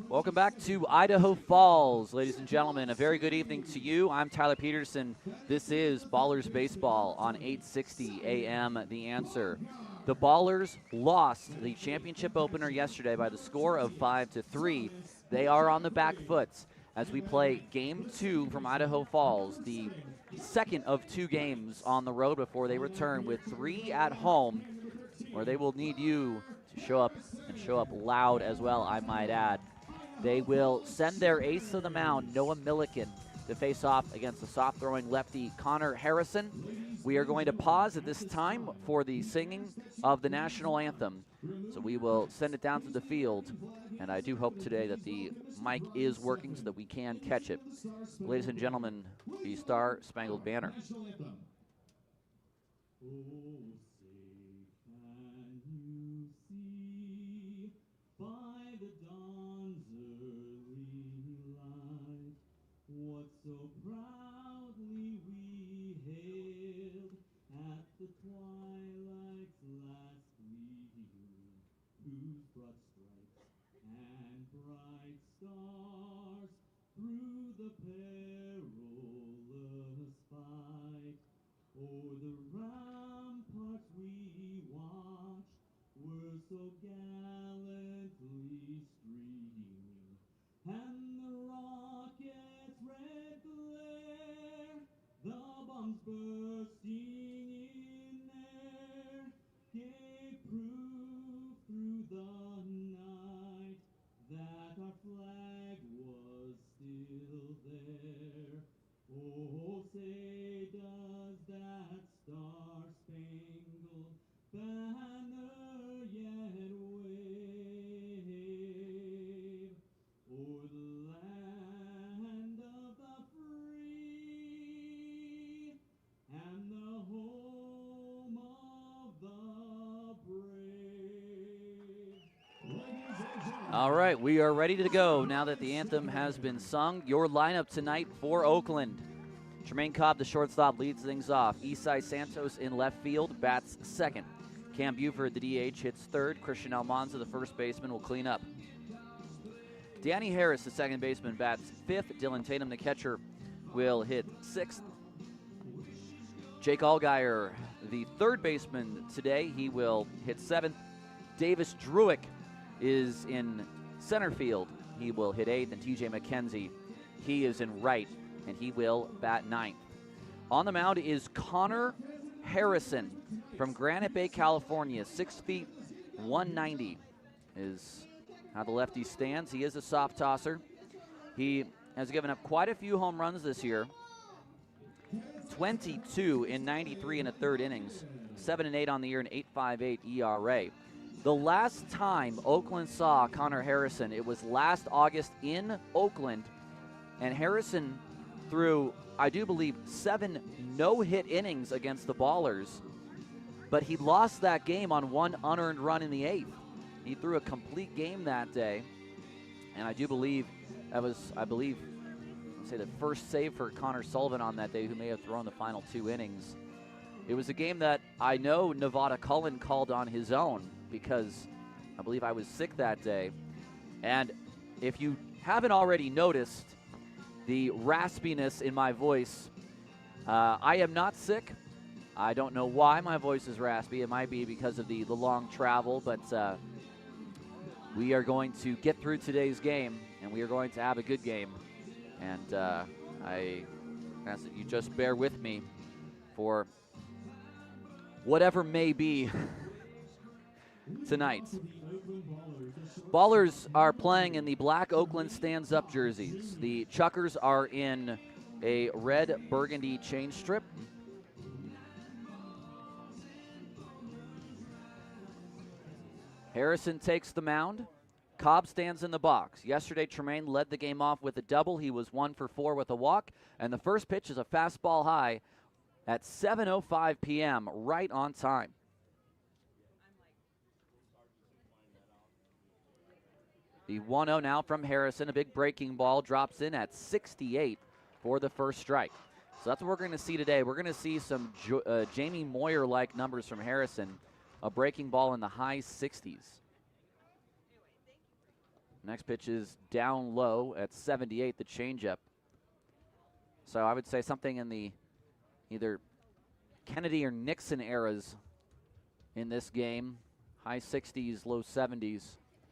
Welcome back to Idaho Falls, ladies and gentlemen. A very good evening to you. I'm Tyler Peterson. This is Ballers Baseball on 860 AM The Answer. The Ballers lost the championship opener yesterday by the score of 5-3. They are on the back foot as we play Game 2 from Idaho Falls, the second of 2 games on the road before they return with 3 at home, where they will need you to show up and show up loud as well, I might add. They will send their ace to the mound, Noah Milliken, to face off against the soft-throwing lefty Connor Harrison. We are going to pause at this time for the singing of the national anthem. So we will send it down to the field, and I do hope today that the mic is working so that we can catch it. Ladies and gentlemen, the Star Spangled Banner. What so proudly we hailed at the twilight's last gleam, whose broad stripes and bright stars through the perilous fight o'er the ramparts we watched were so gallantly streaming, and the rocket's red glare, the bombs bursting in air, gave proof through the night that our flag was still there. Oh, say does that star-spangled banner yet wave o'er the land of the free and the home of the brave. All right, we are ready to go now that the anthem has been sung. Your lineup tonight for Oakland. Tremaine Cobb, the shortstop, leads things off. Isai Santos in left field, bats second. Cam Buford, the DH, hits third. Christian Almanza, the first baseman, will clean up. Danny Harris, the second baseman, bats fifth. Dylan Tatum, the catcher, will hit sixth. Jake Allgaier, the third baseman today, he will hit seventh. Davis Druick is in center field. He will hit eighth. And TJ McKenzie, he is in right, and he will bat ninth. On the mound is Connor Harrison from Granite Bay, California. 6 feet, 190 is how the lefty stands. He is a soft tosser. He has given up quite a few home runs this year. 22 in 93 and a third innings. 7-8 on the year, an 8.58 ERA. The last time Oakland saw Connor Harrison, it was last August in Oakland, and Harrison threw, I do believe, 7 no-hit innings against the Ballers, but he lost that game on 1 unearned run in the 8th. He threw a complete game that day, and I do believe that was, the first save for Connor Sullivan on that day, who may have thrown the final 2 innings. It was a game that I know Nevada Cullen called on his own because I believe I was sick that day. And if you haven't already noticed the raspiness in my voice, I am not sick. I don't know why my voice is raspy. It might be because of the long travel, but we are going to get through today's game, and we are going to have a good game. And I ask that you just bear with me for whatever may be tonight. Ballers are playing in the black Oakland Stands Up jerseys. The Chuckers are in a red burgundy chain strip. Harrison takes the mound. Cobb stands in the box. Yesterday, Tremaine led the game off with a double. He was 1 for 4 with a walk. And the first pitch is a fastball high at 7:05 p.m., right on time. The 1-0 now from Harrison. A big breaking ball drops in at 68 for the first strike. So that's what we're going to see today. We're going to see some Jamie Moyer-like numbers from Harrison. A breaking ball in the high 60s. Next pitch is down low at 78, the changeup. So I would say something in the either Kennedy or Nixon eras in this game. High 60s, low 70s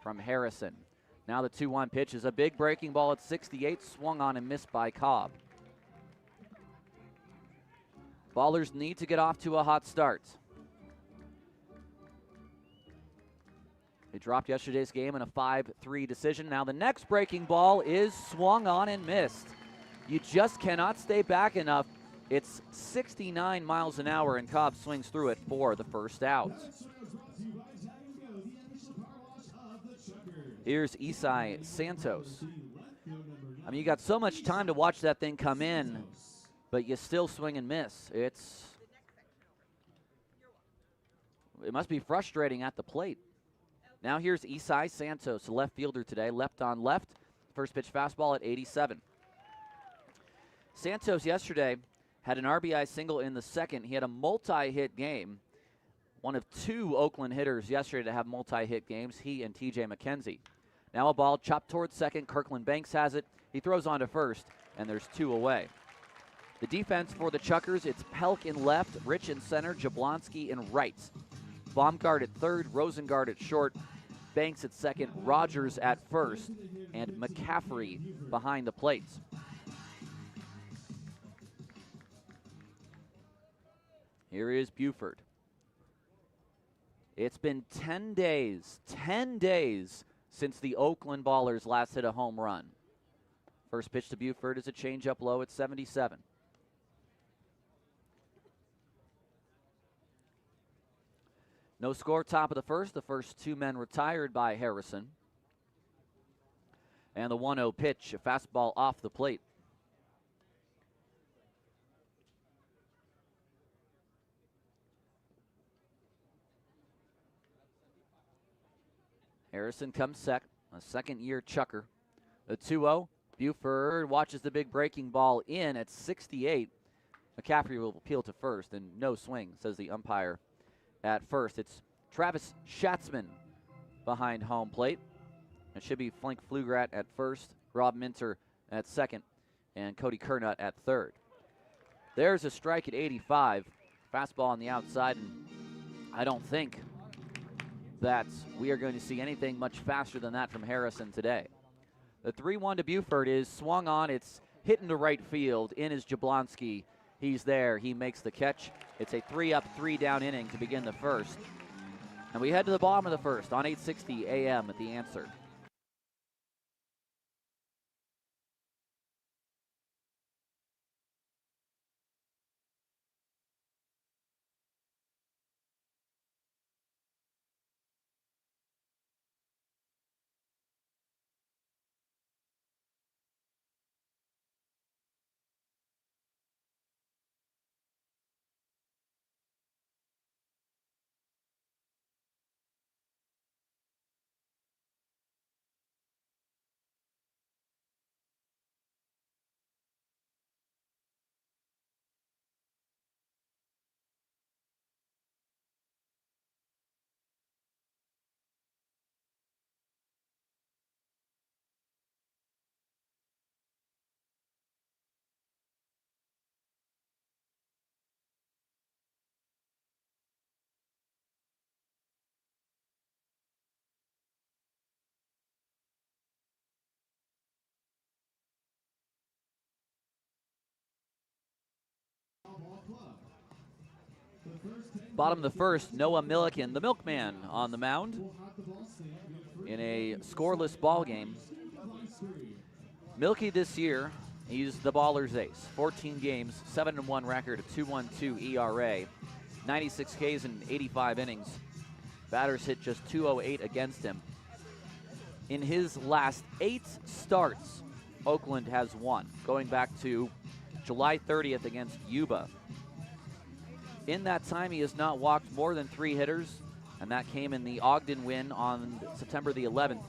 from Harrison. Now the 2-1 pitch is a big breaking ball at 68, swung on and missed by Cobb. Ballers need to get off to a hot start. They dropped yesterday's game in a 5-3 decision. Now the next breaking ball is swung on and missed. You just cannot stay back enough. It's 69 miles an hour, and Cobb swings through it for the first out. Here's Isai Santos. I mean, you got so much time to watch that thing come in, but you still swing and miss. It must be frustrating at the plate. Now here's Isai Santos, the left fielder today, left on left. First pitch fastball at 87. Santos yesterday had an RBI single in the second. He had a multi-hit game. One of 2 Oakland hitters yesterday to have multi-hit games, he and TJ McKenzie. Now a ball chopped towards second. Kirkland Banks has it. He throws on to first, and there's 2 away. The defense for the Chuckers, it's Pelk in left, Rich in center, Jablonski in right. Baumgart at third, Rosengard at short, Banks at second, Rogers at first, and McCaffrey behind the plates. Here is Buford. It's been 10 days since the Oakland Ballers last hit a home run. First pitch to Buford is a changeup low at 77. No score, top of the first. The first 2 men retired by Harrison. And the 1-0 pitch, a fastball off the plate. Harrison comes set, a second-year Chucker. The 2-0, Buford watches the big breaking ball in at 68. McCaffrey will appeal to first, and no swing, says the umpire at first. It's Travis Schatzman behind home plate. It should be Flink Flugrat at first, Rob Minter at second, and Cody Kernut at third. There's a strike at 85. Fastball on the outside, and I don't think that we are going to see anything much faster than that from Harrison today. The 3-1 to Buford is swung on. It's hit into right field. In is Jablonski. He's there. He makes the catch. It's a 3-up, 3-down inning to begin the first. And we head to the bottom of the first on 860 AM at The Answer. Bottom of the first, Noah Milliken, the milkman, on the mound in a scoreless ball game. Milky this year, he's the Ballers' ace. 14 games, 7-1 record, a 2.12 ERA, 96 Ks in 85 innings. Batters hit just 208 against him. In his last 8 starts, Oakland has won, going back to July 30th against Yuba. In that time, he has not walked more than 3 hitters, and that came in the Ogden win on September the 11th,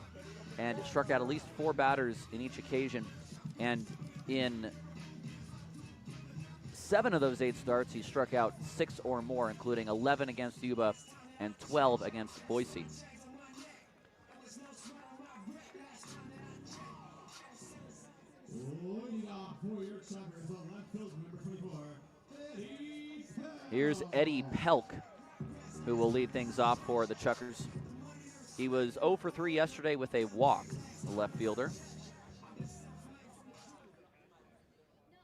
and struck out at least 4 batters in each occasion. And in 7 of those 8 starts, he struck out 6 or more, including 11 against Yuba and 12 against Boise. for your Chuckers, the left field number 24, Eddie Here's Pell. Eddie Pelk, who will lead things off for the Chuckers. He was 0 for 3 yesterday with a walk, the left fielder.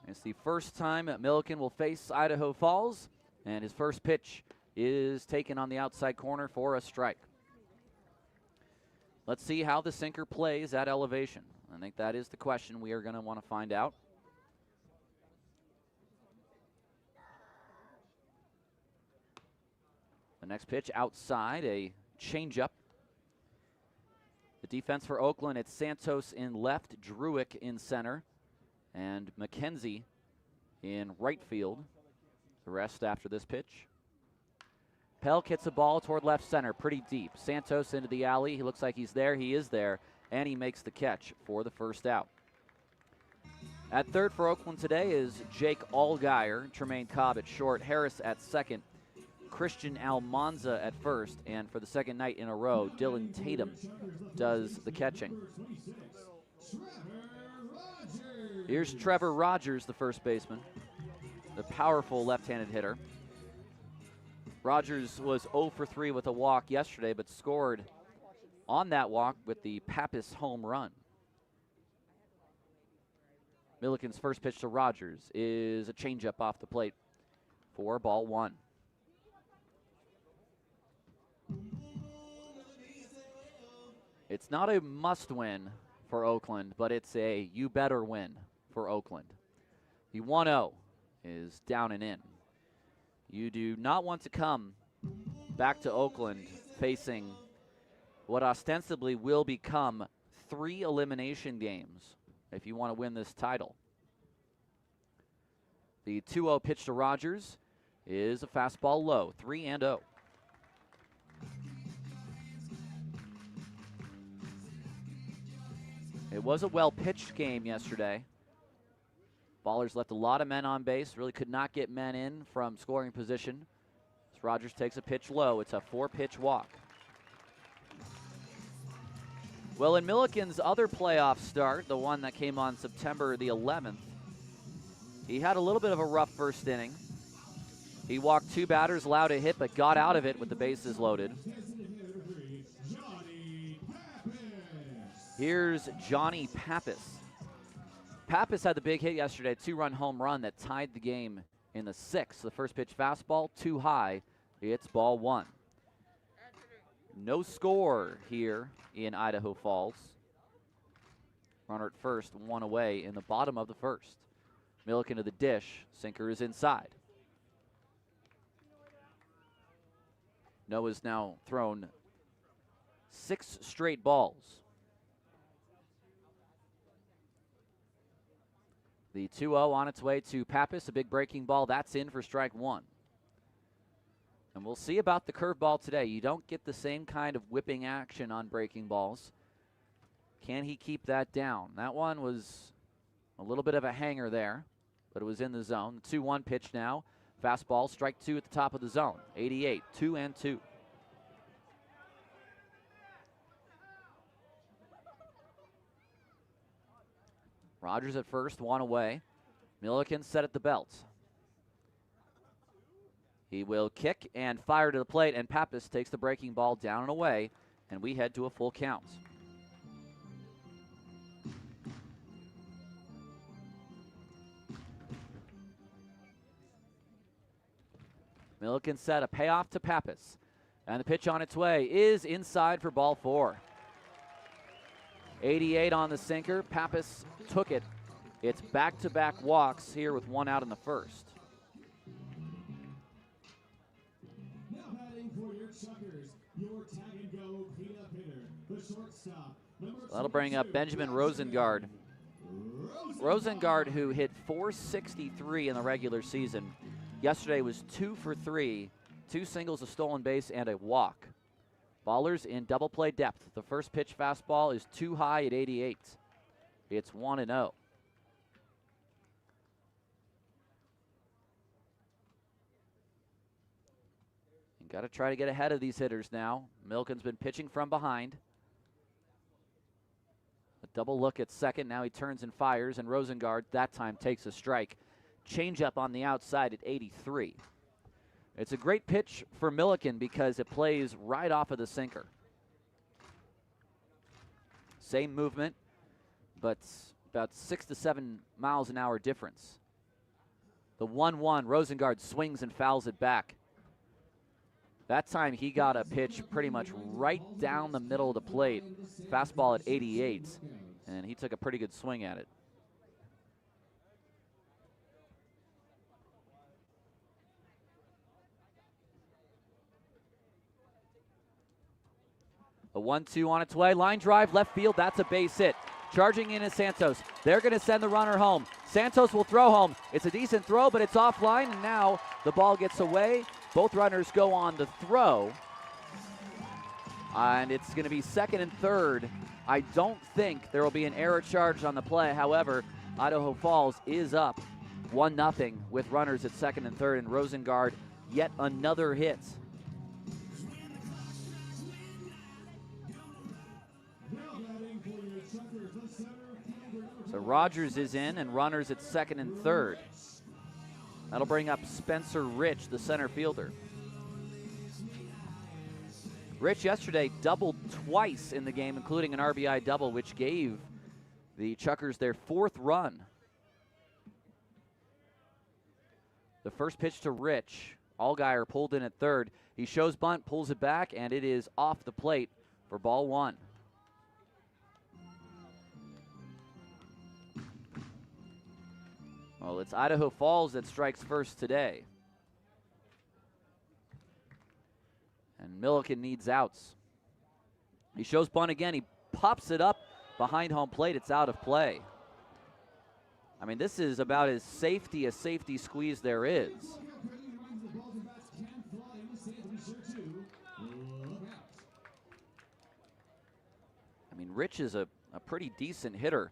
It's the first time that Milliken will face Idaho Falls, and his first pitch is taken on the outside corner for a strike. Let's see how the sinker plays at elevation. I think that is the question we are going to want to find out. The next pitch outside, a changeup. The defense for Oakland, it's Santos in left, Druick in center, and McKenzie in right field. The rest after this pitch. Pelk hits a ball toward left center, pretty deep. Santos into the alley. He looks like he's there. He is there, and he makes the catch for the first out. At third for Oakland today is Jake Allgaier, Tremaine Cobb at short, Harris at second, Christian Almanza at first, and for the second night in a row, Dylan Tatum does the catching. Here's Trevor Rogers, the first baseman, the powerful left-handed hitter. Rogers was 0 for 3 with a walk yesterday, but scored on that walk with the Pappas home run. Milliken's first pitch to Rogers is a changeup off the plate for ball one. It's not a must win for Oakland, but it's a you better win for Oakland. The 1-0 is down and in. You do not want to come back to Oakland facing what ostensibly will become 3 elimination games if you want to win this title. The 2-0 pitch to Rogers is a fastball low, 3-0. It was a well-pitched game yesterday. Ballers left a lot of men on base, really could not get men in from scoring position. As Rogers takes a pitch low, it's a 4-pitch walk. Well, in Milliken's other playoff start, the one that came on September the 11th, he had a little bit of a rough first inning. He walked 2 batters, allowed a hit, but got out of it with the bases loaded. Here's Johnny Pappas. Pappas had the big hit yesterday, 2-run home run that tied the game in the 6th. The first pitch fastball, too high. It's ball 1. No score here in Idaho Falls. Runner at first, 1 away in the bottom of the first. Milliken to the dish. Sinker is inside. Noah's now thrown 6 straight balls. The 2-0 on its way to Pappas, a big breaking ball. That's in for strike 1. And we'll see about the curveball today. You don't get the same kind of whipping action on breaking balls. Can he keep that down? That one was a little bit of a hanger there, but it was in the zone. The 2-1 pitch now. Fastball, strike 2 at the top of the zone. 88, 2-2. Rogers at first, 1 away. Milliken set at the belt. He will kick and fire to the plate, and Pappas takes the breaking ball down and away, and we head to a full count. Milliken set a payoff to Pappas, and the pitch on its way is inside for ball 4. 88 on the sinker. Pappas took it. It's back-to-back walks here with 1 out in the first. Now batting for your Chuckers, your tag-and-go cleanup hitter, the shortstop. That'll bring up Benjamin Rosengard. Rosengard, who hit .463 in the regular season. Yesterday was 2 for 3, 2 singles, a stolen base, and a walk. Ballers in double play depth. The first pitch fastball is too high at 88. It's 1-0. Got to try to get ahead of these hitters now. Milliken's been pitching from behind. But Double look at second. Now he turns and fires, and Rosengard that time takes a strike. Changeup on the outside at 83. It's a great pitch for Milliken because it plays right off of the sinker. Same movement, but about 6 to 7 miles an hour difference. The 1-1, Rosengard swings and fouls it back. That time he got a pitch pretty much right down the middle of the plate. Fastball at 88, and he took a pretty good swing at it. A 1-2 on its way. Line drive, left field. That's a base hit. Charging in is Santos. They're going to send the runner home. Santos will throw home. It's a decent throw, but it's offline, and now the ball gets away. Both runners go on the throw. And it's going to be second and third. I don't think there will be an error charged on the play. However, Idaho Falls is up 1-0 with runners at second and third, and Rosengard yet another hit. So Rogers is in, and runners at second and third. That'll bring up Spencer Rich, the center fielder. Rich yesterday doubled twice in the game, including an RBI double, which gave the Chuckers their 4th run. The first pitch to Rich. Allgaier pulled in at third. He shows bunt, pulls it back, and it is off the plate for ball 1. Well, it's Idaho Falls that strikes first today. And Milliken needs outs. He shows bunt again. He pops it up behind home plate. It's out of play. I mean, this is about as safety squeeze there is. I mean, Rich is a pretty decent hitter.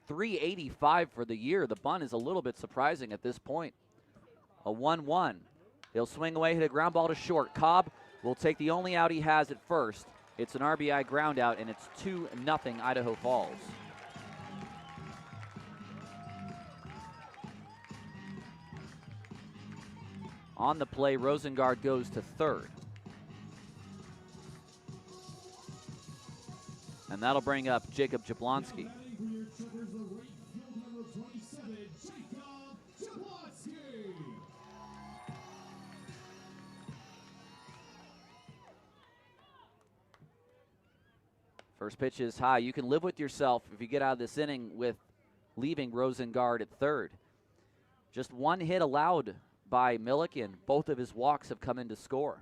385 for the year. The bunt is a little bit surprising at this point. A 1-1. He'll swing away, hit a ground ball to short. Cobb will take the only out he has at first. It's an RBI ground out, and it's 2-0 Idaho Falls. On the play, Rosengard goes to third. And that'll bring up Jacob Jablonski. First pitch is high. You can live with yourself if you get out of this inning with leaving Rosengard at third. Just one hit allowed by Milliken. Both of his walks have come in to score.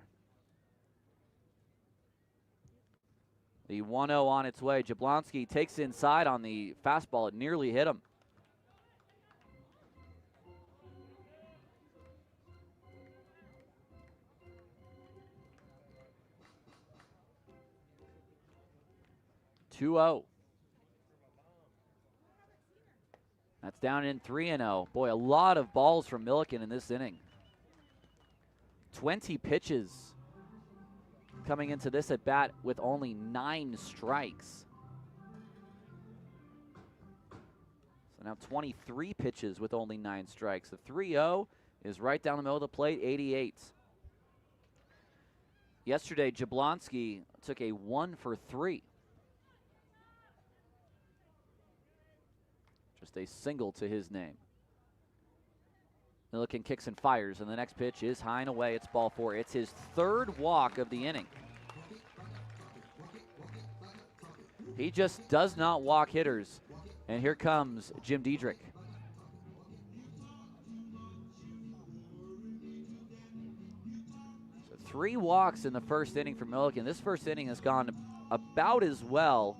The 1-0 on its way. Jablonski takes inside on the fastball. It nearly hit him. That's down in 3-0. Boy, a lot of balls from Milliken in this inning. 20 pitches coming into this at bat with only 9 strikes. So now 23 pitches with only 9 strikes. The 3-0 is right down the middle of the plate, 88. Yesterday, Jablonski took a 1-for-3. Just a single to his name. Milliken kicks and fires, and the next pitch is high and away. It's ball 4. It's his 3rd walk of the inning. He just does not walk hitters. And here comes Jim Diedrich. So 3 walks in the first inning for Milliken. This first inning has gone about as well.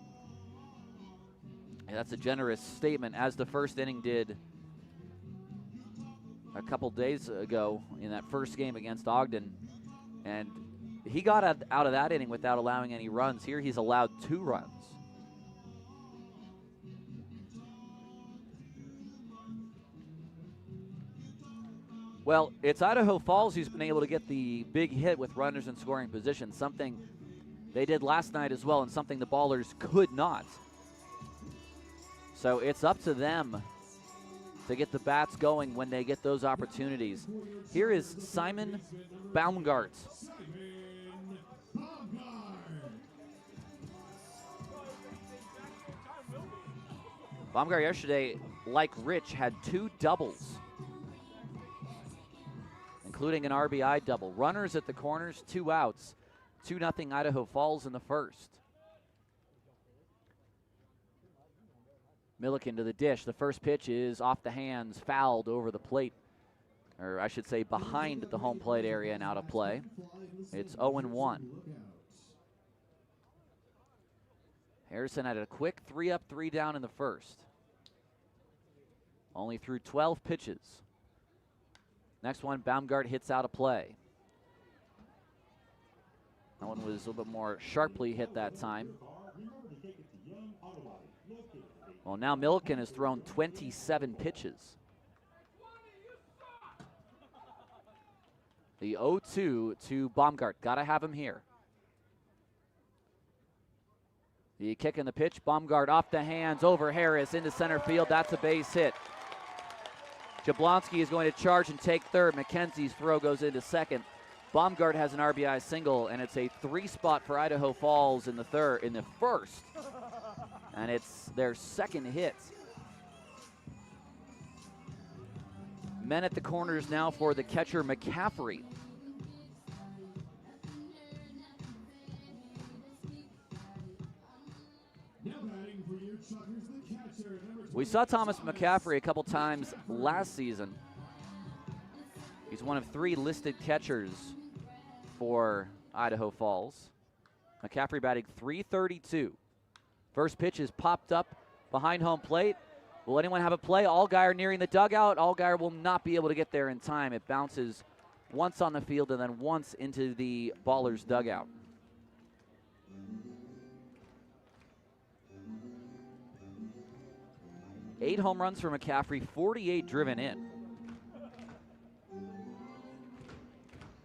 And that's a generous statement, as the first inning did a couple days ago in that first game against Ogden. And he got out of that inning without allowing any runs. Here he's allowed 2 runs. Well, it's Idaho Falls who's been able to get the big hit with runners in scoring position, something they did last night as well, and something the Ballers could not. So it's up to them to get the bats going when they get those opportunities. Here is Simon Baumgart. Baumgart yesterday, like Rich, had 2 doubles, including an RBI double. Runners at the corners, 2 outs. 2-0 Idaho Falls in the first. Milliken to the dish. The first pitch is off the hands, fouled over the plate. Or I should say behind the home plate area and out of play. It's 0-1. Harrison had a quick 3-up, 3-down in the first. Only threw 12 pitches. Next one, Baumgart hits out of play. That one was a little bit more sharply hit that time. Well, now Milliken has thrown 27 pitches. The 0-2 to Baumgart. Got to have him here. The kick and the pitch. Baumgart off the hands over Harris into center field. That's a base hit. Jablonski is going to charge and take third. McKenzie's throw goes into second. Baumgart has an RBI single, and it's a 3-spot for Idaho Falls in the first. And it's their second hit. Men at the corners now for the catcher McCaffrey. We saw Thomas McCaffrey a couple times last season. He's one of 3 listed catchers for Idaho Falls. McCaffrey batting .332. First pitch is popped up behind home plate. Will anyone have a play? Allgaier nearing the dugout. Allgaier will not be able to get there in time. It bounces once on the field and then once into the Ballers dugout. Eight home runs for McCaffrey, 48 driven in.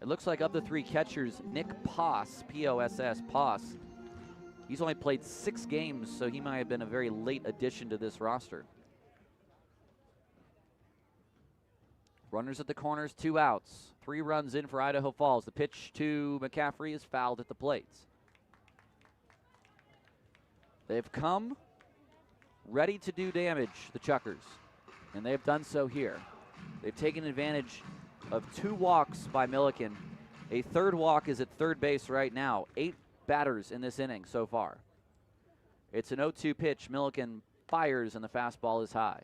It looks like of the 3 catchers, Nick Poss, P-O-S-S, Poss, he's only played 6 games, so he might have been a very late addition to this roster. Runners at the corners, 2 outs. 3 runs in for Idaho Falls. The pitch to McCaffrey is fouled at the plate. They've come ready to do damage, the Chuckers, and they've done so here. They've taken advantage of 2 walks by Milliken. A 3rd walk is at third base right now. 8 batters in this inning so far. It's an 0-2 pitch. Milliken fires, and the fastball is high.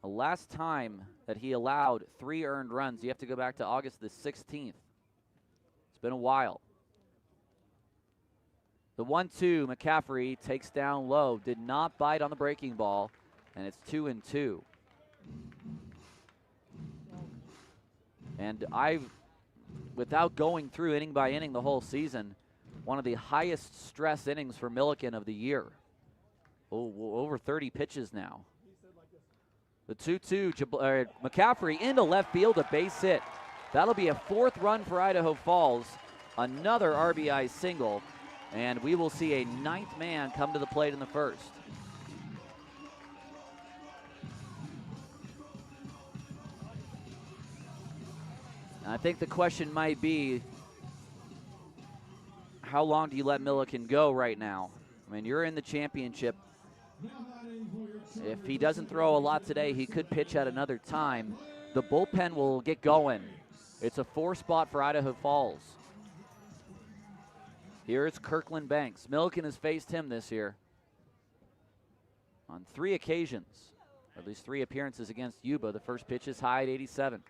The last time that he allowed 3 earned runs, you have to go back to August the 16th. It's been a while. The 1-2, McCaffrey takes down low, did not bite on the breaking ball, and it's 2-2. And without going through inning by inning the whole season, one of the highest stress innings for Milliken of the year. Over 30 pitches now. The 2-2, McCaffrey into left field, a base hit. That'll be a 4th run for Idaho Falls, another RBI single, and we will see a 9th man come to the plate in the first. I think the question might be, how long do you let Milliken go right now? I mean, you're in the championship. If he doesn't throw a lot today, he could pitch at another time. The bullpen will get going. It's a 4-spot for Idaho Falls. Here's Kirkland Banks. Milliken has faced him this year on 3 occasions, at least 3 appearances against Yuba. The first pitch is high at 87.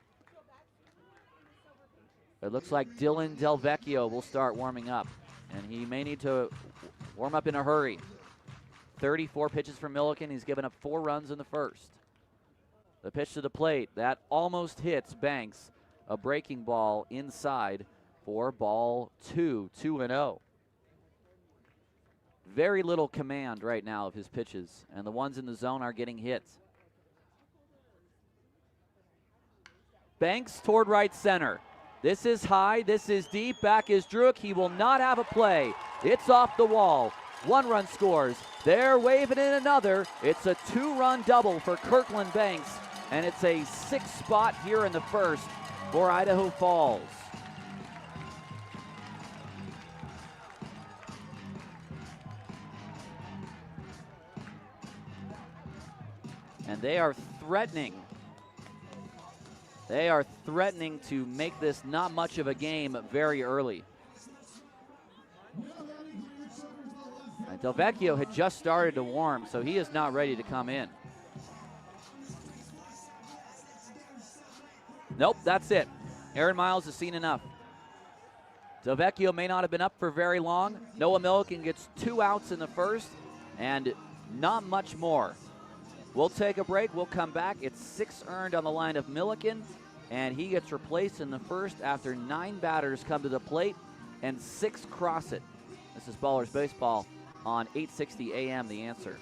It looks like Dylan Del Vecchio will start warming up, and he may need to warm up in a hurry. 34 pitches from Milliken. He's given up 4 runs in the first. The pitch to the plate, that almost hits Banks. A breaking ball inside for ball 2, 2-0. Very little command right now of his pitches, and the ones in the zone are getting hit. Banks toward right center. This is high, this is deep, back is Druick. He will not have a play. It's off the wall. 1 run scores. They're waving in another. It's a 2-run double for Kirkland Banks, and it's a 6th spot here in the first for Idaho Falls. And they are threatening. They are threatening to make this not much of a game very early. Delvecchio had just started to warm, so he is not ready to come in. Nope, that's it. Aaron Miles has seen enough. Delvecchio may not have been up for very long. Noah Milliken gets 2 outs in the first, and not much more. We'll take a break. We'll come back. It's 6 earned on the line of Milliken, and he gets replaced in the first after 9 batters come to the plate and 6 cross it. This is Ballers Baseball on 860 AM, The Answer.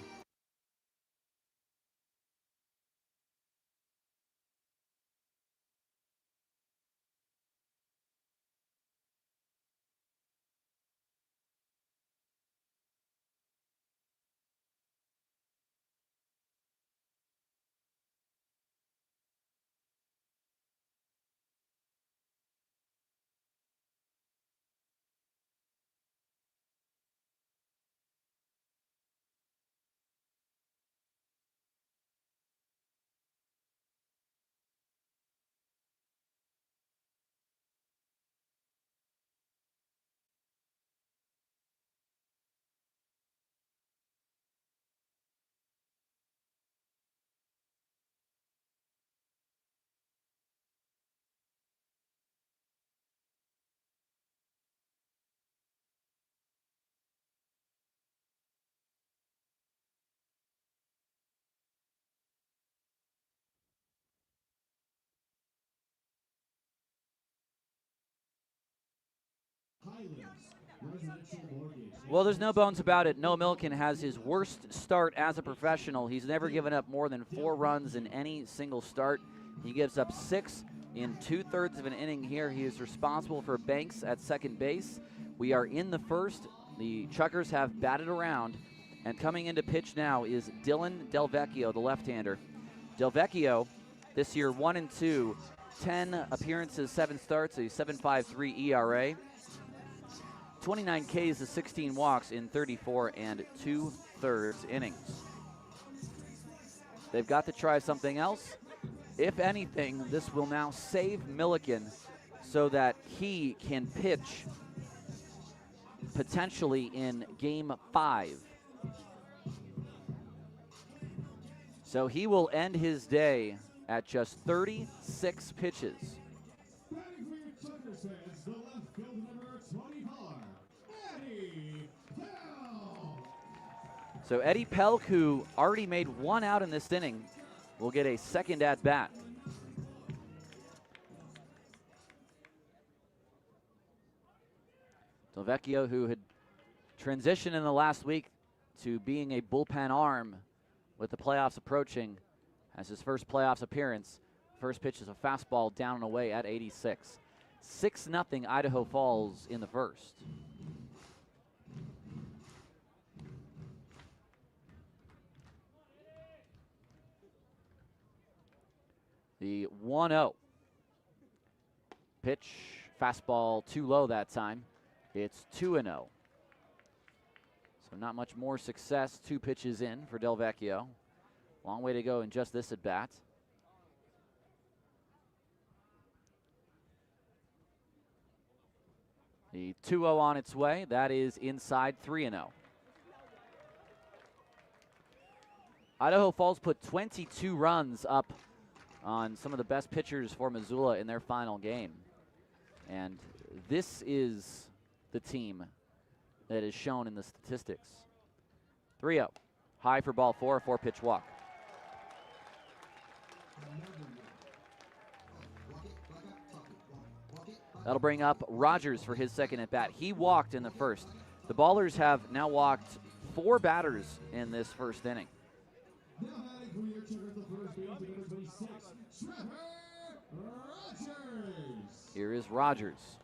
Well, there's no bones about it. Noah Milliken has his worst start as a professional. He's never given up more than 4 runs in any single start. He gives up 6 in 2/3 of an inning here. He is responsible for Banks at second base. We are in the first. The Chuckers have batted around, and coming into pitch now is Dylan Delvecchio, the left-hander. Delvecchio, this year 1-2, 10 appearances, 7 starts, a 7.53 ERA. 29 Ks to 16 walks in 34 and 2/3 innings. They've got to try something else. If anything, this will now save Milliken so that he can pitch potentially in Game 5. So he will end his day at just 36 pitches. So Eddie Pelk, who already made 1 out in this inning, will get a second at bat. Delvecchio, who had transitioned in the last week to being a bullpen arm with the playoffs approaching, has his first playoffs appearance. First pitch is a fastball down and away at 86. 6-0 Idaho Falls in the first. The 1-0 pitch, fastball too low that time. It's 2-0. So not much more success. 2 pitches in for Delvecchio. Long way to go in just this at bat. The 2-0 on its way. That is inside, 3-0. Idaho Falls put 22 runs up on some of the best pitchers for Missoula in their final game. And this is the team that is shown in the statistics. 3-0. High for ball 4, a 4-pitch walk. That'll bring up Rogers for his second at bat. He walked in the first. The Ballers have now walked 4 batters in this first inning. Here is Rogers.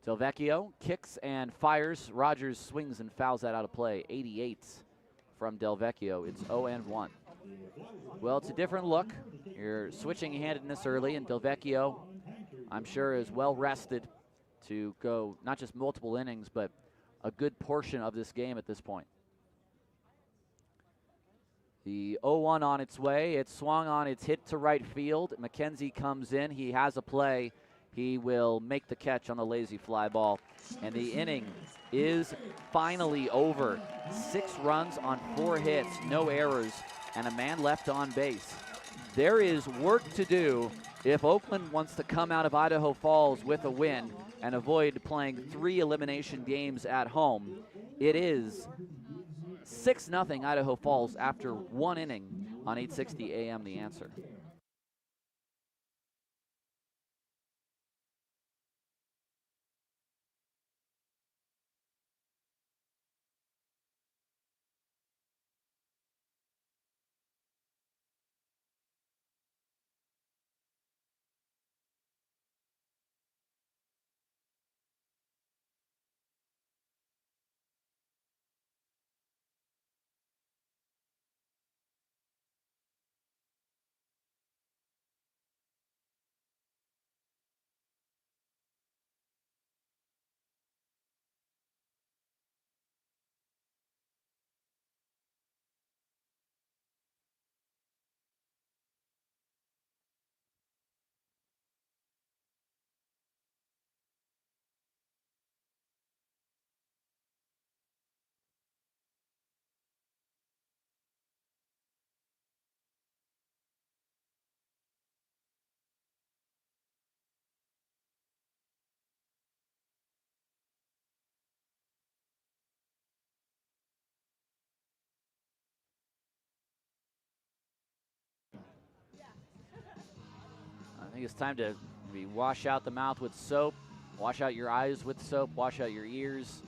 Delvecchio kicks and fires. Rogers swings and fouls that out of play. 88 from Delvecchio. It's 0-1. Well, it's a different look. You're switching handedness early, and Delvecchio, I'm sure, is well rested to go not just multiple innings, but a good portion of this game at this point. The 0-1 on its way. It's swung on. It's hit to right field. McKenzie comes in. He has a play. He will make the catch on the lazy fly ball. And the inning is finally over. 6 runs on 4 hits, no errors, and a man left on base. There is work to do if Oakland wants to come out of Idaho Falls with a win and avoid playing 3 elimination games at home. It is 6-0 Idaho Falls after 1 inning on 860 AM The Answer. I think it's time to maybe wash out the mouth with soap, wash out your eyes with soap, wash out your ears.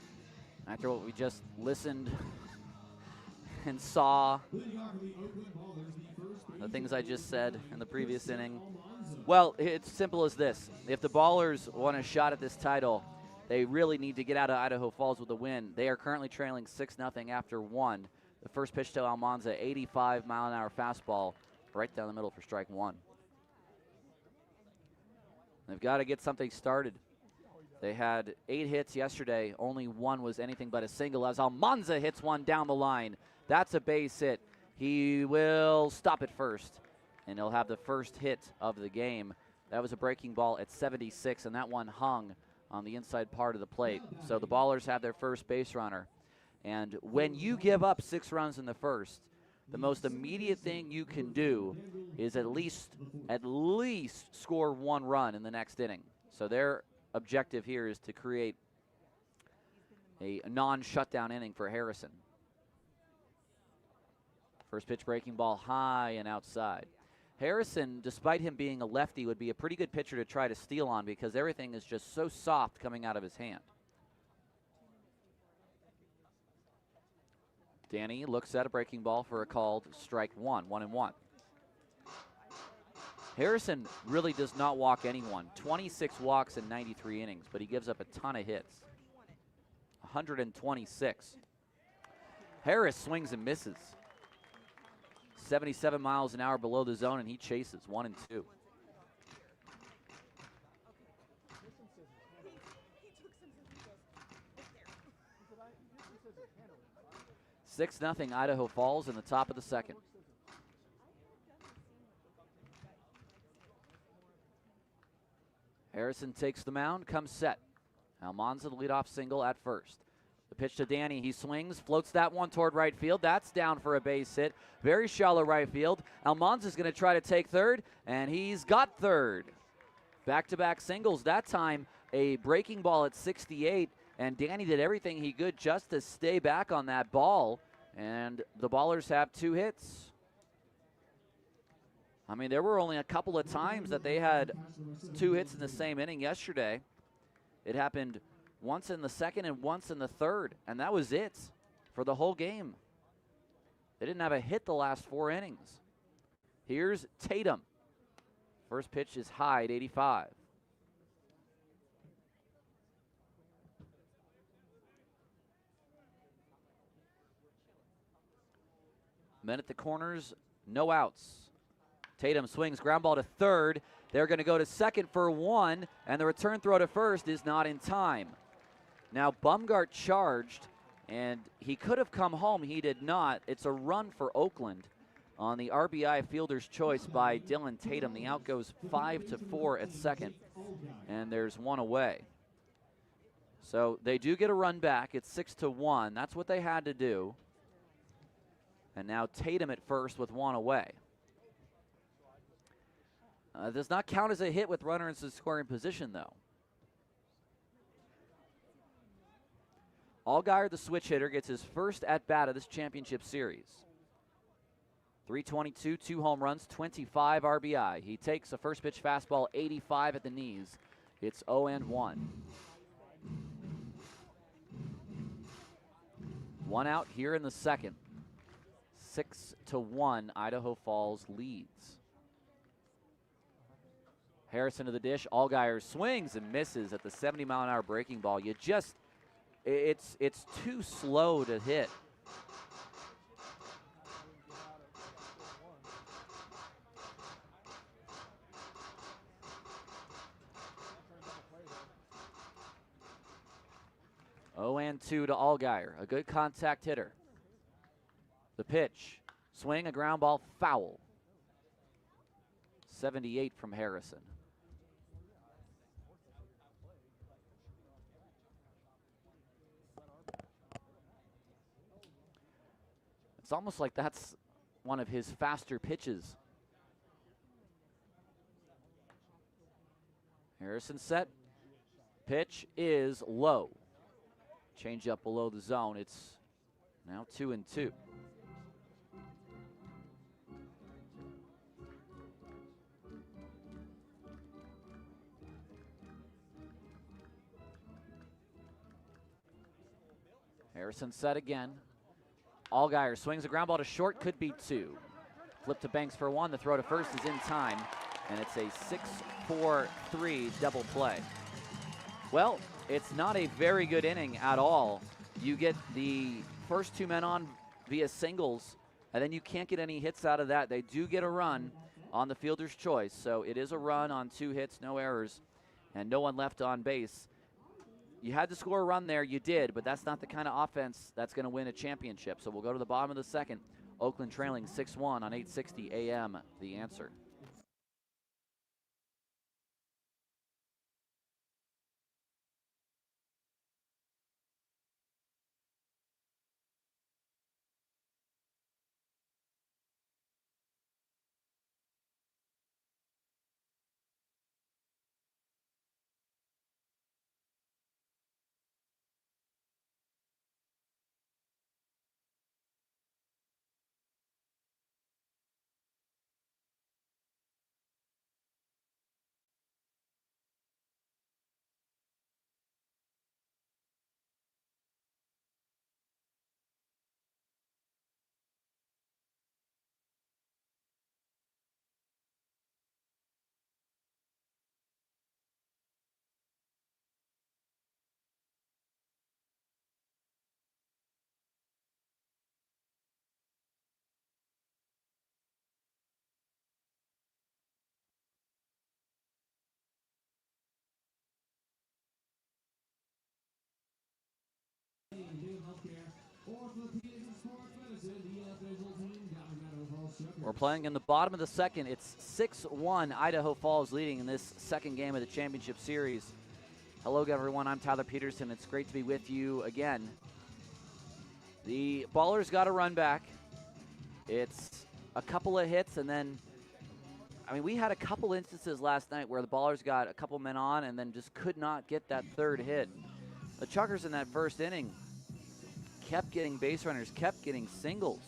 After what we just listened and saw, the things I just said in the previous inning. Well, it's simple as this. If the Ballers want a shot at this title, they really need to get out of Idaho Falls with a win. They are currently trailing 6-0 after 1. The first pitch to Almanza, 85-mile-an-hour fastball, right down the middle for strike 1. They've got to get something started. They had 8 hits yesterday. Only 1 was anything but a single as Almanza hits one down the line. That's a base hit. He will stop at first, and he'll have the first hit of the game. That was a breaking ball at 76, and that one hung on the inside part of the plate. So the Ballers have their first base runner. And when you give up 6 runs in the first, the most immediate thing you can do is at least score 1 run in the next inning. So their objective here is to create a non-shutdown inning for Harrison. First pitch breaking ball high and outside. Harrison, despite him being a lefty, would be a pretty good pitcher to try to steal on because everything is just so soft coming out of his hand. Danny looks at a breaking ball for a called strike 1, 1-1. Harrison really does not walk anyone. 26 walks in 93 innings, but he gives up a ton of hits. 126. Harris swings and misses. 77 miles an hour below the zone, and he chases 1-2. 6-0 Idaho Falls in the top of the second. Harrison takes the mound, comes set. Almanza the leadoff single at first. The pitch to Danny, he swings, floats that one toward right field. That's down for a base hit. Very shallow right field. Almanza's going to try to take third, and he's got third. Back-to-back singles, that time a breaking ball at 68, and Danny did everything he could just to stay back on that ball, and the Ballers have 2 hits. I mean, there were only a couple of times that they had 2 hits in the same inning yesterday. It happened once in the second and once in the third, and that was it for the whole game. They didn't have a hit the last 4 innings. Here's Tatum. First pitch is high at 85. Men at the corners, no outs. Tatum swings, ground ball to third. They're going to go to second for 1, and the return throw to first is not in time. Now Bumgart charged, and he could have come home. He did not. It's a run for Oakland on the RBI fielder's choice by Dylan Tatum. The out goes 5-4 at second, and there's 1 away. So they do get a run back. It's 6-1. That's what they had to do. And now Tatum at first with 1 away. Does not count as a hit with runners in scoring position, though. Allgaier, the switch hitter, gets his first at-bat of this championship series. 322, 2 home runs, 25 RBI. He takes a first pitch fastball, 85 at the knees. It's 0-1. 1 out here in the second. 6-1, Idaho Falls leads. Harrison to the dish. Allgaier swings and misses at the 70-mile-an-hour breaking ball. It's too slow to hit. Oh, and 2 to Allgaier, a good contact hitter. The pitch, swing, a ground ball, foul. 78 from Harrison. It's almost like that's one of his faster pitches. Harrison set. Pitch is low. Change up below the zone. It's now 2-2. Harrison set again. Allgaier swings a ground ball to short, could be 2. Flip to Banks for 1. The throw to first is in time, and it's a 6-4-3 double play. Well, it's not a very good inning at all. You get the first 2 men on via singles, and then you can't get any hits out of that. They do get a run on the fielder's choice, so it is a run on 2 hits, no errors, and no one left on base. You had to score a run there, you did, but that's not the kind of offense that's going to win a championship. So we'll go to the bottom of the second. Oakland trailing 6-1 on 860 AM, The Answer. We're playing in the bottom of the second. It's 6-1, Idaho Falls leading in this second game of the championship series. Hello, everyone. I'm Tyler Peterson. It's great to be with you again. The Ballers got a run back. It's a couple of hits, and then, we had a couple instances last night where the Ballers got a couple men on and then just could not get that third hit. The Chuckers in that first inning kept getting base runners, kept getting singles.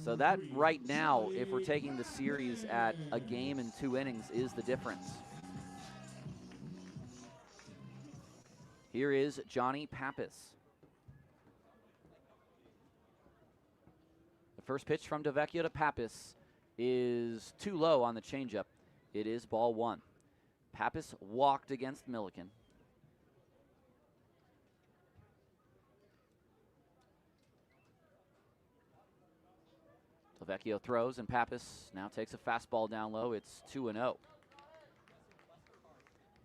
So that right now, if we're taking the series at a game and 2 innings, is the difference. Here is Johnny Pappas. First pitch from DeVecchio to Pappas is too low on the changeup. It is ball one. Pappas walked against Milliken. DeVecchio throws, and Pappas now takes a fastball down low. It's 2-0.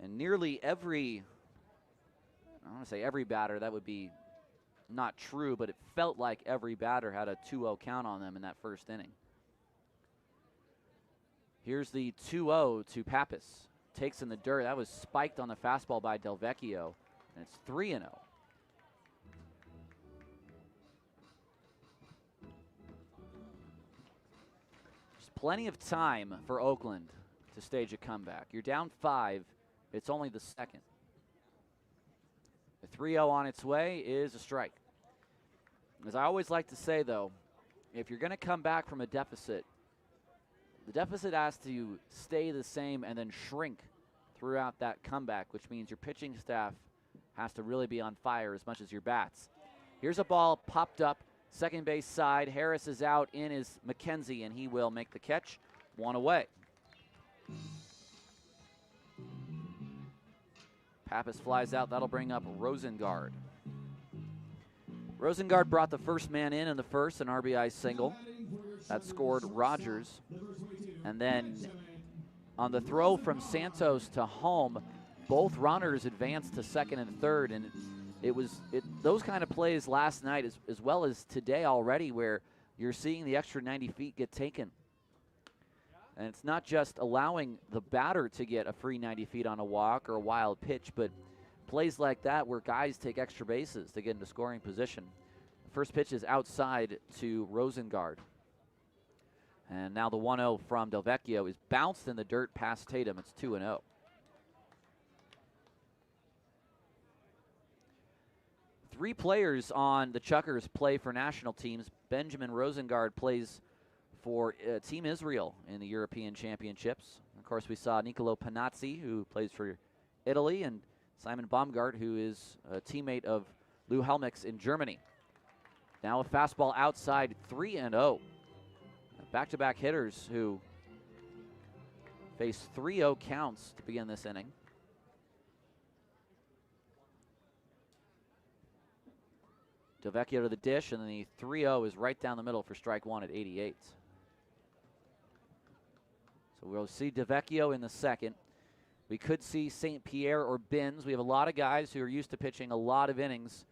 And nearly every, I don't want to say every batter, that would be not true, but it felt like every batter had a 2-0 count on them in that first inning. Here's the 2-0 to Pappas. Takes in the dirt. That was spiked on the fastball by DeVecchio, and it's 3-0. There's plenty of time for Oakland to stage a comeback. You're down 5. It's only the second. The 3-0 on its way is a strike. As I always like to say, though, if you're going to come back from a deficit, the deficit has to stay the same and then shrink throughout that comeback, which means your pitching staff has to really be on fire as much as your bats. Here's a ball popped up, second base side. Harris is out, in is McKenzie, and he will make the catch. 1 away. Pappas flies out. That'll bring up Rosengard. Rosengard brought the first man in the first, an RBI single. That scored Rogers. And then on the throw from Santos to home, both runners advanced to second and third. And it was those kind of plays last night as well as today already where you're seeing the extra 90 feet get taken. And it's not just allowing the batter to get a free 90 feet on a walk or a wild pitch, but plays like that where guys take extra bases to get into scoring position. The first pitch is outside to Rosengard. And now the 1-0 from DeVecchio is bounced in the dirt past Tatum. It's 2-0. Three players on the Chuckers play for national teams. Benjamin Rosengard plays for Team Israel in the European Championships. Of course, we saw Nicolo Panazzi, who plays for Italy, and Simon Baumgart, who is a teammate of Lou Helmix in Germany. Now a fastball outside, 3-0. Back-to-back hitters who face 3-0 counts to begin this inning. DeVecchio to the dish, and then the 3-0 is right down the middle for strike one at 88. So we'll see DeVecchio in the second. We could see St. Pierre or Binns. We have a lot of guys who are used to pitching a lot of innings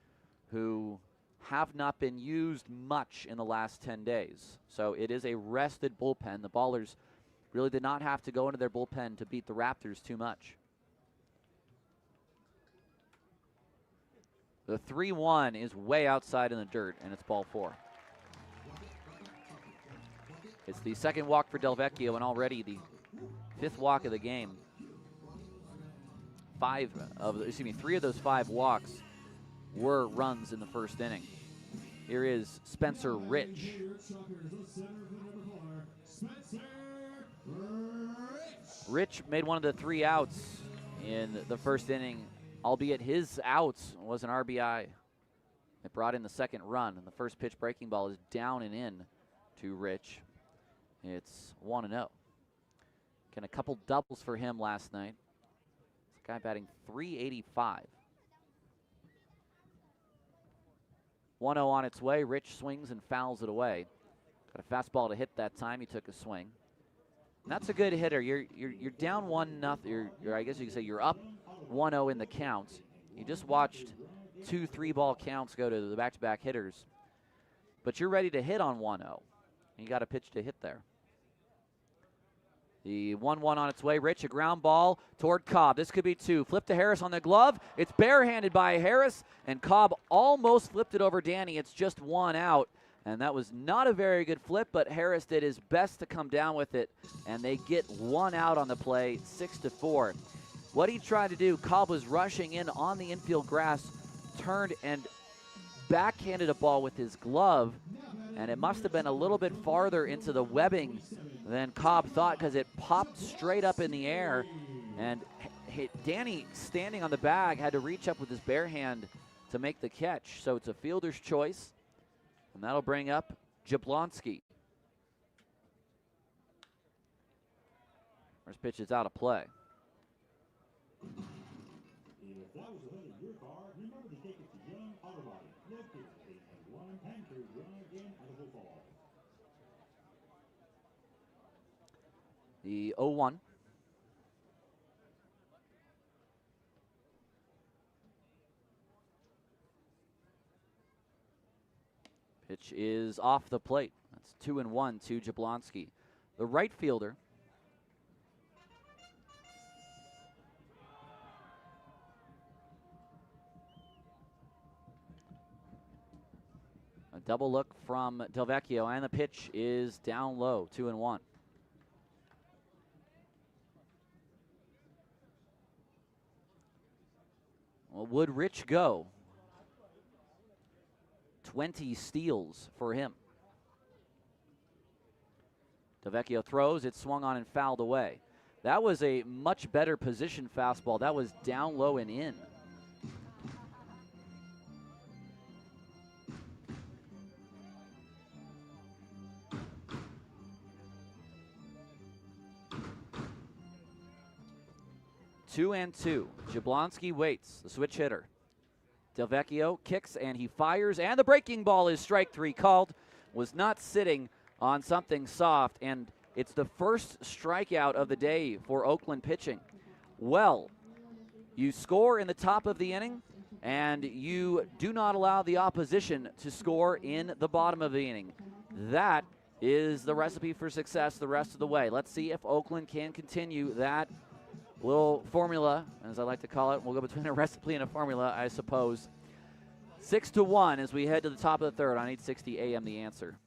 who have not been used much in the last 10 days. So it is a rested bullpen. The Ballers really did not have to go into their bullpen to beat the Raptors too much. The 3-1 is way outside in the dirt, and it's ball 4. It's the second walk for DeVecchio, and already the 5th walk of the game. 3 of those 5 walks were runs in the first inning. Here is Spencer Rich. Rich made one of the 3 outs in the first inning, albeit his outs was an RBI. It brought in the second run, and the first pitch breaking ball is down and in to Rich. It's 1-0. Again, a couple doubles for him last night. This guy batting .385. 1-0 on its way. Rich swings and fouls it away. Got a fastball to hit that time. He took a swing. And that's a good hitter. You're down 1-0. I guess you could say you're up 1-0 in the count. You just watched 2 3-ball counts go to the back-to-back hitters. But you're ready to hit on 1-0. You got a pitch to hit there. The 1-1 on its way. Rich, a ground ball toward Cobb. This could be 2. Flip to Harris on the glove. It's barehanded by Harris, and Cobb almost flipped it over Danny. It's just 1 out, and that was not a very good flip, but Harris did his best to come down with it, and they get 1 out on the play, 6-4. What he tried to do, Cobb was rushing in on the infield grass, turned and backhanded a ball with his glove, and it must have been a little bit farther into the webbing than Cobb thought because it popped straight up in the air, and Danny, standing on the bag, had to reach up with his bare hand to make the catch. So it's a fielder's choice, and that'll bring up Jablonski. First pitch is out of play. If that was the hood of your car, remember to take it to Young Auto Body, located at 891 Pancake Drive in Idaho Falls. The 0-1. Pitch is off the plate. That's 2-1 to Jablonski. The right fielder. A double look from Delvecchio, and the pitch is down low, 2-1. Well, would Rich go? 20 steals for him. Delvecchio throws, it swung on and fouled away. That was a much better position fastball. That was down low and in. Two and two. Jablonski waits, the switch hitter. Delvecchio kicks and he fires, and the breaking ball is strike three called. Was not sitting on something soft, and it's the first strikeout of the day for Oakland pitching. Well, you score in the top of the inning, and you do not allow the opposition to score in the bottom of the inning. That is the recipe for success the rest of the way. Let's see if Oakland can continue that little formula, as I like to call it. We'll go between a recipe and a formula, I suppose. 6-1 as we head to the top of the third on 860 AM The Answer.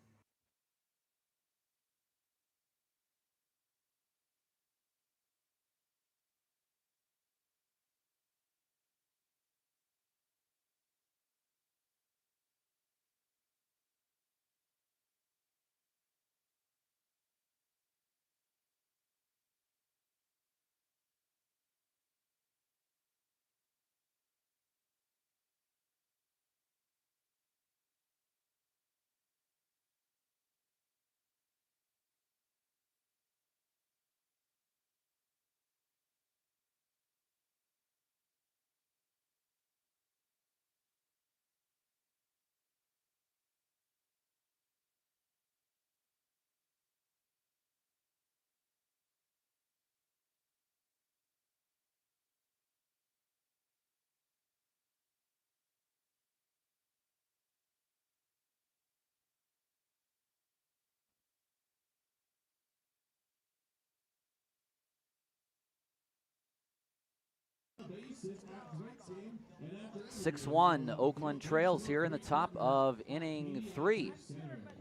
Base is at 19, and after 6-1, Oakland trails here in the top of inning 3.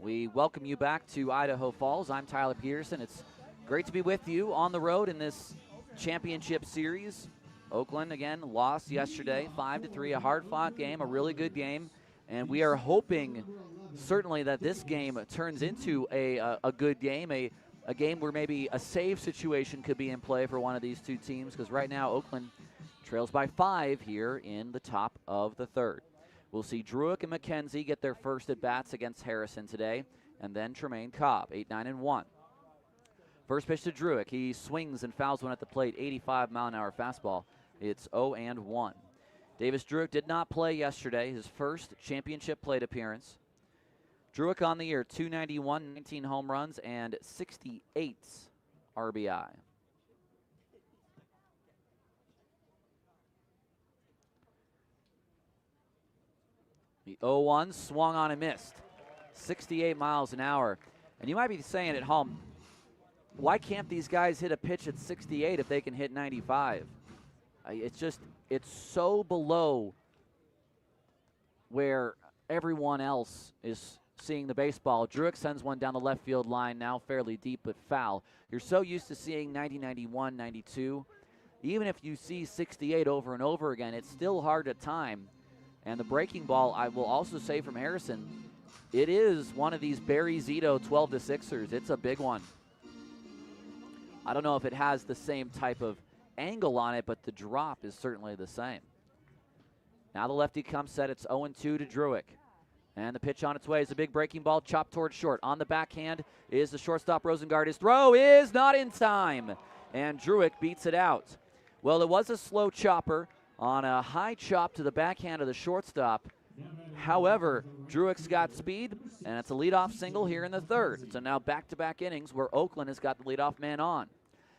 We welcome you back to Idaho Falls. I'm Tyler Peterson. It's great to be with you on the road in this championship series. Oakland, again, lost yesterday, 5-3, a hard-fought game, a really good game. And we are hoping, certainly, that this game turns into a good game, a game where maybe a save situation could be in play for one of these two teams, because right now Oakland trails by 5 here in the top of the third. We'll see Druick and McKenzie get their first at-bats against Harrison today, and then Tremaine Cobb, 8-9-1. First pitch to Druick. He swings and fouls one at the plate, 85-mile-an-hour fastball. It's 0-1. Davis Druick did not play yesterday, his first championship plate appearance. Druick on the year, 291, 19 home runs, and 68 RBI. The 0-1 swung on and missed. 68 miles an hour. And you might be saying at home, why can't these guys hit a pitch at 68 if they can hit 95? It's so below where everyone else is seeing the baseball. Druick sends one down the left field line, now fairly deep but foul. You're so used to seeing 90, 91, 92. Even if you see 68 over and over again, it's still hard to time. And the breaking ball, I will also say from Harrison, it is one of these Barry Zito 12-6ers. It's a big one. I don't know if it has the same type of angle on it, but the drop is certainly the same. Now the lefty comes set. It's 0-2 to Druick. And the pitch on its way is a big breaking ball chopped towards short. On the backhand is the shortstop Rosengard. His throw is not in time. And Druick beats it out. Well, it was a slow chopper on a high chop to the backhand of the shortstop. However, Druick's got speed, and it's a leadoff single here in the third. So now back-to-back innings where Oakland has got the leadoff man on.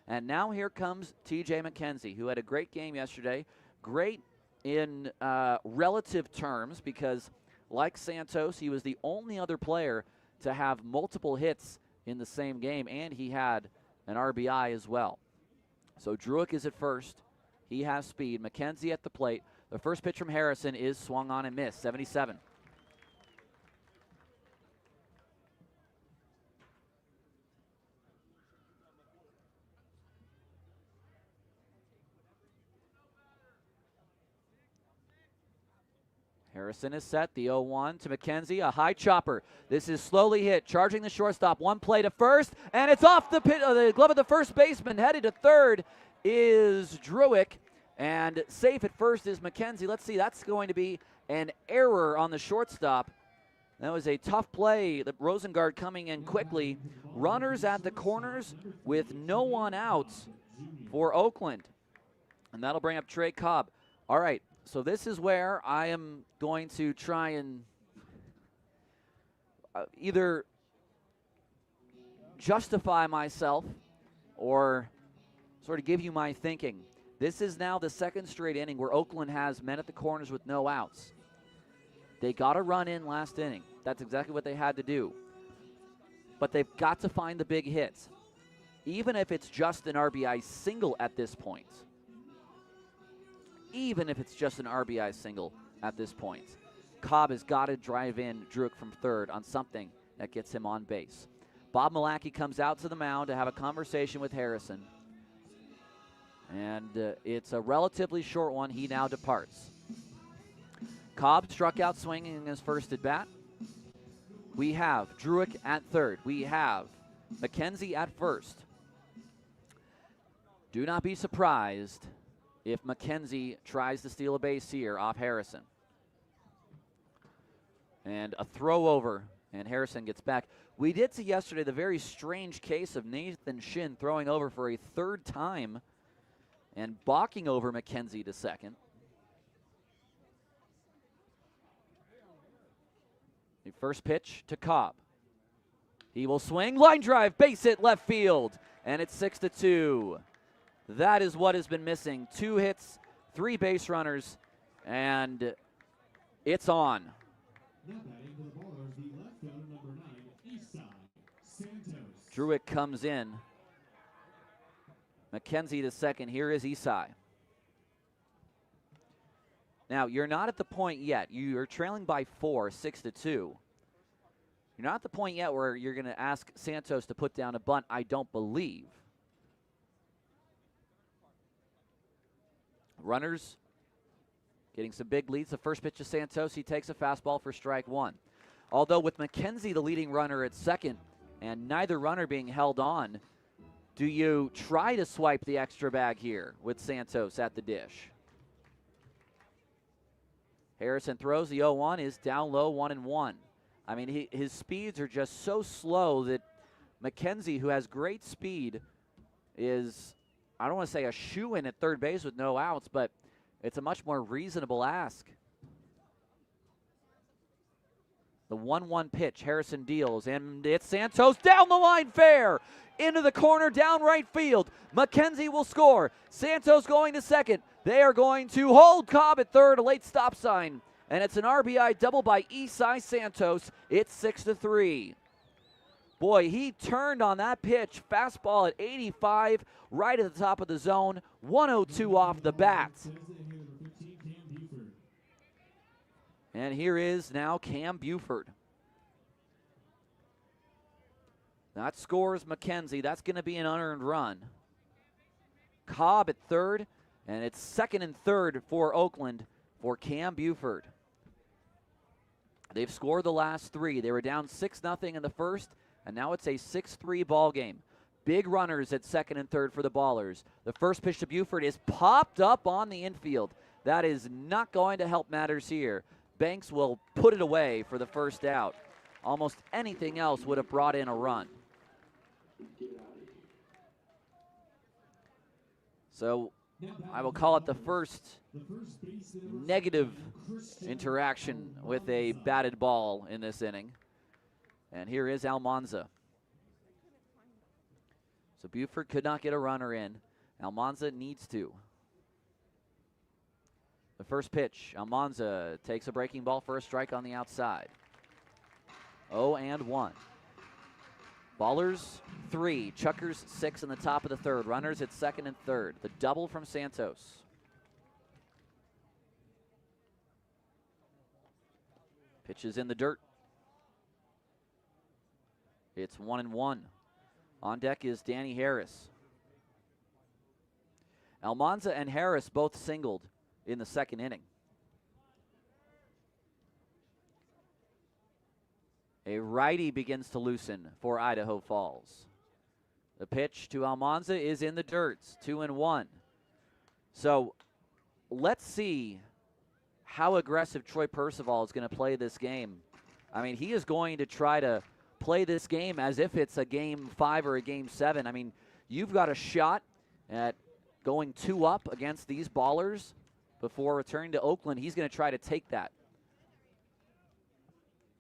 And now here comes T.J. McKenzie, who had a great game yesterday. Great in relative terms because, like Santos, he was the only other player to have multiple hits in the same game, and he had an RBI as well. So Druick is at first. He has speed. McKenzie at the plate. The first pitch from Harrison is swung on and missed, 77. Harrison is set, the 0-1 to McKenzie, a high chopper. This is slowly hit, charging the shortstop. One play to first, and it's off the glove of the first baseman. Headed to third is Druick, and safe at first is McKenzie. Let's see, that's going to be an error on the shortstop. That was a tough play. The Rosengard coming in quickly. Runners at the corners with no one out for Oakland. And that'll bring up Trey Cobb. All right. So this is where I am going to try and either justify myself or sort of give you my thinking. This is now the second straight inning where Oakland has men at the corners with no outs. They got a run in last inning. That's exactly what they had to do. But they've got to find the big hits, even if it's just an RBI single at this point. Even if it's just an RBI single at this point. Cobb has got to drive in Druick from third on something that gets him on base. Bob Malachy comes out to the mound to have a conversation with Harrison. And it's a relatively short one. He now departs. Cobb struck out swinging his first at bat. We have Druick at third. We have McKenzie at first. Do not be surprised if McKenzie tries to steal a base here off Harrison. And a throw over, and Harrison gets back. We did see yesterday the very strange case of Nathan Shin throwing over for a third time and balking over McKenzie to second. The first pitch to Cobb. He will swing, line drive, base hit left field, and it's 6-2. That is what has been missing. 2 hits, 3 base runners, and it's on. Druick comes in. McKenzie to second. Here is Isai. Now, you're not at the point yet. You're trailing by 4, 6-2. You're not at the point yet where you're going to ask Santos to put down a bunt, I don't believe. Runners getting some big leads. The first pitch to Santos, he takes a fastball for strike one. Although with McKenzie the leading runner at second and neither runner being held on, do you try to swipe the extra bag here with Santos at the dish? Harrison throws. The 0-1 is down low, 1-1. I mean, his speeds are just so slow that McKenzie, who has great speed, is, I don't want to say a shoo-in at third base with no outs, but it's a much more reasonable ask. The 1-1 pitch, Harrison deals, and it's Santos down the line fair. Into the corner, down right field. McKenzie will score. Santos going to second. They are going to hold Cobb at third, a late stop sign. And it's an RBI double by Isai Santos. It's 6-3. Boy, he turned on that pitch. Fastball at 85, right at the top of the zone. 102 off the bat. And here is now Cam Buford. That scores McKenzie. That's going to be an unearned run. Cobb at third, and it's second and third for Oakland for Cam Buford. They've scored the last 3. They were down 6-0 in the first, and now it's a 6-3 ball game. Big runners at second and third for the Ballers. The first pitch to Buford is popped up on the infield. That is not going to help matters here. Banks will put it away for the first out. Almost anything else would have brought in a run. So I will call it the first negative interaction with a batted ball in this inning. And here is Almanza. So Buford could not get a runner in. Almanza needs to. The first pitch, Almanza takes a breaking ball for a strike on the outside. 0-1. Ballers 3, Chuckers 6 in the top of the third. Runners at second and third. The double from Santos. Pitch is in the dirt. It's 1-1. On deck is Danny Harris. Almanza and Harris both singled in the second inning. A righty begins to loosen for Idaho Falls. The pitch to Almanza is in the dirt. 2-1. So let's see how aggressive Troy Percival is going to play this game. I mean, he is going to try to play this game as if it's a game 5 or a game 7. I mean, you've got a shot at going 2 up against these ballers before returning to Oakland. He's going to try to take that.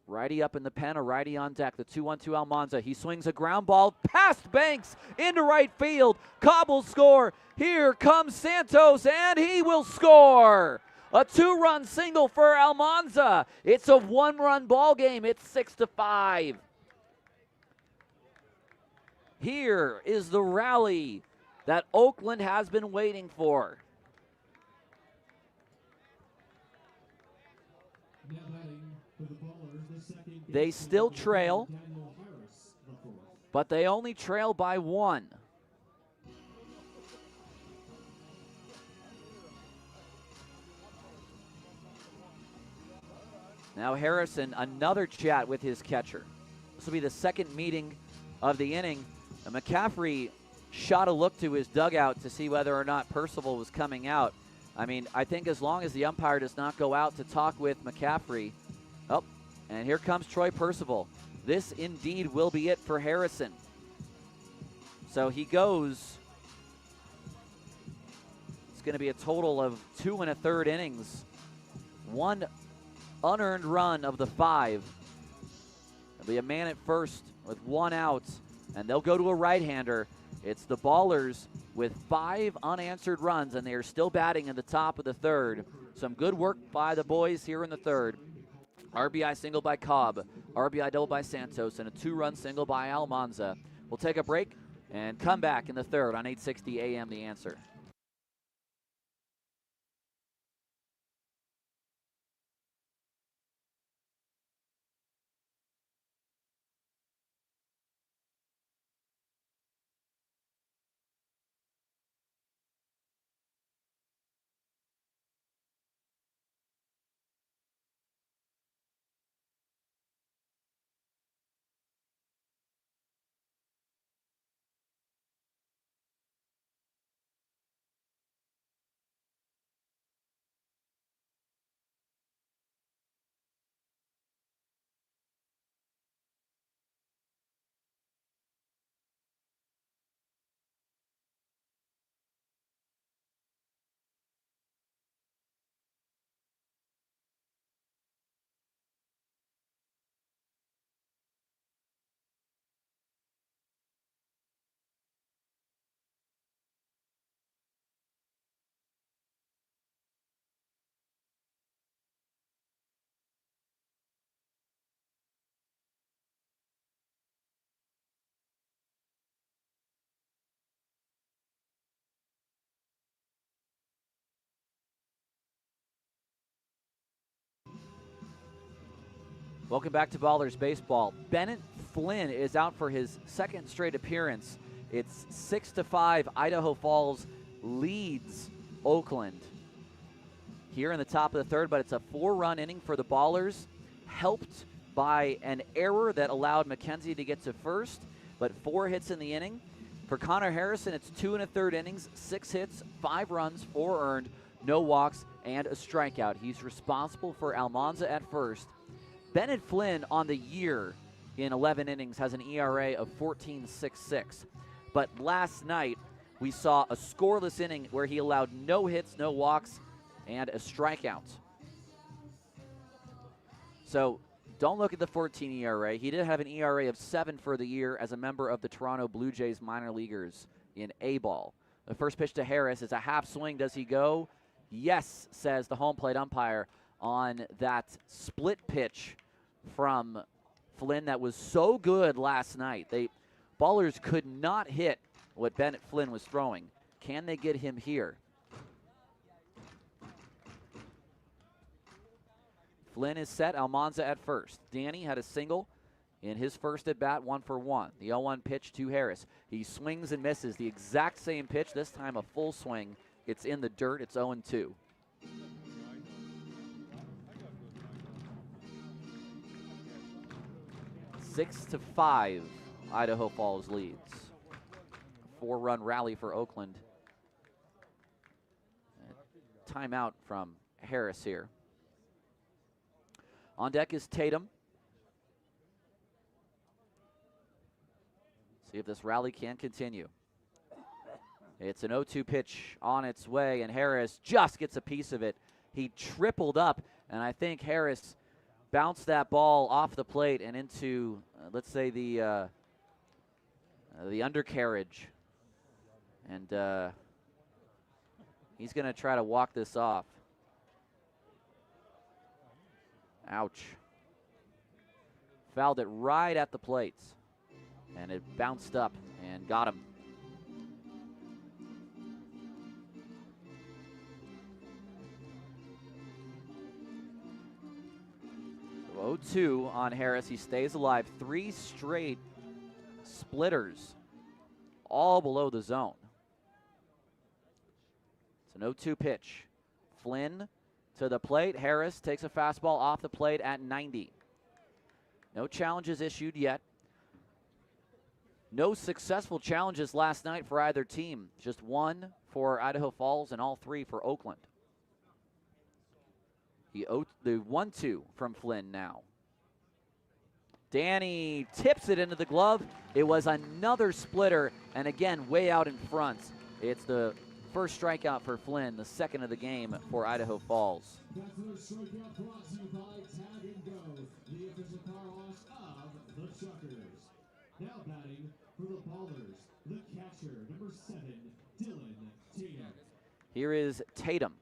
Righty up in the pen, a righty on deck. The 2-1-2 Almanza. He swings a ground ball past Banks into right field. Cobb score. Here comes Santos, and he will score. A 2-run single for Almanza. It's a 1-run ball game. It's 6-5. Here is the rally that Oakland has been waiting for. They still trail, but they only trail by 1. Now Harrison, another chat with his catcher. This will be the second meeting of the inning. And McCaffrey shot a look to his dugout to see whether or not Percival was coming out. I mean, I think as long as the umpire does not go out to talk with McCaffrey. Oh, and here comes Troy Percival. This indeed will be it for Harrison. So he goes. It's going to be a total of 2 1/3 innings. 1 unearned run of the 5. There'll be a man at first with 1 out, and they'll go to a right-hander. It's the Ballers with 5 unanswered runs, and they are still batting in the top of the third. Some good work by the boys here in the third. RBI single by Cobb, RBI double by Santos, and a 2-run single by Almanza. We'll take a break and come back in the third on 860 AM The Answer. Welcome back to Ballers Baseball. Bennett Flynn is out for his second straight appearance. It's 6-5. Idaho Falls leads Oakland here in the top of the third, but it's a 4-run inning for the Ballers, helped by an error that allowed McKenzie to get to first, but 4 hits in the inning. For Connor Harrison, it's 2 1/3 innings, 6 hits, 5 runs, 4 earned, no walks, and a strikeout. He's responsible for Almanza at first. Bennett Flynn on the year in 11 innings has an ERA of 14.66. But last night, we saw a scoreless inning where he allowed no hits, no walks, and a strikeout. So don't look at the 14 ERA. He did have an ERA of 7 for the year as a member of the Toronto Blue Jays minor leaguers in A-ball. The first pitch to Harris is a half swing. Does he go? Yes, says the home plate umpire on that split pitch from Flynn that was so good last night. Ballers could not hit what Bennett Flynn was throwing. Can they get him here? Flynn is set. Almanza at first. Danny had a single in his first at bat, 1 for 1. The 0-1 pitch to Harris. He swings and misses. The exact same pitch, this time a full swing. It's in the dirt. It's 0-2. Six to 5, Idaho Falls leads. 4-run rally for Oakland. Timeout from Harris here. On deck is Tatum. See if this rally can continue. It's an 0-2 pitch on its way, and Harris just gets a piece of it. He tripled up, and I think Harris bounced that ball off the plate and into, let's say, the undercarriage. And he's going to try to walk this off. Ouch. Fouled it right at the plates. And it bounced up and got him. So 0-2 on Harris. He stays alive. 3 straight splitters, all below the zone. It's an 0-2 pitch. Flynn to the plate. Harris takes a fastball off the plate at 90. No challenges issued yet. No successful challenges last night for either team. Just 1 for Idaho Falls and all 3 for Oakland. The 1-2 from Flynn now. Danny tips it into the glove. It was another splitter, and again, way out in front. It's the first strikeout for Flynn, the second of the game for Idaho Falls. That's the strikeout brought to you by Tag and Go, the official car wash of the Chuckers. Now batting for the Ballers, the catcher, number 7, Dylan Tatum. Here is Tatum.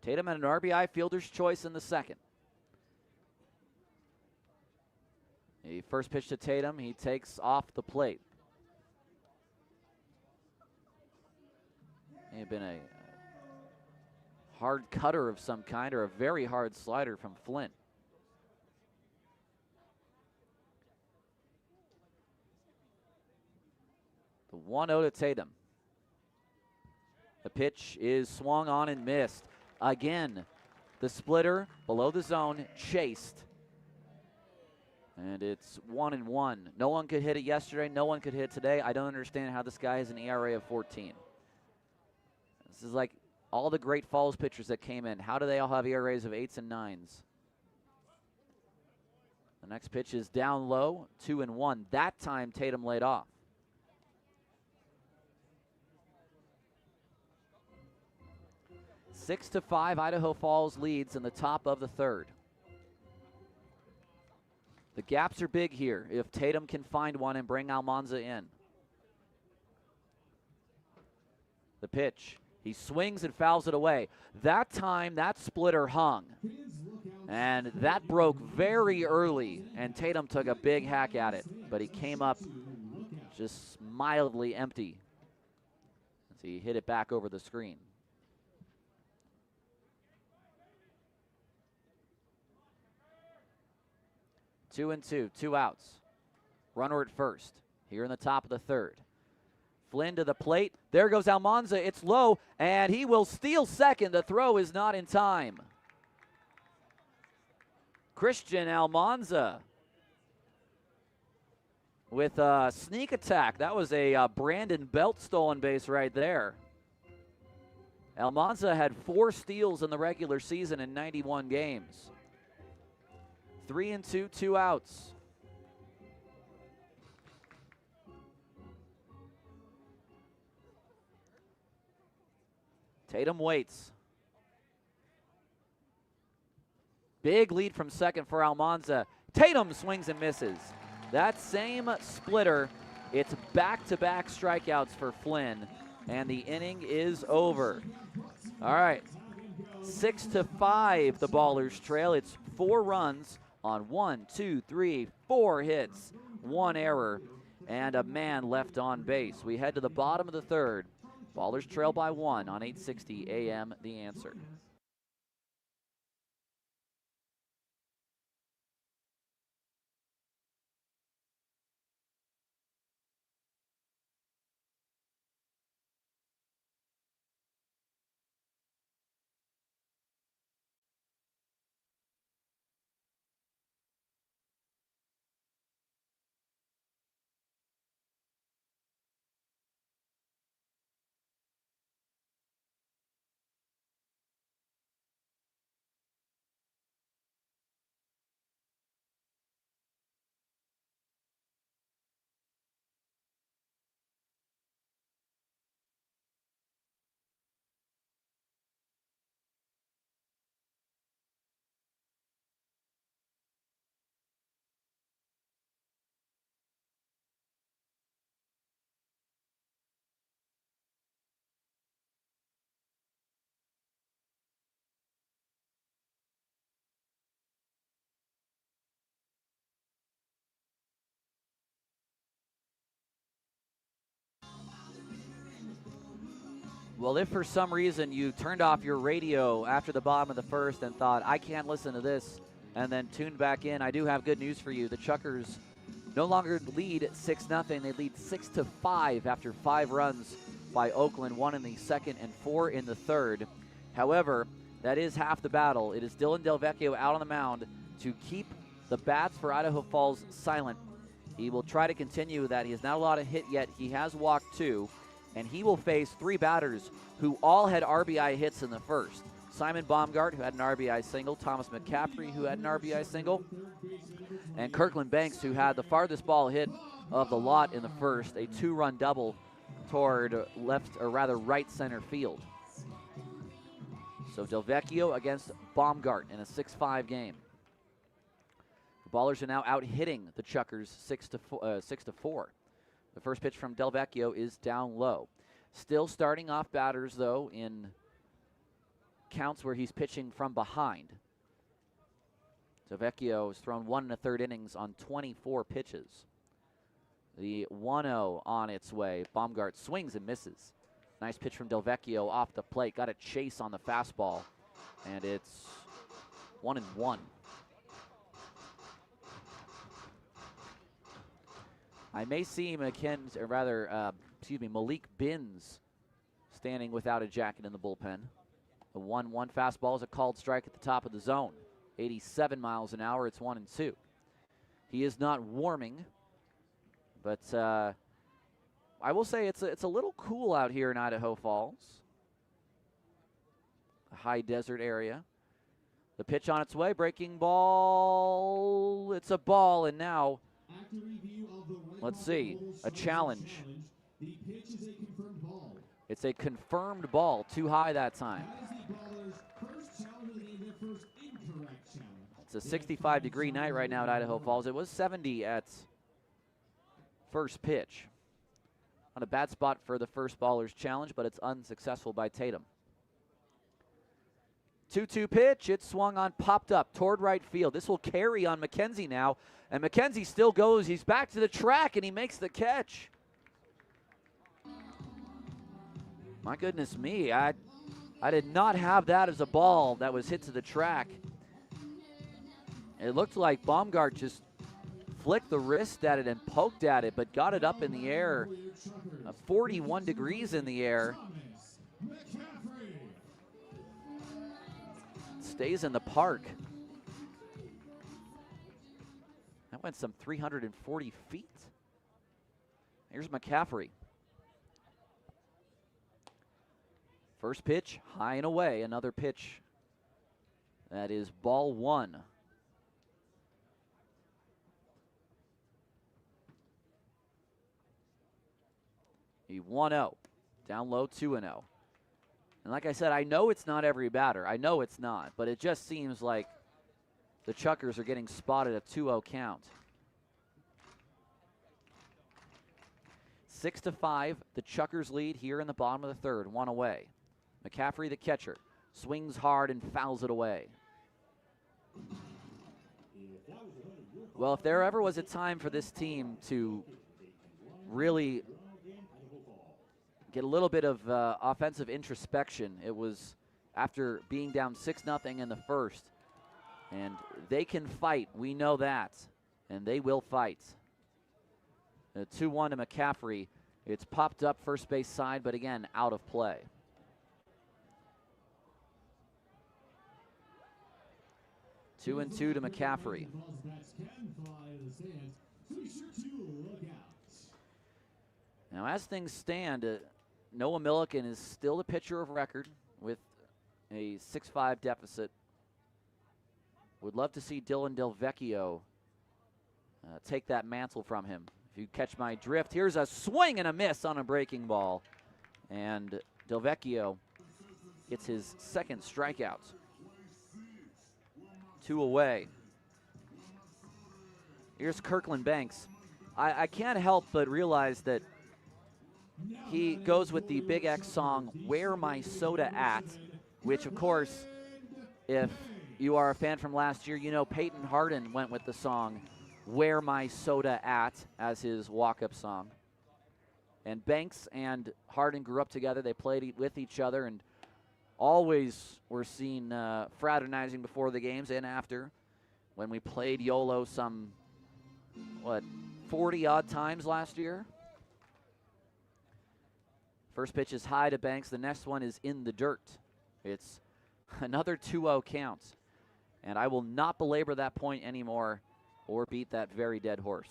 Tatum had an RBI fielder's choice in the second. The first pitch to Tatum, he takes off the plate. May have been a hard cutter of some kind or a very hard slider from Flynn. The 1-0 to Tatum. The pitch is swung on and missed. Again, the splitter below the zone, chased. And it's 1-1. No one could hit it yesterday. No one could hit it today. I don't understand how this guy has an ERA of 14. This is like all the great Falls pitchers that came in. How do they all have ERAs of 8s and 9s? The next pitch is down low, 2-1. That time Tatum laid off. Six to 5, Idaho Falls leads in the top of the third. The gaps are big here if Tatum can find one and bring Almanza in. The pitch. He swings and fouls it away. That time, that splitter hung. And that broke very early, and Tatum took a big hack at it. But he came up just mildly empty as he hit it back over the screen. Two and two, 2 outs. Runner at first, here in the top of the third. Flynn to the plate. There goes Almanza. It's low, and he will steal second. The throw is not in time. Christian Almanza with a sneak attack. That was a Brandon Belt stolen base right there. Almanza had 4 steals in the regular season in 91 games. 3-2, 2 outs. Tatum waits. Big lead from second for Almanza. Tatum swings and misses. That same splitter, it's back-to-back strikeouts for Flynn, and the inning is over. All right, 6-5 the Ballers trail. It's 4 runs on 4 hits, 1 error, and a man left on base. We head to the bottom of the third. Ballers trail by 1 on 860 AM The Answer. Well, if for some reason you turned off your radio after the bottom of the first and thought, I can't listen to this, and then tuned back in, I do have good news for you. The Chuckers no longer lead 6-0. They lead 6-5 after 5 runs by Oakland, 1 in the second and 4 in the third. However, that is half the battle. It is Dylan Delvecchio out on the mound to keep the bats for Idaho Falls silent. He will try to continue that. He has not allowed a hit yet. He has walked 2. And he will face 3 batters who all had RBI hits in the first. Simon Baumgart, who had an RBI single, Thomas McCaffrey, who had an RBI single, and Kirkland Banks, who had the farthest ball hit of the lot in the first, a 2-run double toward left, or rather right center field. So Delvecchio against Baumgart in a 6-5 game. The Ballers are now out hitting the Chuckers 6-4. The first pitch from Delvecchio is down low. Still starting off batters, though, in counts where he's pitching from behind. Delvecchio has thrown 1 1/3 innings on 24 pitches. The 1-0 on its way. Baumgart swings and misses. Nice pitch from Delvecchio off the plate. Got a chase on the fastball, and it's 1-1. I may see Malik Binns standing without a jacket in the bullpen. The 1-1 fastball is a called strike at the top of the zone. 87 miles an hour, it's 1-2. He is not warming, but I will say it's a little cool out here in Idaho Falls. A high desert area. The pitch on its way, breaking ball. It's a ball, and now let's see, a challenge. The pitch is a confirmed ball. It's a confirmed ball, too high that time. That is the Ballers' first challenge of the game, their first incorrect challenge. It's a 65-degree night right now at Idaho Falls. It was 70 at first pitch. On a bad spot for the first Ballers challenge, but it's unsuccessful by Tatum. 2-2 pitch, it swung on, popped up toward right field. This will carry on McKenzie now, and McKenzie still goes. He's back to the track, and he makes the catch. My goodness me, I did not have that as a ball that was hit to the track. It looked like Baumgart just flicked the wrist at it and poked at it, but got it up in the air, 41 degrees in the air. Stays in the park. That went some 340 feet. Here's McCaffrey. First pitch, high and away. Another pitch. That is ball 1. He 1-0. Down low, 2-0. And like I said, I know it's not every batter. I know it's not. But it just seems like the Chuckers are getting spotted at 2-0 count. 6-5, the Chuckers lead here in the bottom of the third, 1 away. McCaffrey, the catcher, swings hard and fouls it away. Well, if there ever was a time for this team to really get a little bit of offensive introspection, it was after being down 6-0 in the first. And they can fight, we know that, and they will fight. 2-1 to McCaffrey. It's popped up first base side, but again, out of play. 2-2 to McCaffrey. Now, as things stand, Noah Milliken is still the pitcher of record with a 6-5 deficit. Would love to see Dylan Delvecchio take that mantle from him. If you catch my drift, here's a swing and a miss on a breaking ball. And Delvecchio gets his second strikeout. 2 away. Here's Kirkland Banks. I can't help but realize that he goes with the Big X song, Where My Soda At, which, of course, if you are a fan from last year, you know Peyton Harden went with the song Where My Soda At as his walk-up song. And Banks and Harden grew up together. They played with each other and always were seen fraternizing before the games and after. When we played YOLO some, 40-odd times last year. First pitch is high to Banks. The next one is in the dirt. It's another 2-0 count. And I will not belabor that point anymore or beat that very dead horse.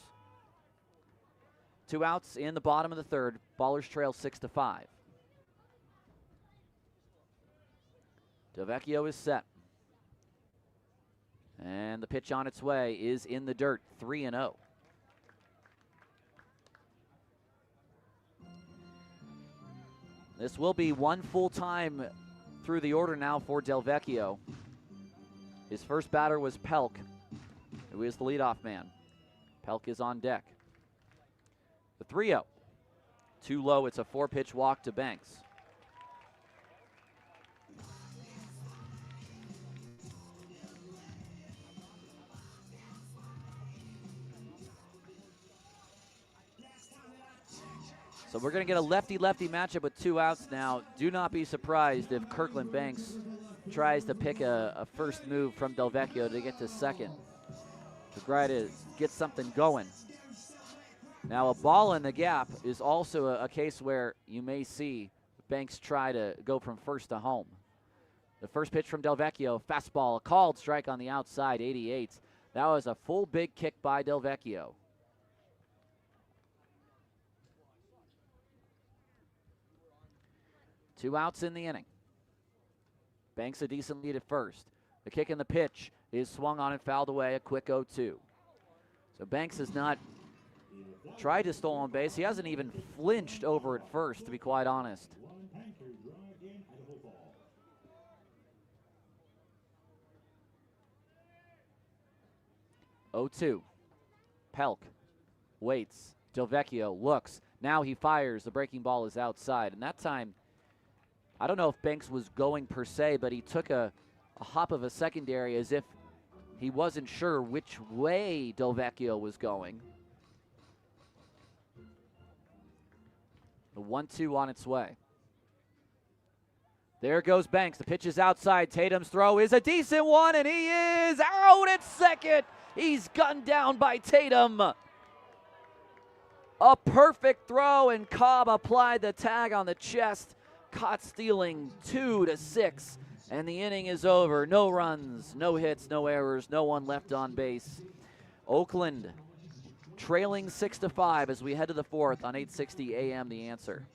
2 outs in the bottom of the third. Ballers trail 6-5. Delvecchio is set. And the pitch on its way is in the dirt, 3-0. This will be one full time through the order now for Delvecchio. His first batter was Pelk, who is the leadoff man. Pelk is on deck. The 3-0. Too low, it's a 4-pitch walk to Banks. So we're going to get a lefty-lefty matchup with 2 outs now. Do not be surprised if Kirkland Banks tries to pick a first move from Delvecchio to get to second, to try to get something going. Now, a ball in the gap is also a case where you may see Banks try to go from first to home. The first pitch from Delvecchio, fastball, a called strike on the outside, 88. That was a full big kick by Delvecchio. Two outs in the inning. Banks a decent lead at first. The kick and the pitch is swung on and fouled away, a quick 0-2. So Banks has not tried to steal on base. He hasn't even flinched over at first, to be quite honest. Oh-2. Pelk waits. Delvecchio looks. Now he fires. The breaking ball is outside. And that time, I don't know if Banks was going per se, but he took a hop of a secondary as if he wasn't sure which way Delvecchio was going. The 1-2 on its way. There goes Banks. The pitch is outside. Tatum's throw is a decent one, and he is out at second. He's gunned down by Tatum. A perfect throw, and Cobb applied the tag on the chest. Caught stealing 2-6, and the inning is over. No runs, no hits, no errors, no one left on base. Oakland trailing 6-5 as we head to the fourth on 860 AM The Answer.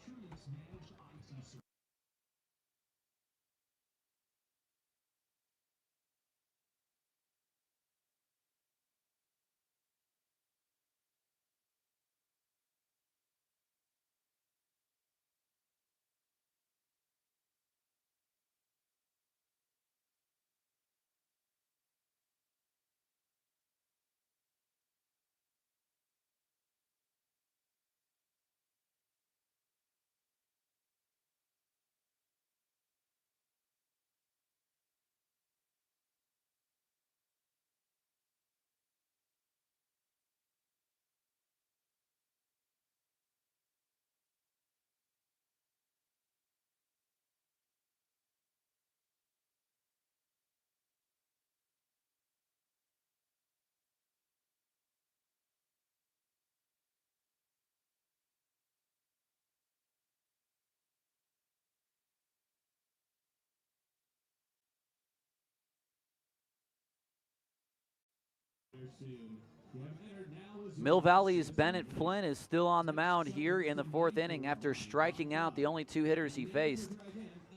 Mill Valley's Bennett Flynn is still on the mound here in the fourth inning after striking out the only two hitters he faced.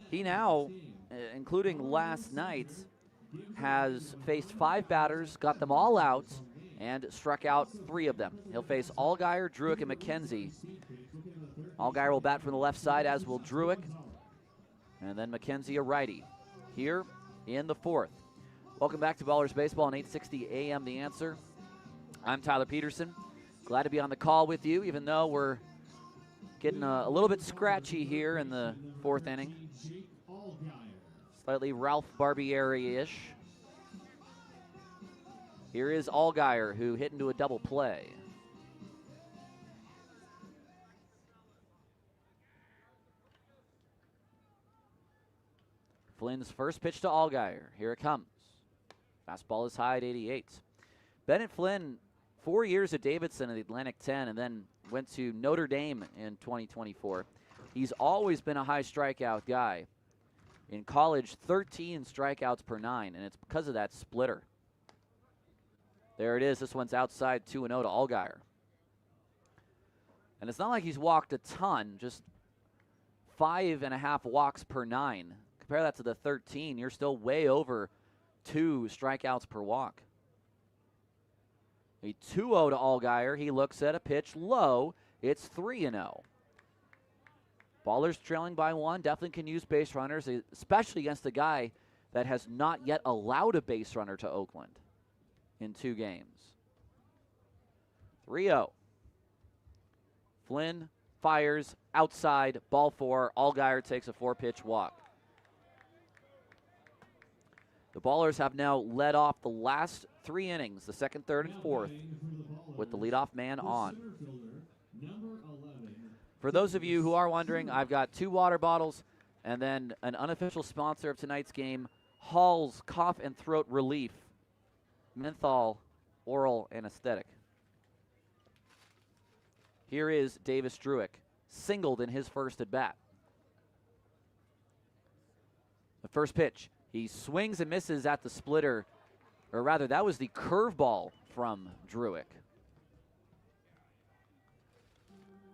He now, including last night, has faced 5 batters, got them all out, and struck out 3 of them. He'll face Allgaier, Druick, and McKenzie. Allgaier will bat from the left side, as will Druick, and then McKenzie a righty here in the fourth. Welcome back to Ballers Baseball on 860 AM The Answer. I'm Tyler Peterson. Glad to be on the call with you, even though we're getting a little bit scratchy here in the fourth inning. Slightly Ralph Barbieri-ish. Here is Allgaier, who hit into a double play. Flynn's first pitch to Allgaier. Here it comes. Fastball is high at 88. Bennett Flynn, 4 years at Davidson in the Atlantic 10, and then went to Notre Dame in 2024. He's always been a high strikeout guy. In college, 13 strikeouts per 9, and it's because of that splitter. There it is. This one's outside 2-0 to Allgaier. And it's not like he's walked a ton, just 5.5 walks per 9. Compare that to the 13. You're still way over 2 strikeouts per walk. A 2-0 to Allgaier. He looks at a pitch low. It's 3-0. Ballers trailing by 1. Definitely can use base runners, especially against a guy that has not yet allowed a base runner to Oakland in 2 games. 3-0. Flynn fires outside, ball 4. Allgaier takes a 4-pitch walk. The Ballers have now led off the last 3 innings, the second, third, and fourth, with the leadoff man on. For those of you who are wondering, I've got 2 water bottles and then an unofficial sponsor of tonight's game, Hall's Cough and Throat Relief, menthol oral anesthetic. Here is Davis Druick, singled in his first at bat. The first pitch. He swings and misses at the splitter, or rather, that was the curveball from Druick.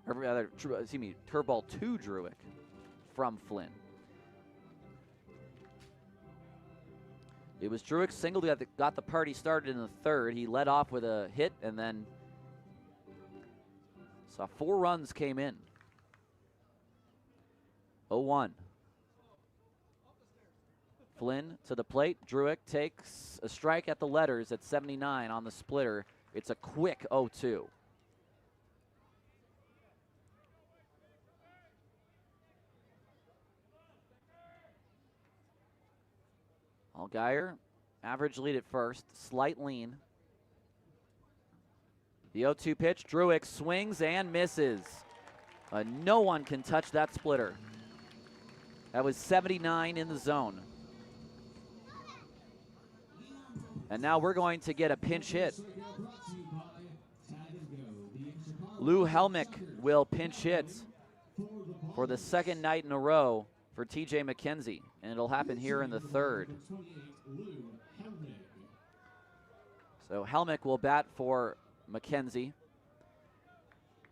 Or rather, excuse me, curveball to Druick from Flynn. It was Druick singled that got the party started in the third. He led off with a hit and then saw 4 runs came in. 0-1. Flynn to the plate. Druick takes a strike at the letters at 79 on the splitter. It's a quick 0-2. Allgaier, average lead at first, slight lean. The 0-2 pitch. Druick swings and misses. No one can touch that splitter. That was 79 in the zone. And now we're going to get a pinch hit. Lou Helmick will pinch hit for the second night in a row for TJ McKenzie, and it'll happen here in the third. So Helmick will bat for McKenzie.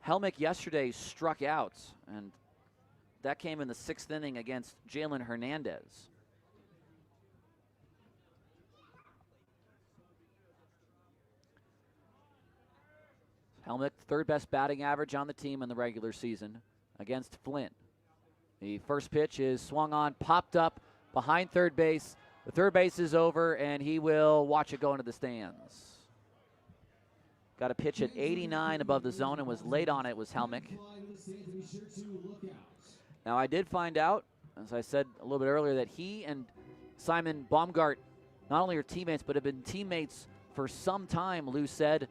Helmick yesterday struck out, and that came in the 6th inning against Jalen Hernandez. Helmick, third best batting average on the team in the regular season against Flynn. The first pitch is swung on, popped up behind third base. The third base is over, and he will watch it go into the stands. Got a pitch at 89 above the zone, and was late on it was Helmick. Now, I did find out, as I said a little bit earlier, that he and Simon Baumgart not only are teammates, but have been teammates for some time, Lou said,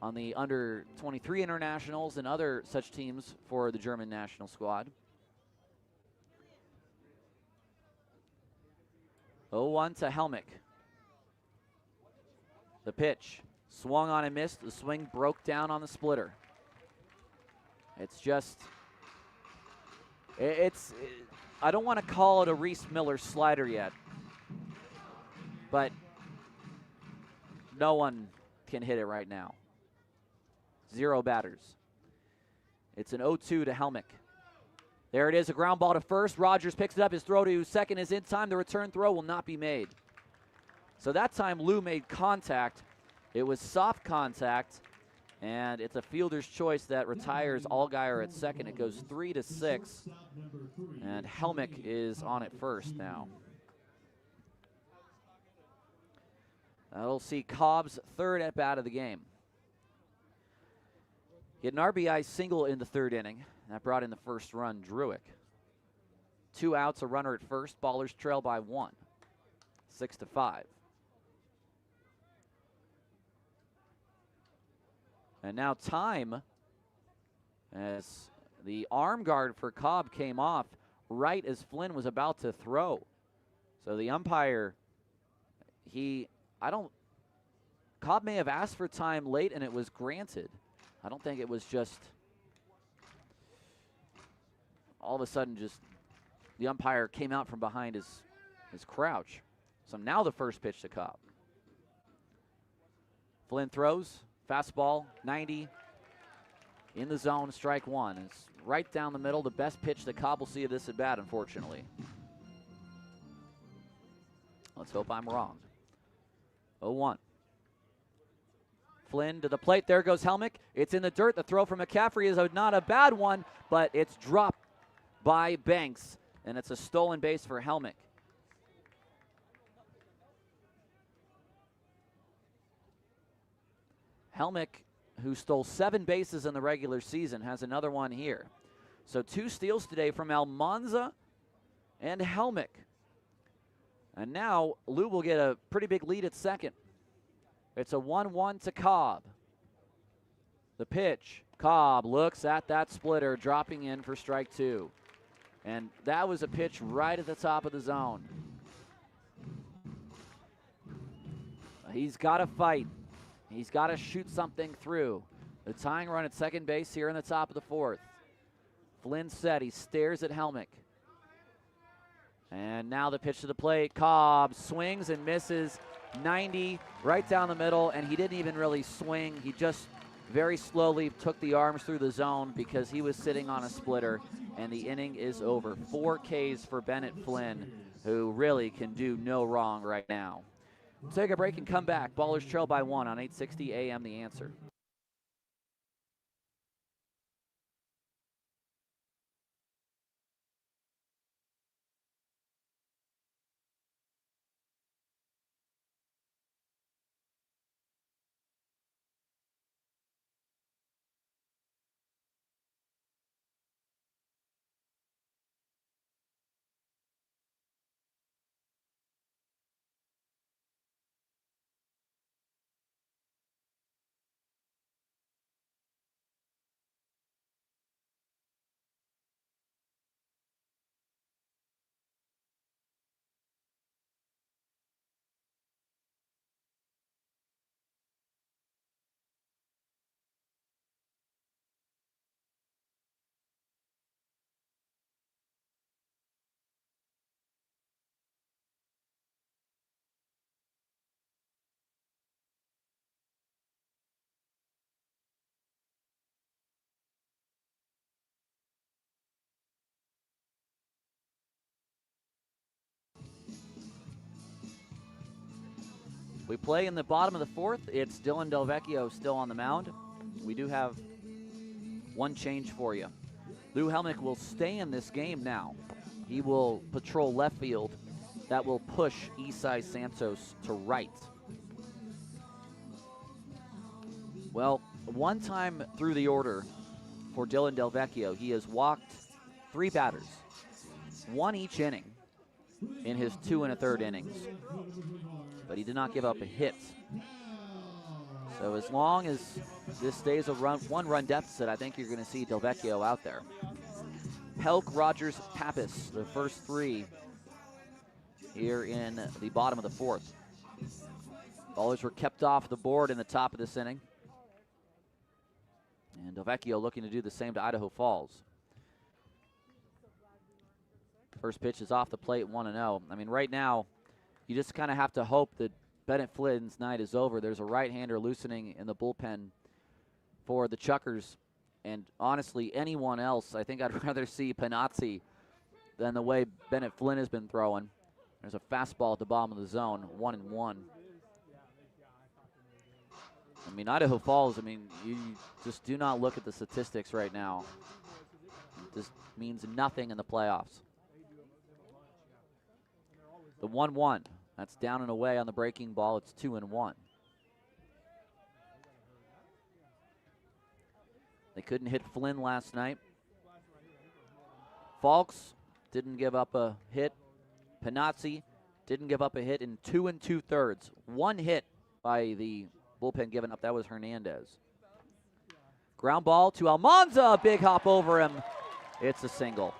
on the under-23 internationals and other such teams for the German national squad. 0-1 to Helmick. The pitch. Swung on and missed. The swing broke down on the splitter. It's just... I don't want to call it a Reese Miller slider yet. But no one can hit it right now. 0 batters. It's an 0-2 to Helmick. There it is, a ground ball to first. Rogers picks it up. His throw to second is in time. The return throw will not be made. So that time Lou made contact. It was soft contact, and it's a fielder's choice that retires Allgaier at second. It goes 3-6, and Helmick is on at first now. That'll see Cobb's third at bat of the game. He had an RBI single in the 3rd inning. That brought in the first run, Druick. 2 outs, a runner at first. Ballers trail by 1, 6-5. And now time, as the arm guard for Cobb came off right as Flynn was about to throw. So the umpire, Cobb may have asked for time late and it was granted. I don't think it was just all of a sudden just the umpire came out from behind his crouch. So now the first pitch to Cobb. Flynn throws, fastball, 90, in the zone, strike 1. It's right down the middle, the best pitch that Cobb will see of this at bat, unfortunately. Let's hope I'm wrong. 0-1. Flynn to the plate. There goes Helmick. It's in the dirt. The throw from McCaffrey is not a bad one, but it's dropped by Banks, and it's a stolen base for Helmick. Helmick, who stole 7 bases in the regular season, has another one here. So 2 steals today from Almanza and Helmick. And now Lou will get a pretty big lead at second. It's a 1-1 to Cobb. The pitch. Cobb looks at that splitter, dropping in for strike 2. And that was a pitch right at the top of the zone. He's got to fight. He's got to shoot something through. The tying run at second base here in the top of the 4th. Flynn set. He stares at Helmick. And now the pitch to the plate. Cobb swings and misses. 90 right down the middle, and he didn't even really swing. He just very slowly took the arms through the zone because he was sitting on a splitter, and the inning is over. 4 Ks for Bennett Flynn, who really can do no wrong right now. We'll take a break and come back. Ballers trail by 1 on 860 AM The Answer. We play in the bottom of the fourth. It's Dylan Delvecchio still on the mound. We do have one change for you. Lou Helmick will stay in this game now. He will patrol left field. That will push Isai Santos to right. Well, one time through the order for Dylan Delvecchio, he has walked 3 batters, 1 each inning in his 2 1/3 innings. But he did not give up a hit. So as long as this stays a 1-run deficit, I think you're going to see Delvecchio out there. Pelk, Rogers, Pappas, the first 3 here in the bottom of the fourth. Ballers were kept off the board in the top of this inning. And Delvecchio looking to do the same to Idaho Falls. First pitch is off the plate, 1-0. I mean, right now, you just kind of have to hope that Bennett Flynn's night is over. There's a right-hander loosening in the bullpen for the Chuckers. And honestly, anyone else, I think I'd rather see Panazzi than the way Bennett Flynn has been throwing. There's a fastball at the bottom of the zone, 1-1. I mean, Idaho Falls, I mean, you just do not look at the statistics right now. It just means nothing in the playoffs. The 1-1, that's down and away on the breaking ball. It's 2-1. They couldn't hit Flynn last night. Falks didn't give up a hit. Panazzi didn't give up a hit in 2 2/3. 1 hit by the bullpen given up. That was Hernandez. Ground ball to Almanza. Big hop over him. It's a single.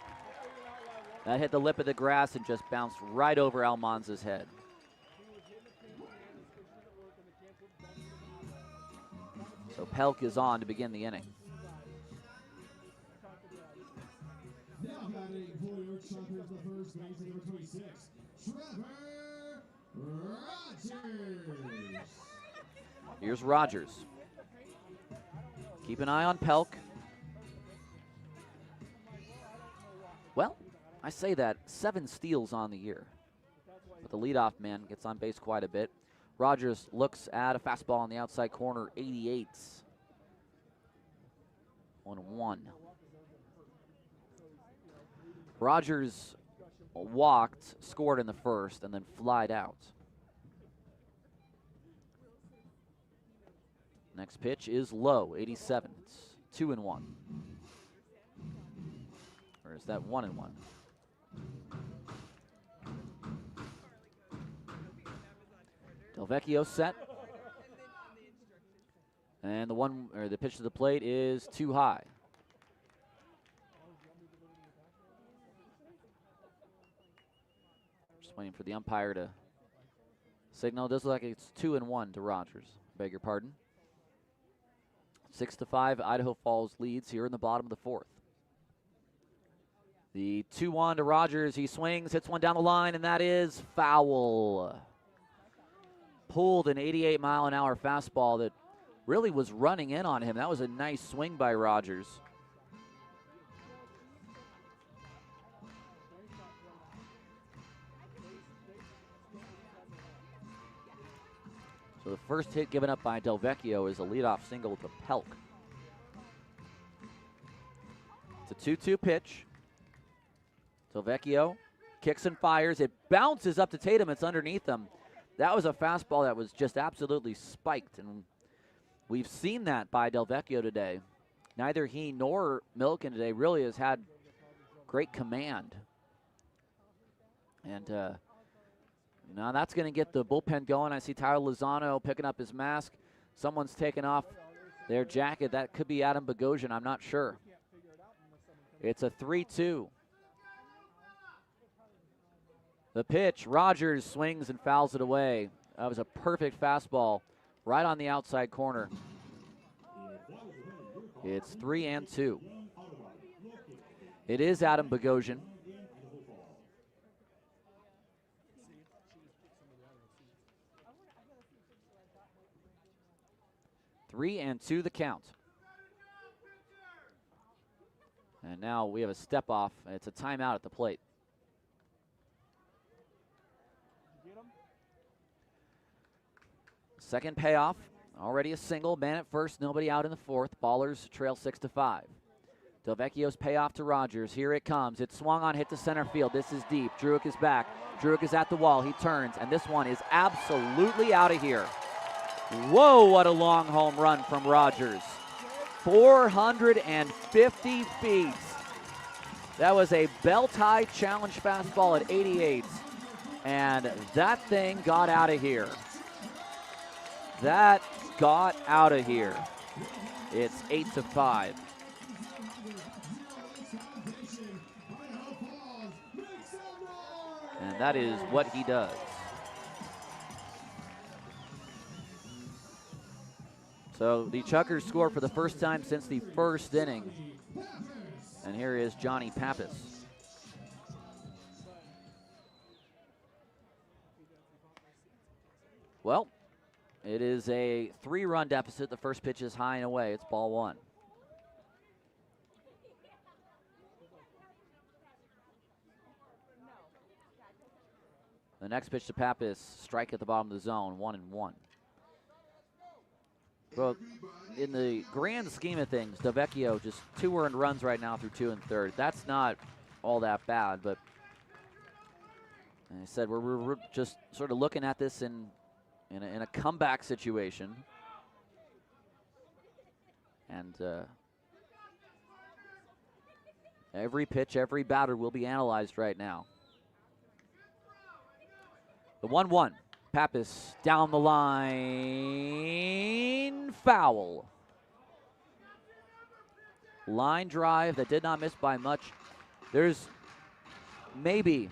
That hit the lip of the grass and just bounced right over Almanza's head. So Pelk is on to begin the inning. Now batting for your Chuckers, the first baseman, number 26, Trevor Rogers. Here's Rogers. Keep an eye on Pelk. Well, I say that, 7 steals on the year. But the leadoff man gets on base quite a bit. Rogers looks at a fastball on the outside corner, 88. 1-1. Rogers walked, scored in the first, and then flied out. Next pitch is low, 87. It's 2-1. Or is that 1-1? Delvecchio set. And the pitch to the plate is too high. Just waiting for the umpire to signal. It does look like it's 2-1 to Rogers. Beg your pardon. 6-5, Idaho Falls leads here in the bottom of the fourth. The 2-1 to Rogers. He swings, hits one down the line, and that is foul. Pulled an 88-mile-an-hour fastball that really was running in on him. That was a nice swing by Rogers. So the first hit given up by Delvecchio is a leadoff single to Pelk. It's a 2-2 pitch. Delvecchio kicks and fires. It bounces up to Tatum. It's underneath him. That was a fastball that was just absolutely spiked, and we've seen that by Delvecchio today. Neither he nor Milken today really has had great command. And now that's going to get the bullpen going. I see Tyler Lozano picking up his mask. Someone's taking off their jacket. That could be Adam Bogosian. I'm not sure. It's a 3-2. The pitch, Rogers swings and fouls it away. That was a perfect fastball right on the outside corner. It's 3-2. It is Adam Bogosian. 3-2 the count. And now we have a step off. It's a timeout at the plate. Second payoff, already a single, man at first, nobody out in the fourth. Ballers trail 6-5. Delvecchio's payoff to Rogers. Here it comes. It's swung on, hit to center field. This is deep. Druick is back. Druick is at the wall. He turns, and this one is absolutely out of here. Whoa, what a long home run from Rogers. 450 feet. That was a belt-high challenge fastball at 88, and that thing got out of here. That got out of here. It's 8-5. And that is what he does. So the Chuckers score for the first time since the first inning. And here is Johnny Pappas. Well, it is a 3-run deficit. The first pitch is high and away. It's ball 1. The next pitch to Pappas, strike at the bottom of the zone, 1-1. Well, in the grand scheme of things, Delvecchio just 2 earned runs right now through 2 1/3. That's not all that bad, but I said we're just sort of looking at this in a comeback situation. And every pitch, every batter will be analyzed right now. The 1-1. Pappas down the line. Foul. Line drive that did not miss by much. There's maybe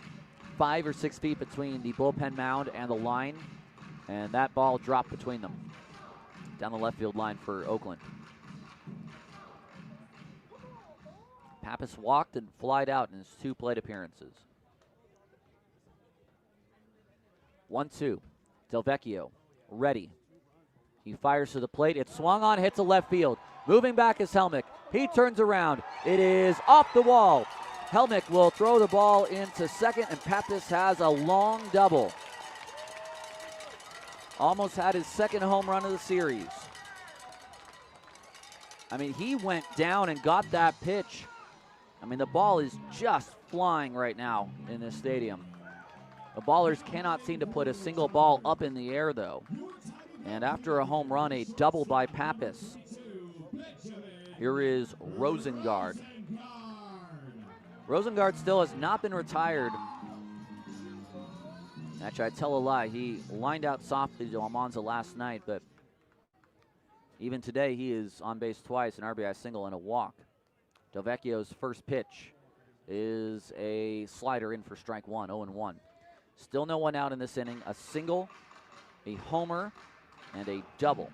5 or 6 feet between the bullpen mound and the line, and that ball dropped between them down the left field line for Oakland. Pappas walked and flied out in his 2 plate appearances. 1-2. Delvecchio ready. He fires to the plate. It's swung on, hits a left field. Moving back is Helmick. He turns around. It is off the wall. Helmick will throw the ball into second, and Pappas has a long double. Almost had his second home run of the series. I mean, he went down and got that pitch. I mean, the ball is just flying right now in this stadium. The Ballers cannot seem to put a single ball up in the air, though. And after a home run, a double by Pappas. Here is Rosengard. Rosengard still has not been retired. Actually, I tell a lie. He lined out softly to Almanza last night, but even today he is on base twice, an RBI single and a walk. Delvecchio's first pitch is a slider in for strike 1, 0-1. Still no one out in this inning. A single, a homer, and a double.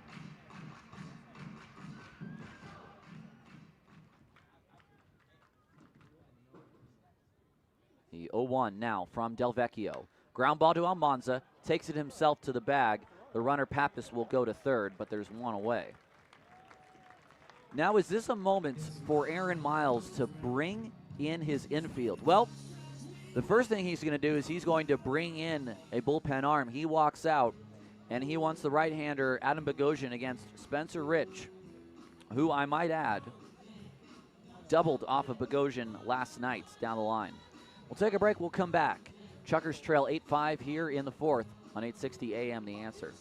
The 0-1 now from Delvecchio. Ground ball to Almanza, takes it himself to the bag. The runner Pappas will go to third, but there's one away. Now, is this a moment for Aaron Miles to bring in his infield? Well, the first thing he's going to do is he's going to bring in a bullpen arm. He walks out, and he wants the right-hander Adam Bogosian against Spencer Rich, who I might add doubled off of Bogosian last night down the line. We'll take a break. We'll come back. Chuckers trail 8-5 here in the fourth on 860 AM The Answer.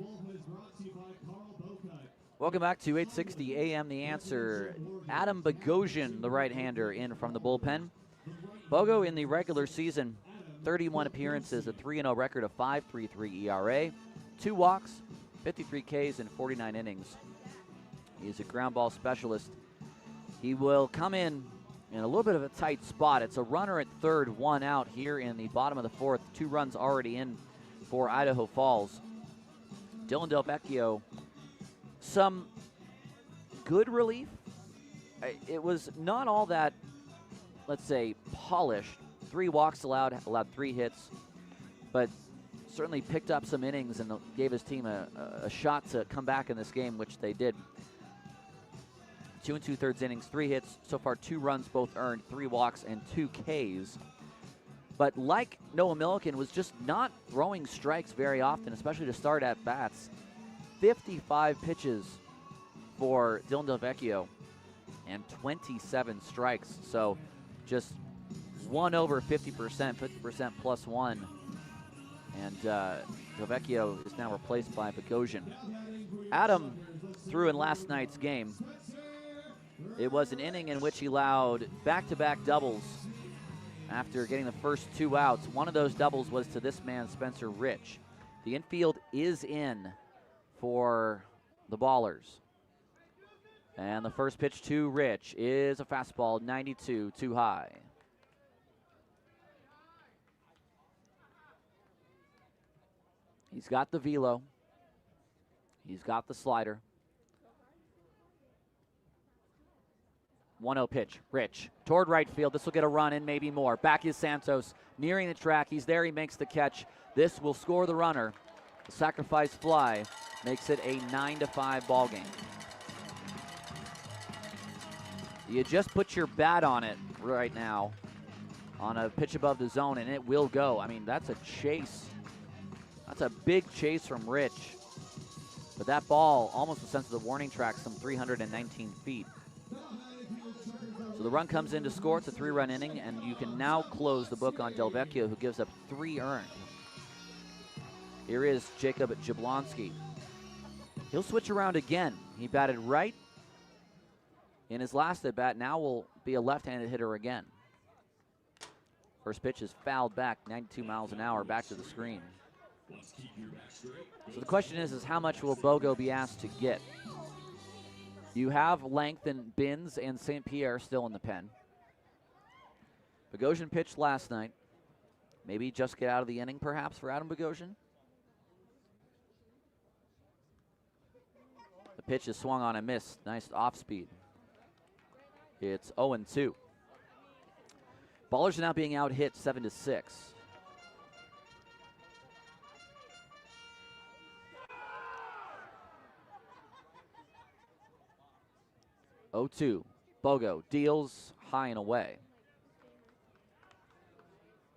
bullpen is brought to you by Carl Bocut. Welcome back to 860 AM The Answer. Adam Bogosian, the right-hander, in from the bullpen. Bogo in the regular season, 31 appearances, a 3-0 record, a 5.33 ERA, 2 walks, 53 Ks in 49 innings. He's a ground ball specialist. He will come in a little bit of a tight spot. It's a runner at third, 1 out here in the bottom of the fourth. 2 runs already in for Idaho Falls. Dylan Delvecchio, some good relief. It was not all that, let's say, polished. 3 walks allowed 3 hits, but certainly picked up some innings and gave his team a shot to come back in this game, which they did. 2 2/3 innings, 3 hits, so far 2 runs both earned, 3 walks and 2 Ks. But like Noah Milliken, was just not throwing strikes very often, especially to start at bats. 55 pitches for Dylan Delvecchio and 27 strikes. So just 1 over 50%, 50% plus 1. And Delvecchio is now replaced by Bogosian. Adam threw in last night's game. It was an inning in which he allowed back-to-back doubles after getting the first 2 outs. One of those doubles was to this man, Spencer Rich. The infield is in for the Ballers. And the first pitch to Rich is a fastball, 92, too high. He's got the velo. He's got the slider. 1-0 pitch, Rich, toward right field. This will get a run and maybe more. Back is Santos, nearing the track. He's there, he makes the catch. This will score the runner. The sacrifice fly makes it a 9-5 ball game. You just put your bat on it right now on a pitch above the zone, and it will go. I mean, that's a chase. That's a big chase from Rich. But that ball almost was sent to the warning track some 319 feet. So the run comes in to score. It's a 3-run inning, and you can now close the book on Delvecchio, who gives up 3 earned. Here is Jacob Jablonski. He'll switch around again. He batted right in his last at-bat. Now will be a left-handed hitter again. First pitch is fouled back, 92 miles an hour, back to the screen. So the question is how much will Bogo be asked to get? You have length in Binns and St. Pierre still in the pen. Bogosian pitched last night. Maybe just get out of the inning, perhaps, for Adam Bogosian. The pitch is swung on and missed. Nice off speed. It's 0-2. Ballers are now being out hit 7-6. Bogo deals high and away.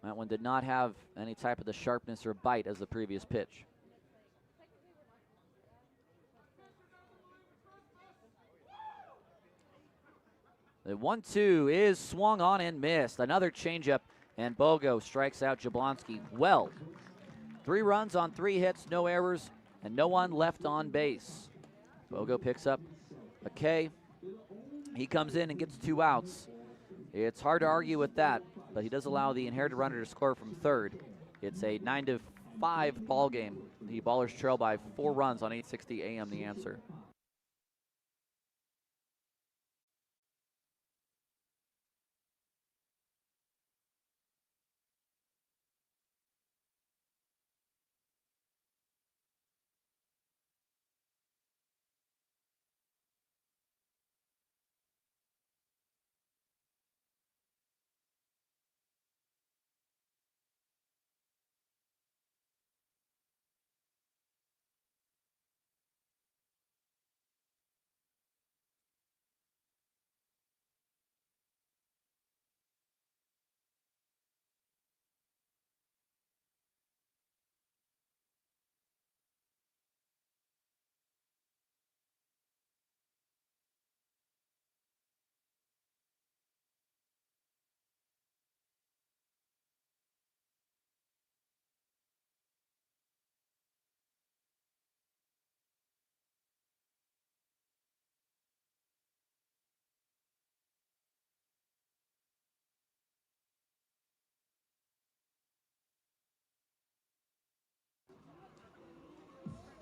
That one did not have any type of the sharpness or bite as the previous pitch. The 1-2 is swung on and missed. Another changeup, and Bogo strikes out Jablonski well. 3 runs on 3 hits, no errors, and no one left on base. Bogo picks up a K. He comes in and gets 2 outs. It's hard to argue with that, but he does allow the inherited runner to score from third. It's a 9-5 ball game. The Ballers trail by 4 runs on 860 AM The Answer.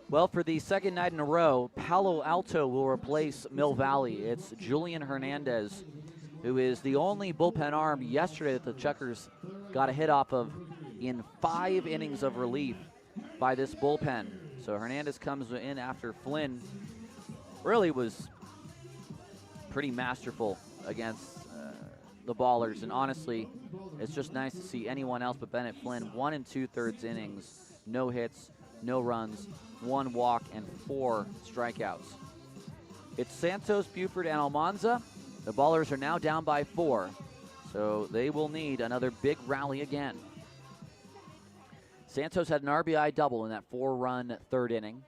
Well, for the second night in a row, Palo Alto will replace Mill Valley. It's Julian Hernandez, who is the only bullpen arm yesterday that the Chuckers got a hit off of in 5 innings of relief by this bullpen. So Hernandez comes in after Flynn really was pretty masterful against the Ballers. And honestly, it's just nice to see anyone else but Bennett Flynn. 1 2/3 innings, no hits, no runs, 1 walk, and 4 strikeouts. It's Santos, Buford, and Almanza. The Ballers are now down by 4, so they will need another big rally again. Santos had an RBI double in that 4-run 3rd inning.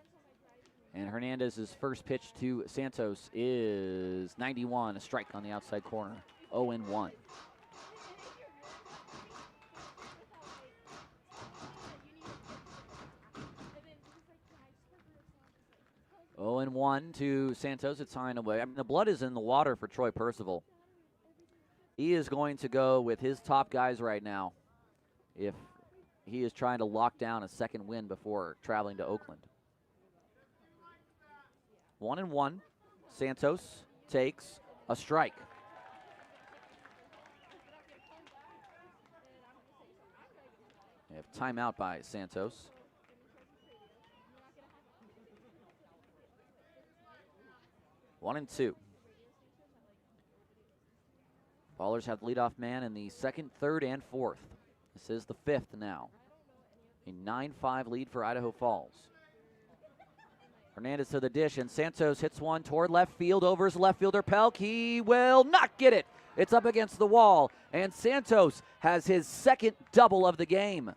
And Hernandez's first pitch to Santos is 91, a strike on the outside corner, 0-1. Oh, and 1 to Santos. It's high and away. I mean, the blood is in the water for Troy Percival. He is going to go with his top guys right now if he is trying to lock down a second win before traveling to Oakland. 1-1. Santos takes a strike. They have timeout by Santos. One and 2. Ballers have the leadoff man in the 2nd, 3rd, and 4th. This is the 5th now. A 9-5 lead for Idaho Falls. Hernandez to the dish, and Santos hits one toward left field over his left fielder, Pelk. He will not get it. It's up against the wall, and Santos has his 2nd double of the game.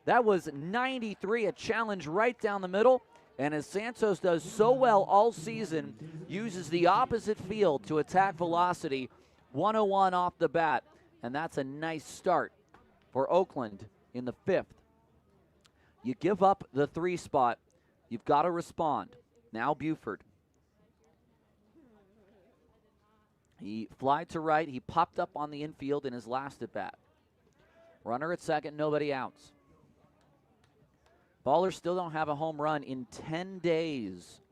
That was 93, a challenge right down the middle. And as Santos does so well all season, uses the opposite field to attack velocity, 101 off the bat. And that's a nice start for Oakland in the 5th. You give up the 3 spot, you've got to respond. Now Buford. He flied to right. He popped up on the infield in his last at bat. Runner at second, nobody outs. Ballers still don't have a home run in 10 days.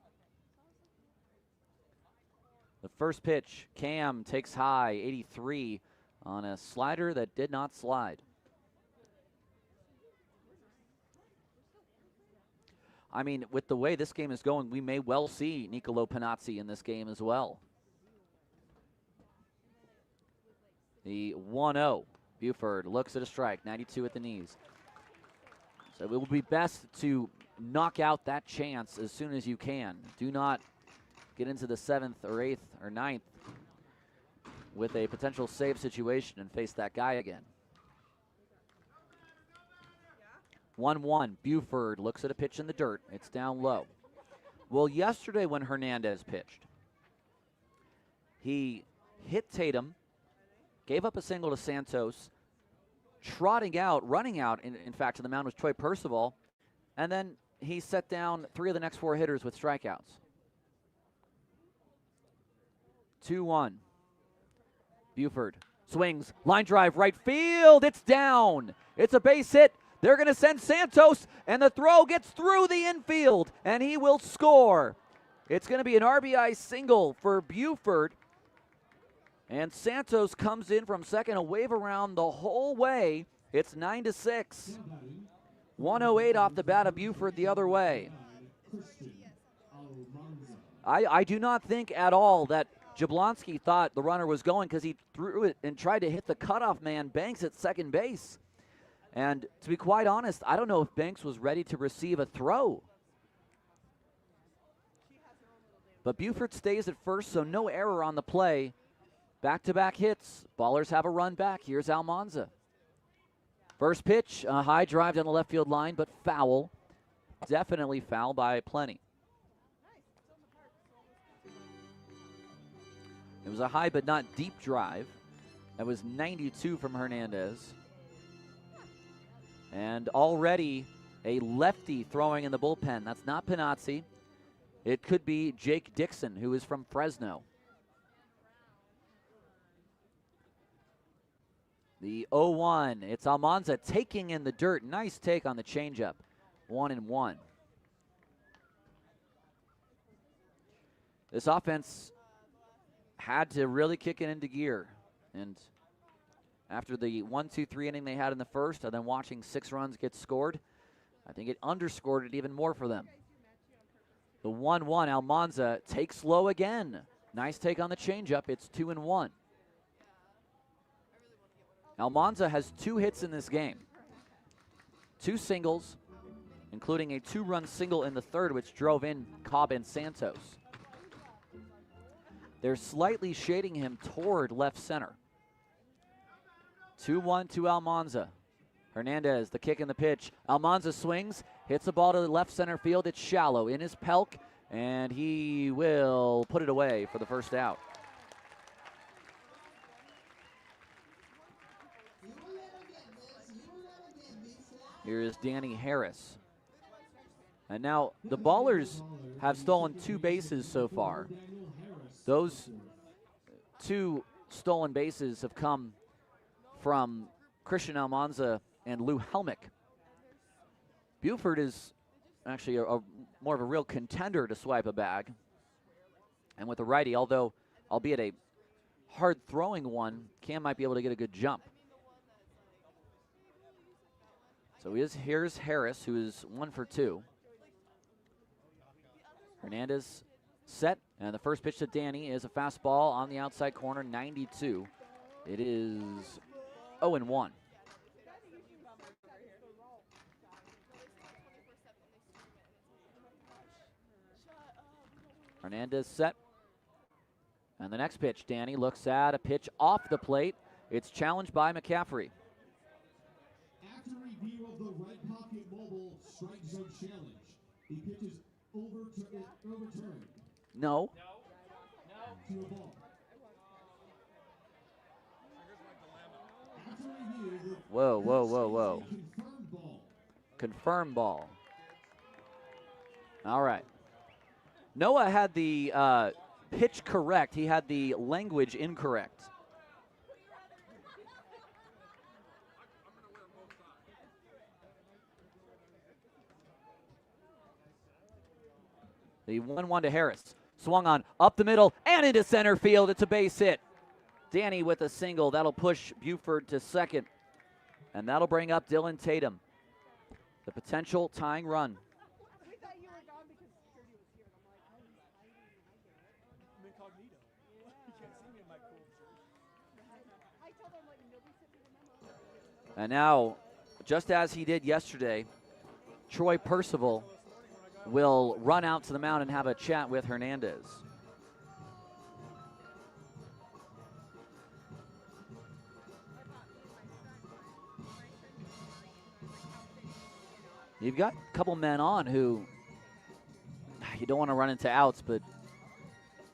The first pitch, Cam takes high, 83, on a slider that did not slide. I mean, with the way this game is going, we may well see Niccolo Panazzi in this game as well. The 1-0. Buford looks at a strike, 92 at the knees. So it will be best to knock out that chance as soon as you can. Do not get into the 7th or 8th or 9th with a potential save situation and face that guy again. 1-1. Buford looks at a pitch in the dirt. It's down low. Well, yesterday when Hernandez pitched, he hit Tatum, gave up a single to Santos, trotting out, running out, in fact, to the mound was Troy Percival, and then he set down 3 of the next 4 hitters with strikeouts. 2-1. Buford swings, line drive, right field, it's down. It's a base hit. They're going to send Santos, and the throw gets through the infield, and he will score. It's going to be an RBI single for Buford. And Santos comes in from second, a wave around the whole way. It's 9-6. 108 off the bat of Buford the other way. I do not think at all that Jablonski thought the runner was going because he threw it and tried to hit the cutoff man, Banks, at second base. And to be quite honest, I don't know if Banks was ready to receive a throw. But Buford stays at first, so no error on the play. Back-to-back hits. Ballers have a run back. Here's Almanza. First pitch, a high drive down the left field line, but foul. Definitely foul by plenty. It was a high but not deep drive. That was 92 from Hernandez. And already a lefty throwing in the bullpen. That's not Panazzi. It could be Jake Dixon, who is from Fresno. The 0-1. It's Almanza taking in the dirt. Nice take on the changeup. 1-1. this offense had to really kick it into gear. And after the 1-2-3 inning they had in the first, and then watching 6 runs get scored, I think it underscored it even more for them. The 1-1, Almanza takes low again. Nice take on the changeup. It's 2-1. Almanza has 2 hits in this game. 2 singles, including a 2-run single in the third, which drove in Cobb and Santos. They're slightly shading him toward left center. 2-1 to Almanza. Hernandez, the kick and the pitch. Almanza swings, hits the ball to the left center field. It's shallow in his pelk, and he will put it away for the first out. Here is Danny Harris. And now the Ballers have stolen 2 bases so far. Those 2 stolen bases have come from Christian Almanza and Lou Helmick. Buford is actually more of a real contender to swipe a bag. And with a righty, although albeit a hard throwing one, Cam might be able to get a good jump. So here's Harris, who is 1 for 2. Hernandez set, and the first pitch to Danny is a fastball on the outside corner, 92. It is 0-1. Hernandez set. And the next pitch, Danny looks at a pitch off the plate. It's challenged by McCaffrey. After review of the right pocket mobile strike zone challenge, the pitch is overturned. No. To a ball. After review, Whoa. confirmed ball. Confirmed ball. All right. Noah had the pitch correct. He had the language incorrect. The 1-1 to Harris. Swung on up the middle and into center field. It's a base hit. Danny with a single. That'll push Buford to second. And that'll bring up Dylan Tatum. The potential tying run. And now, just as he did yesterday, Troy Percival will run out to the mound and have a chat with Hernandez. You've got a couple men on who you don't want to run into outs, but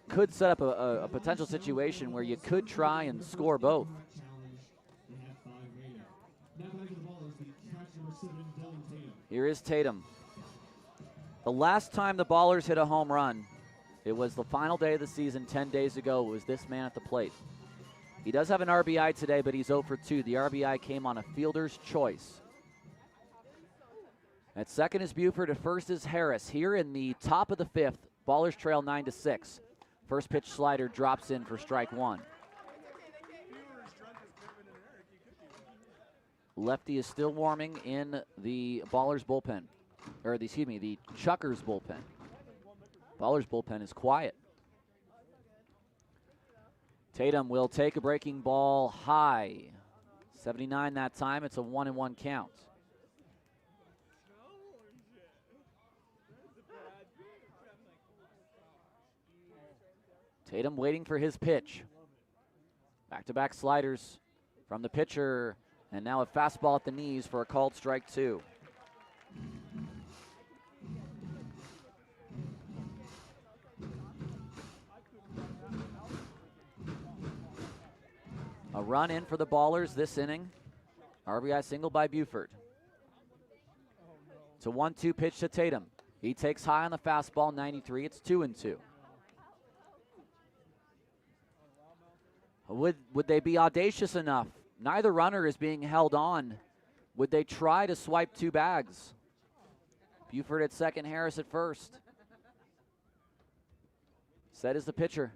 could set up a potential situation where you could try and score both. Here is Tatum. The last time the Ballers hit a home run, it was the final day of the season 10 days ago. It was this man at the plate. He does have an RBI today, but he's 0 for 2. The RBI came on a fielder's choice. At second is Buford. At first is Harris. Here in the top of the 5th, Ballers trail 9-6. First pitch slider drops in for strike 1. Lefty is still warming in the Ballers bullpen. Or, the Chuckers bullpen. Ballers bullpen is quiet. Tatum will take a breaking ball high. 79 that time. It's a 1-1 count. Tatum waiting for his pitch. Back-to-back sliders from the pitcher. And now a fastball at the knees for a called strike 2. A run in for the Ballers this inning. RBI single by Buford. It's a 1-2 pitch to Tatum. He takes high on the fastball, 93. It's 2-2. Would they be audacious enough? Neither runner is being held on. Would they try to swipe 2 bags? Buford at second, Harris at first. Set is the pitcher.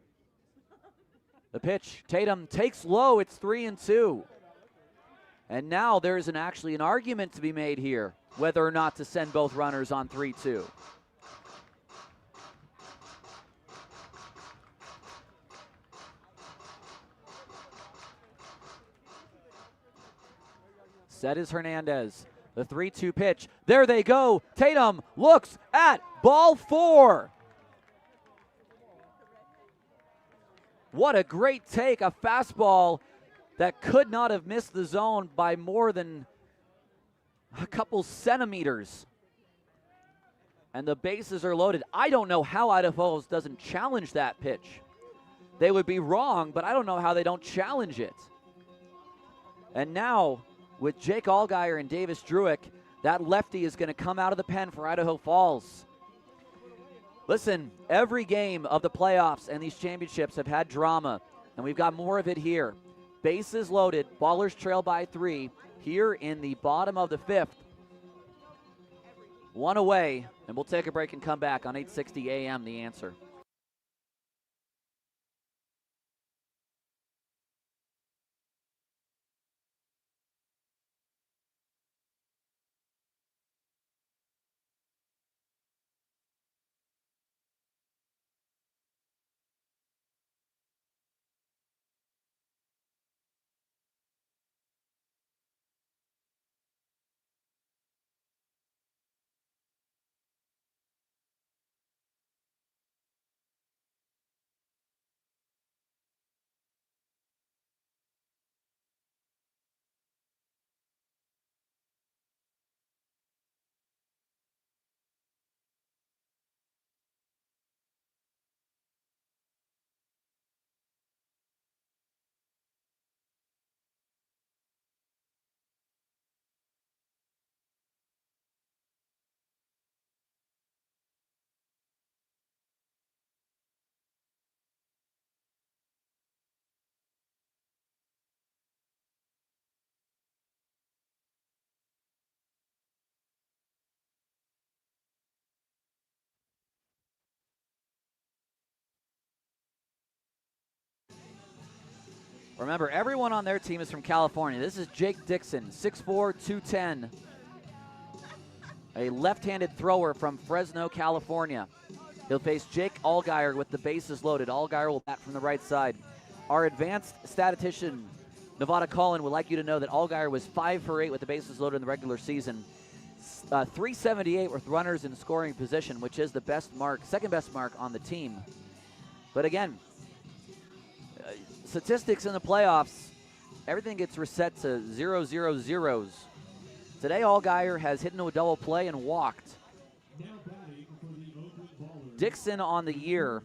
The pitch, Tatum takes low, it's 3-2. And now there's actually an argument to be made here, whether or not to send both runners on 3-2. Set is Hernandez. The 3-2 pitch. There they go. Tatum looks at ball 4. What a great take. A fastball that could not have missed the zone by more than a couple centimeters. And the bases are loaded. I don't know how Idaho doesn't challenge that pitch. They would be wrong, but I don't know how they don't challenge it. And now, with Jake Allgaier and Davis Druick, that lefty is going to come out of the pen for Idaho Falls. Listen, every game of the playoffs and these championships have had drama, and we've got more of it here. Bases loaded, Ballers trail by 3 here in the bottom of the 5th. 1 away, and we'll take a break and come back on 860 AM, The Answer. Remember, everyone on their team is from California. This is Jake Dixon, 6'4", 210. A left-handed thrower from Fresno, California. He'll face Jake Allgaier with the bases loaded. Allgaier will bat from the right side. Our advanced statistician, Nevada Collin, would like you to know that Allgaier was 5 for 8 with the bases loaded in the regular season. 378 with runners in scoring position, which is the best mark, second best mark on the team. But again, statistics in the playoffs, everything gets reset to 0-0 zeros. Today, Allgaier has hit into a double play and walked. Dixon on the year,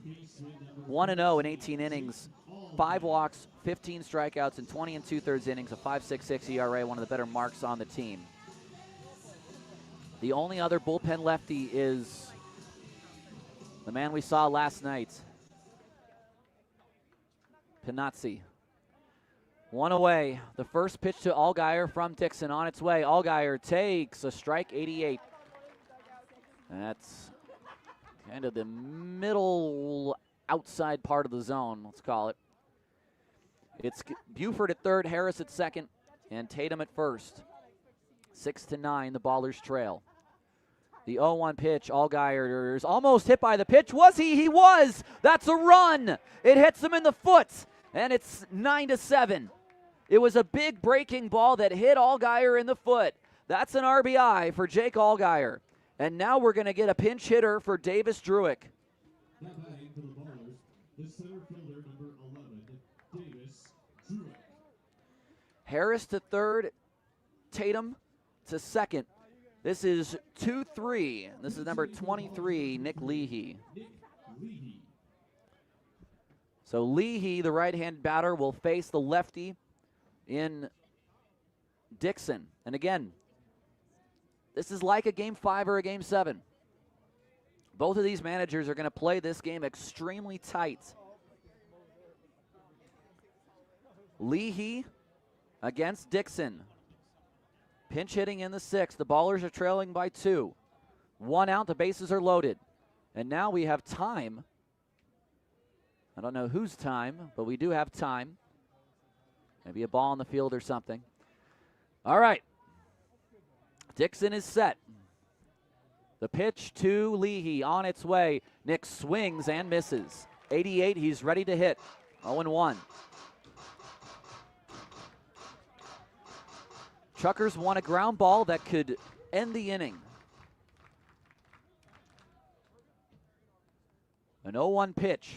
1-0 in 18 innings, 5 walks, 15 strikeouts, and 20 2/3 innings, a 5.66 ERA, one of the better marks on the team. The only other bullpen lefty is the man we saw last night, Pinazzi. 1 away. The first pitch to Allgaier from Dixon on its way. Allgaier takes a strike, 88. And that's kind of the middle outside part of the zone, let's call it. It's Buford at third, Harris at second, and Tatum at first. 6-9, the Ballers trail. The 0-1 pitch, Allgaier is almost hit by the pitch. Was he? He was! That's a run! It hits him in the foot, and it's 9-7. It was a big breaking ball that hit Allgaier in the foot. That's an RBI for Jake Allgaier. And now we're going to get a pinch hitter for Davis Druick. Now batting for the Ballers, the center fielder, number 11, Davis Druick. Harris to third, Tatum to second. This is 2-3. This is number 23, Nick Leahy. So Leahy, the right-handed batter, will face the lefty in Dixon. And again, this is like a Game 5 or a Game 7. Both of these managers are going to play this game extremely tight. Leahy against Dixon. Pinch hitting in the 6th. The Ballers are trailing by 2. 1 out, the bases are loaded. And now we have time I don't know whose time, but we do have time. Maybe a ball on the field or something. All right. Dixon is set. The pitch to Leahy on its way. Nick swings and misses. 88, he's ready to hit. 0-1. Truckers want a ground ball that could end the inning. An 0-1 pitch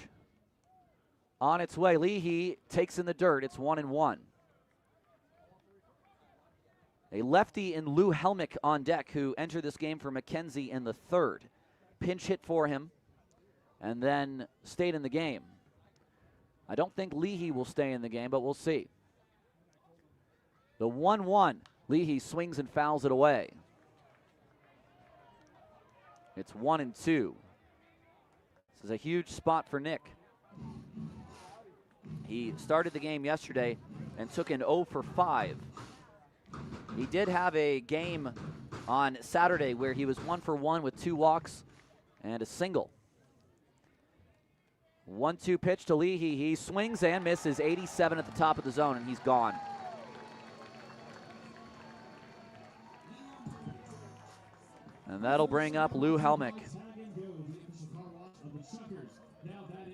on its way. Leahy takes in the dirt. It's 1-1. A lefty in Lou Helmick on deck, who entered this game for McKenzie in the third. Pinch hit for him and then stayed in the game. I don't think Leahy will stay in the game, but we'll see. The 1-1. Leahy swings and fouls it away. It's 1-2. This is a huge spot for Nick. He started the game yesterday and took an 0 for 5. He did have a game on Saturday where he was 1 for 1 with 2 walks and a single. 1-2 pitch to Leahy. He swings and misses. 87 at the top of the zone, and he's gone. And that'll bring up Lou Helmick.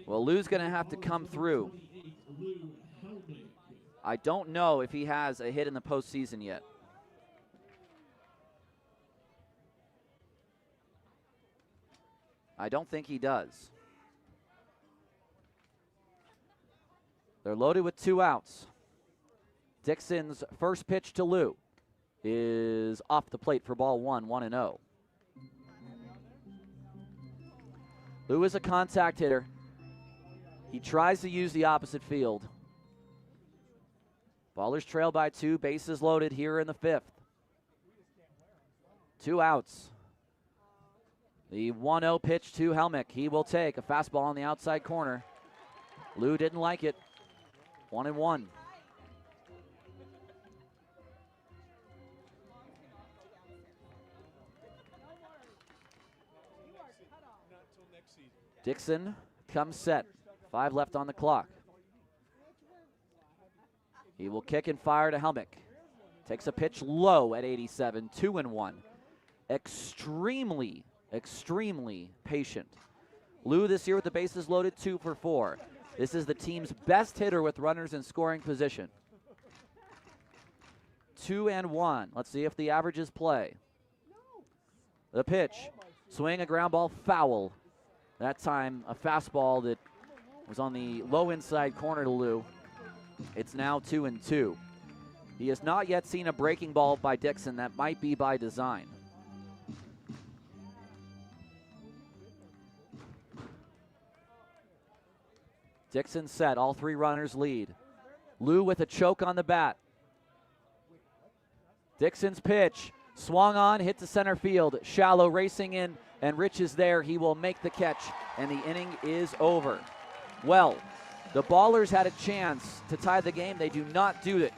Well, Lou's going to have to come through. I don't know if he has a hit in the postseason yet. I don't think he does. They're loaded with 2 outs. Dixon's first pitch to Lou is off the plate for ball 1, 1-0. Lou is a contact hitter. He tries to use the opposite field. Ballers trail by 2, bases loaded here in the 5th. 2 outs. The 1-0 pitch to Helmick. He will take a fastball on the outside corner. Lou didn't like it. 1-1. Dixon comes set. 5 left on the clock. He will kick and fire to Helmick. Takes a pitch low at 87. 2-1. Extremely patient. Lou this year with the bases loaded, 2 for 4. This is the team's best hitter with runners in scoring position. 2-1. Let's see if the averages play. The pitch. Swing, a ground ball, foul. That time a fastball that was on the low inside corner to Lou. It's now 2-2. He has not yet seen a breaking ball by Dixon. That might be by design. Dixon set. All 3 runners lead. Lou with a choke on the bat. Dixon's pitch. Swung on, hit to center field. Shallow racing in, and Rich is there. He will make the catch, and the inning is over. Well, the Ballers had a chance to tie the game. They do not do it,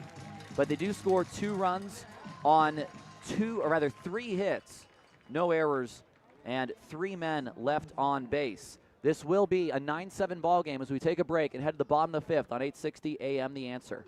but they do score 2 runs on 3 hits, no errors, and 3 men left on base. This will be a 9-7 ball game as we take a break and head to the bottom of the 5th on 860 AM The Answer.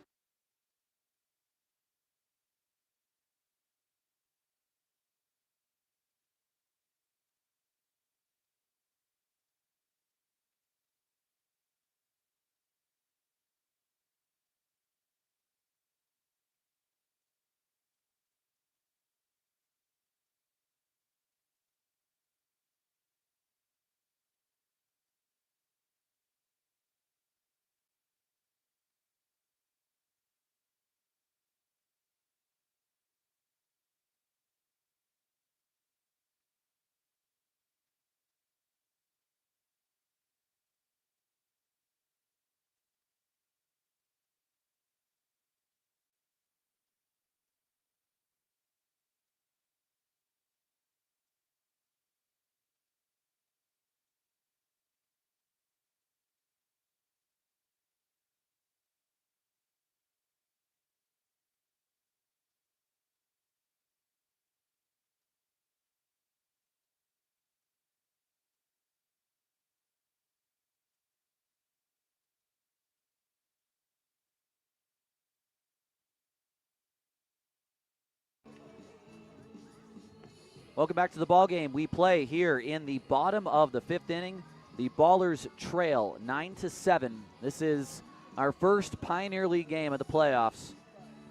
Welcome back to the ball game. We play here in the bottom of the 5th inning. The Ballers trail 9-7. This is our first Pioneer League game of the playoffs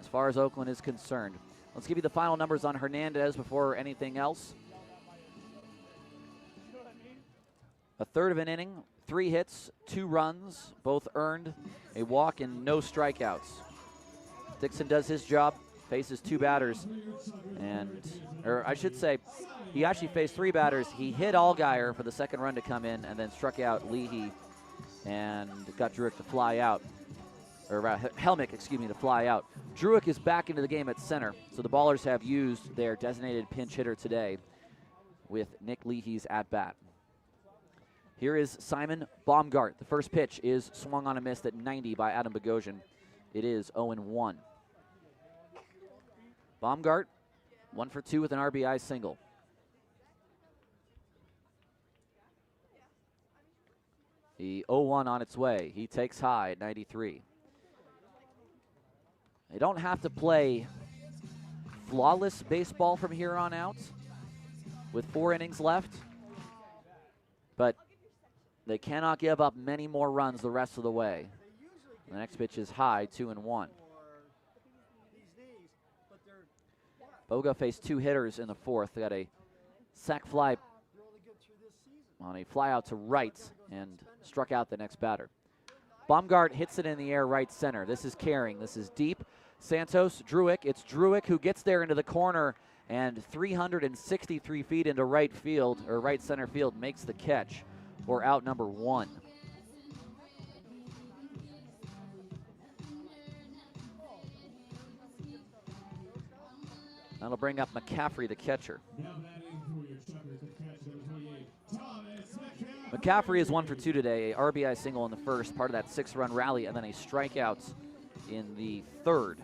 as far as Oakland is concerned. Let's give you the final numbers on Hernandez before anything else. A third of an inning, 3 hits, 2 runs, both earned, a walk, and no strikeouts. Dixon does his job, faces 2 batters, or I should say, he actually faced 3 batters. He hit Allgaier for the second run to come in, and then struck out Leahy and got Druick to fly out, or Helmick, to fly out. Druick is back into the game at center, so the Ballers have used their designated pinch hitter today with Nick Leahy's at bat. Here is Simon Baumgart. The first pitch is swung on a miss at 90 by Adam Bogosian. It is 0-1. Baumgart, 1 for 2 with an RBI single. The 0-1 on its way. He takes high at 93. They don't have to play flawless baseball from here on out with 4 innings left, but they cannot give up many more runs the rest of the way. The next pitch is high, 2-1. Boga faced 2 hitters in the 4th. They got a sac fly on a fly out to right and struck out the next batter. Baumgart hits it in the air right center. This is carrying. This is deep. Santos, Druick. It's Druick who gets there into the corner and 363 feet into right field, or right center field, makes the catch for out number 1. That'll bring up McCaffrey, the catcher. McCaffrey is 1 for 2 today, a RBI single in the first, part of that 6-run rally, and then a strikeout in the 3rd.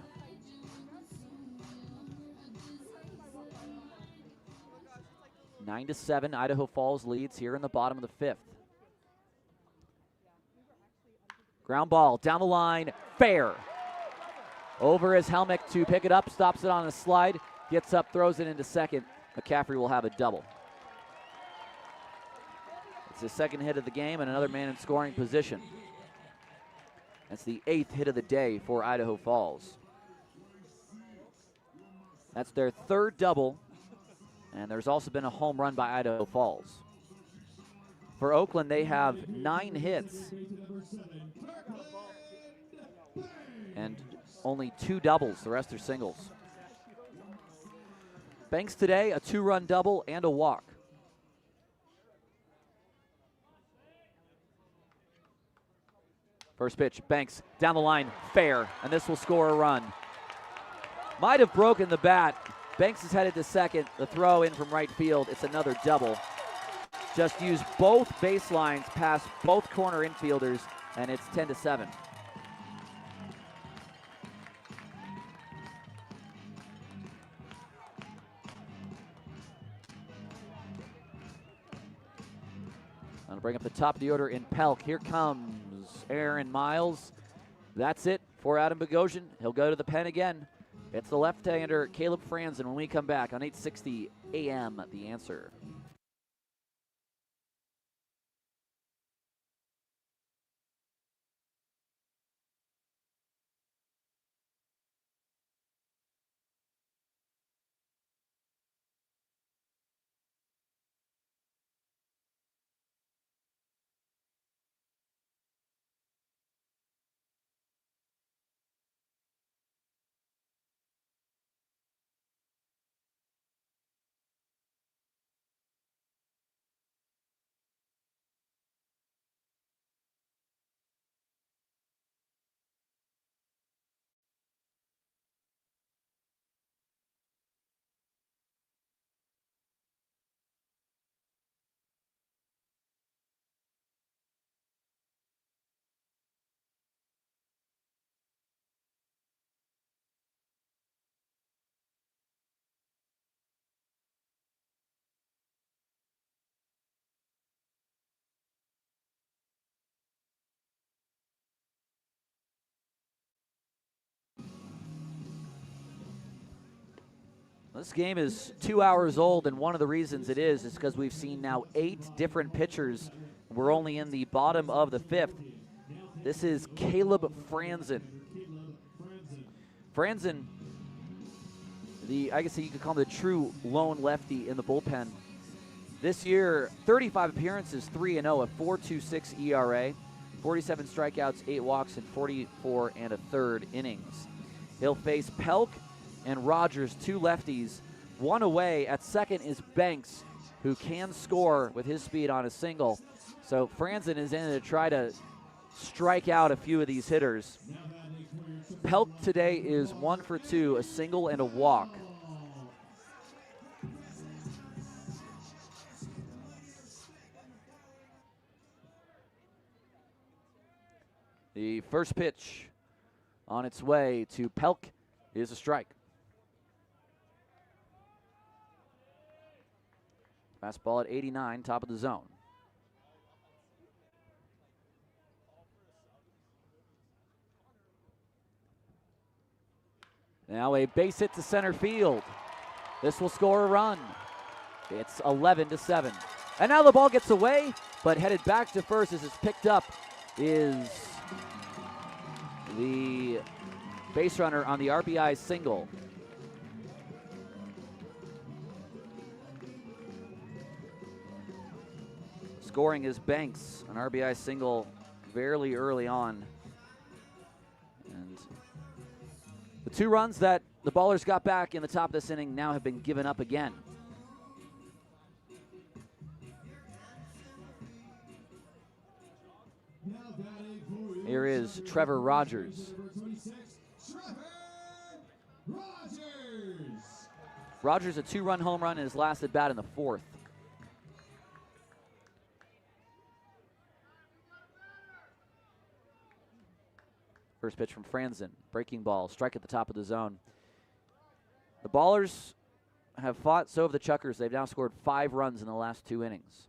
Nine to 7, Idaho Falls leads here in the bottom of the 5th. Ground ball down the line, fair. Over is Helmick to pick it up, stops it on a slide, gets up, throws it into second. McCaffrey will have a double. It's his 2nd hit of the game and another man in scoring position. That's the 8th hit of the day for Idaho Falls. That's their 3rd double, and there's also been a home run by Idaho Falls. For Oakland, they have 9 hits and only 2 doubles. The rest are singles. Banks today, a 2-run double and a walk. First pitch, Banks down the line, fair, and this will score a run. Might have broken the bat. Banks is headed to second. The throw in from right field. It's another double. Just use both baselines past both corner infielders, and it's 10-7. I'll bring up the top of the order in Pelk. Here comes Aaron Miles. That's it for Adam Bogosian. He'll go to the pen again. It's the left-hander Caleb Franzen when we come back on 860 AM, The Answer. This game is 2 hours old, and one of the reasons it is because we've seen now 8 different pitchers. We're only in the bottom of the 5th. This is Caleb Franzen. Franzen, I guess you could call him the true lone lefty in the bullpen. This year, 35 appearances, 3-0, a 4.26 ERA, 47 strikeouts, 8 walks, and 44 1/3 innings. He'll face Pelk and Rogers, 2 lefties. One away. At second is Banks, who can score with his speed on a single. So Franzen is in to try to strike out a few of these hitters. Pelk today is 1 for 2, a single and a walk. The first pitch on its way to Pelk is a strike. Fastball at 89, top of the zone. Now a base hit to center field. This will score a run. It's 11-7. And now the ball gets away, but headed back to first as it's picked up is the base runner on the RBI single. Scoring is Banks, an RBI single fairly early on. And the 2 runs that the Ballers got back in the top of this inning now have been given up again. Here is Trevor Rogers. Rogers, a 2-run home run in his last at bat in the 4th. First pitch from Franzen, breaking ball, strike at the top of the zone. The Ballers have fought, so have the Chuckers. They've now scored 5 runs in the last 2 innings.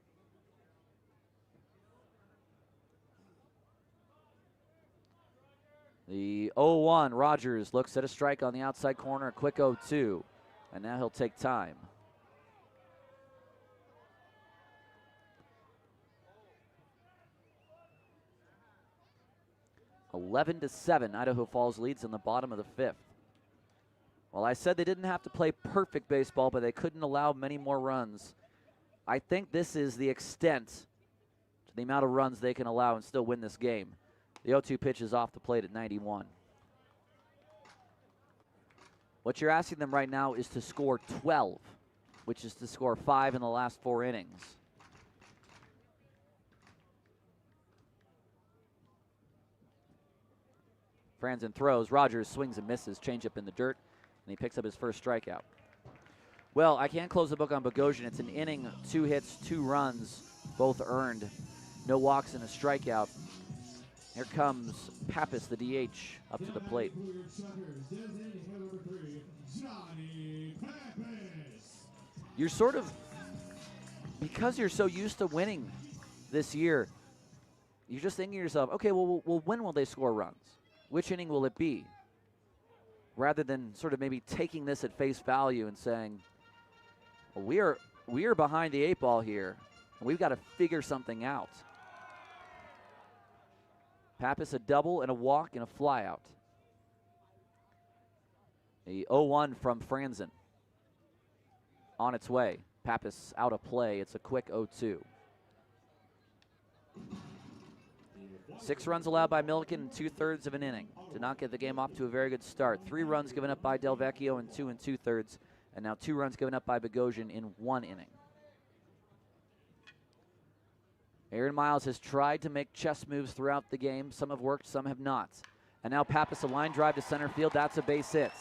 The 0-1, Rogers looks at a strike on the outside corner, a quick 0-2, and now he'll take time. (11-7), Idaho Falls leads in the bottom of the 5th. Well, I said they didn't have to play perfect baseball, but they couldn't allow many more runs. I think this is the extent to the amount of runs they can allow and still win this game. The 0-2 pitch is off the plate at 91. What you're asking them right now is to score 12, which is to score 5 in the last 4 innings. Franzen throws. Rogers swings and misses. Changeup in the dirt, and he picks up his first strikeout. Well, I can't close the book on Bogosian. It's an inning, 2 hits, 2 runs, both earned. No walks and a strikeout. Here comes Pappas, the DH, up to the plate. You're sort of, because you're so used to winning this year, you're just thinking to yourself, okay, well, when will they score runs? Which inning will it be? Rather than sort of maybe taking this at face value and saying, well, we are behind the 8 ball here, and we've got to figure something out. Pappas a double and a walk and a flyout. A 0-1 from Franzen. On its way. Pappas out of play. It's a quick 0-2. 6 runs allowed by Milliken in 2/3 of an inning. Did not get the game off to a very good start. 3 runs given up by Del Vecchio in 2 2/3, and now 2 runs given up by Bogosian in 1 inning. Aaron Miles has tried to make chess moves throughout the game. Some have worked, some have not. And now Pappas, a line drive to center field. That's a base hit.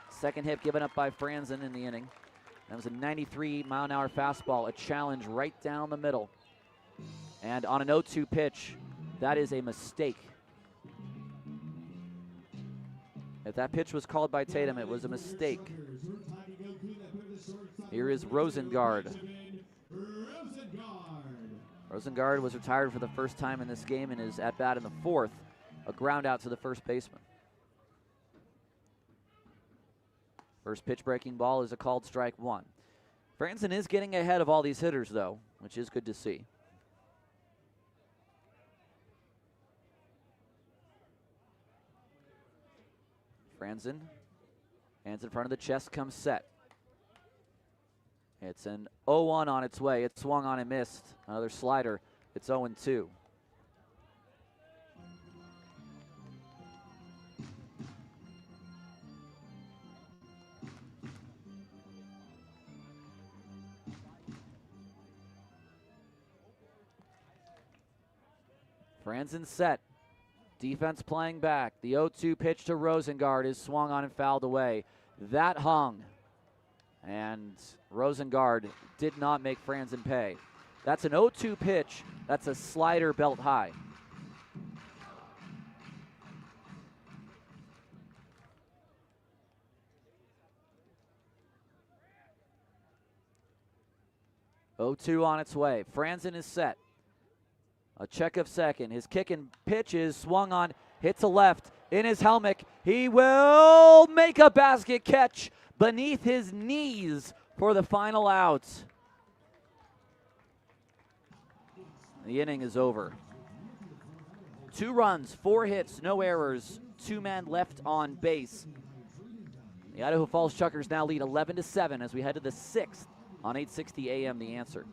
Second hit given up by Franzen in the inning. That was a 93-mile-an-hour fastball, a challenge right down the middle. And on an 0-2 pitch, that is a mistake. If that pitch was called by Tatum, it was a mistake. Here is Rosengard. Rosengard was retired for the first time in this game and is at bat in the 4th. A ground out to the first baseman. First pitch breaking ball is a called strike 1. Franzen is getting ahead of all these hitters, though, which is good to see. Franzen, hands in front of the chest, comes set. It's an 0-1 on its way. It swung on and missed. Another slider. It's 0-2. Franzen set. Defense playing back. The 0-2 pitch to Rosengard is swung on and fouled away. That hung. And Rosengard did not make Franzen pay. That's an 0-2 pitch. That's a slider belt high. Oh-2 on its way. Franzen is set. A check of second. His kick and pitch is swung on, hits a left in his helmet. He will make a basket catch beneath his knees for the final out. The inning is over. 2 runs, 4 hits, no errors, 2 men left on base. The Idaho Falls Chuckers now lead 11-7 as we head to the 6th on 860 AM The Answer.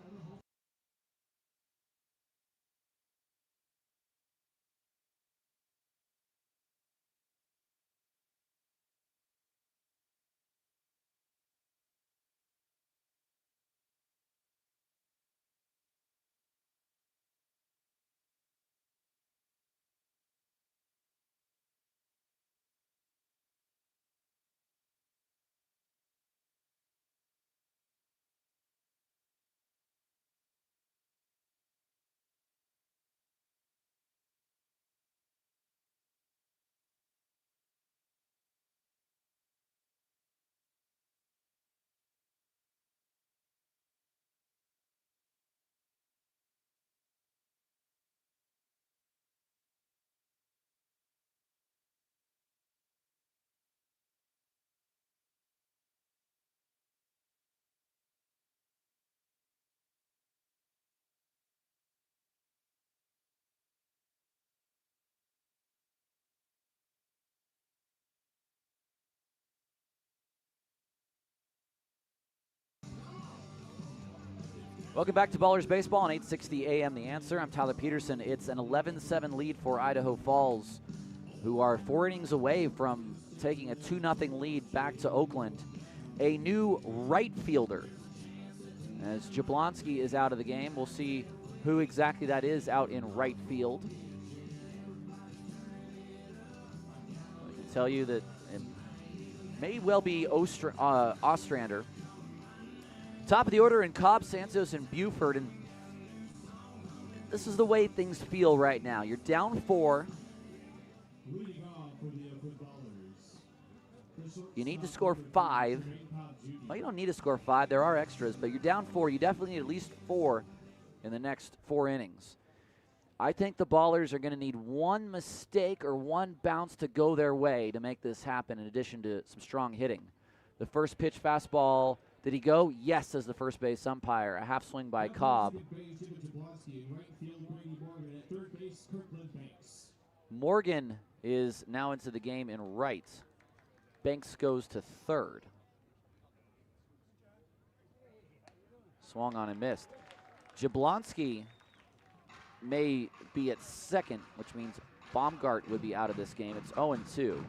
Welcome back to Ballers Baseball on 860 AM The Answer. I'm Tyler Peterson. It's an 11-7 lead for Idaho Falls, who are 4 innings away from taking a 2-0 lead back to Oakland. A new right fielder, as Jablonski is out of the game. We'll see who exactly that is out in right field. I can tell you that it may well be Ostrander. Top of the order in Cobb, Santos, and Buford, and this is the way things feel right now. You're down 4. You need to score 5. Well, you don't need to score 5. There are extras, but you're down 4. You definitely need at least 4 in the next 4 innings. I think the Ballers are going to need 1 mistake or 1 bounce to go their way to make this happen, in addition to some strong hitting. The first pitch fastball. Did he go? Yes, says the first base umpire. A half swing by Cobb. Morgan is now into the game in right. Banks goes to third. Swung on and missed. Jablonski may be at second, which means Baumgart would be out of this game. It's 0-2.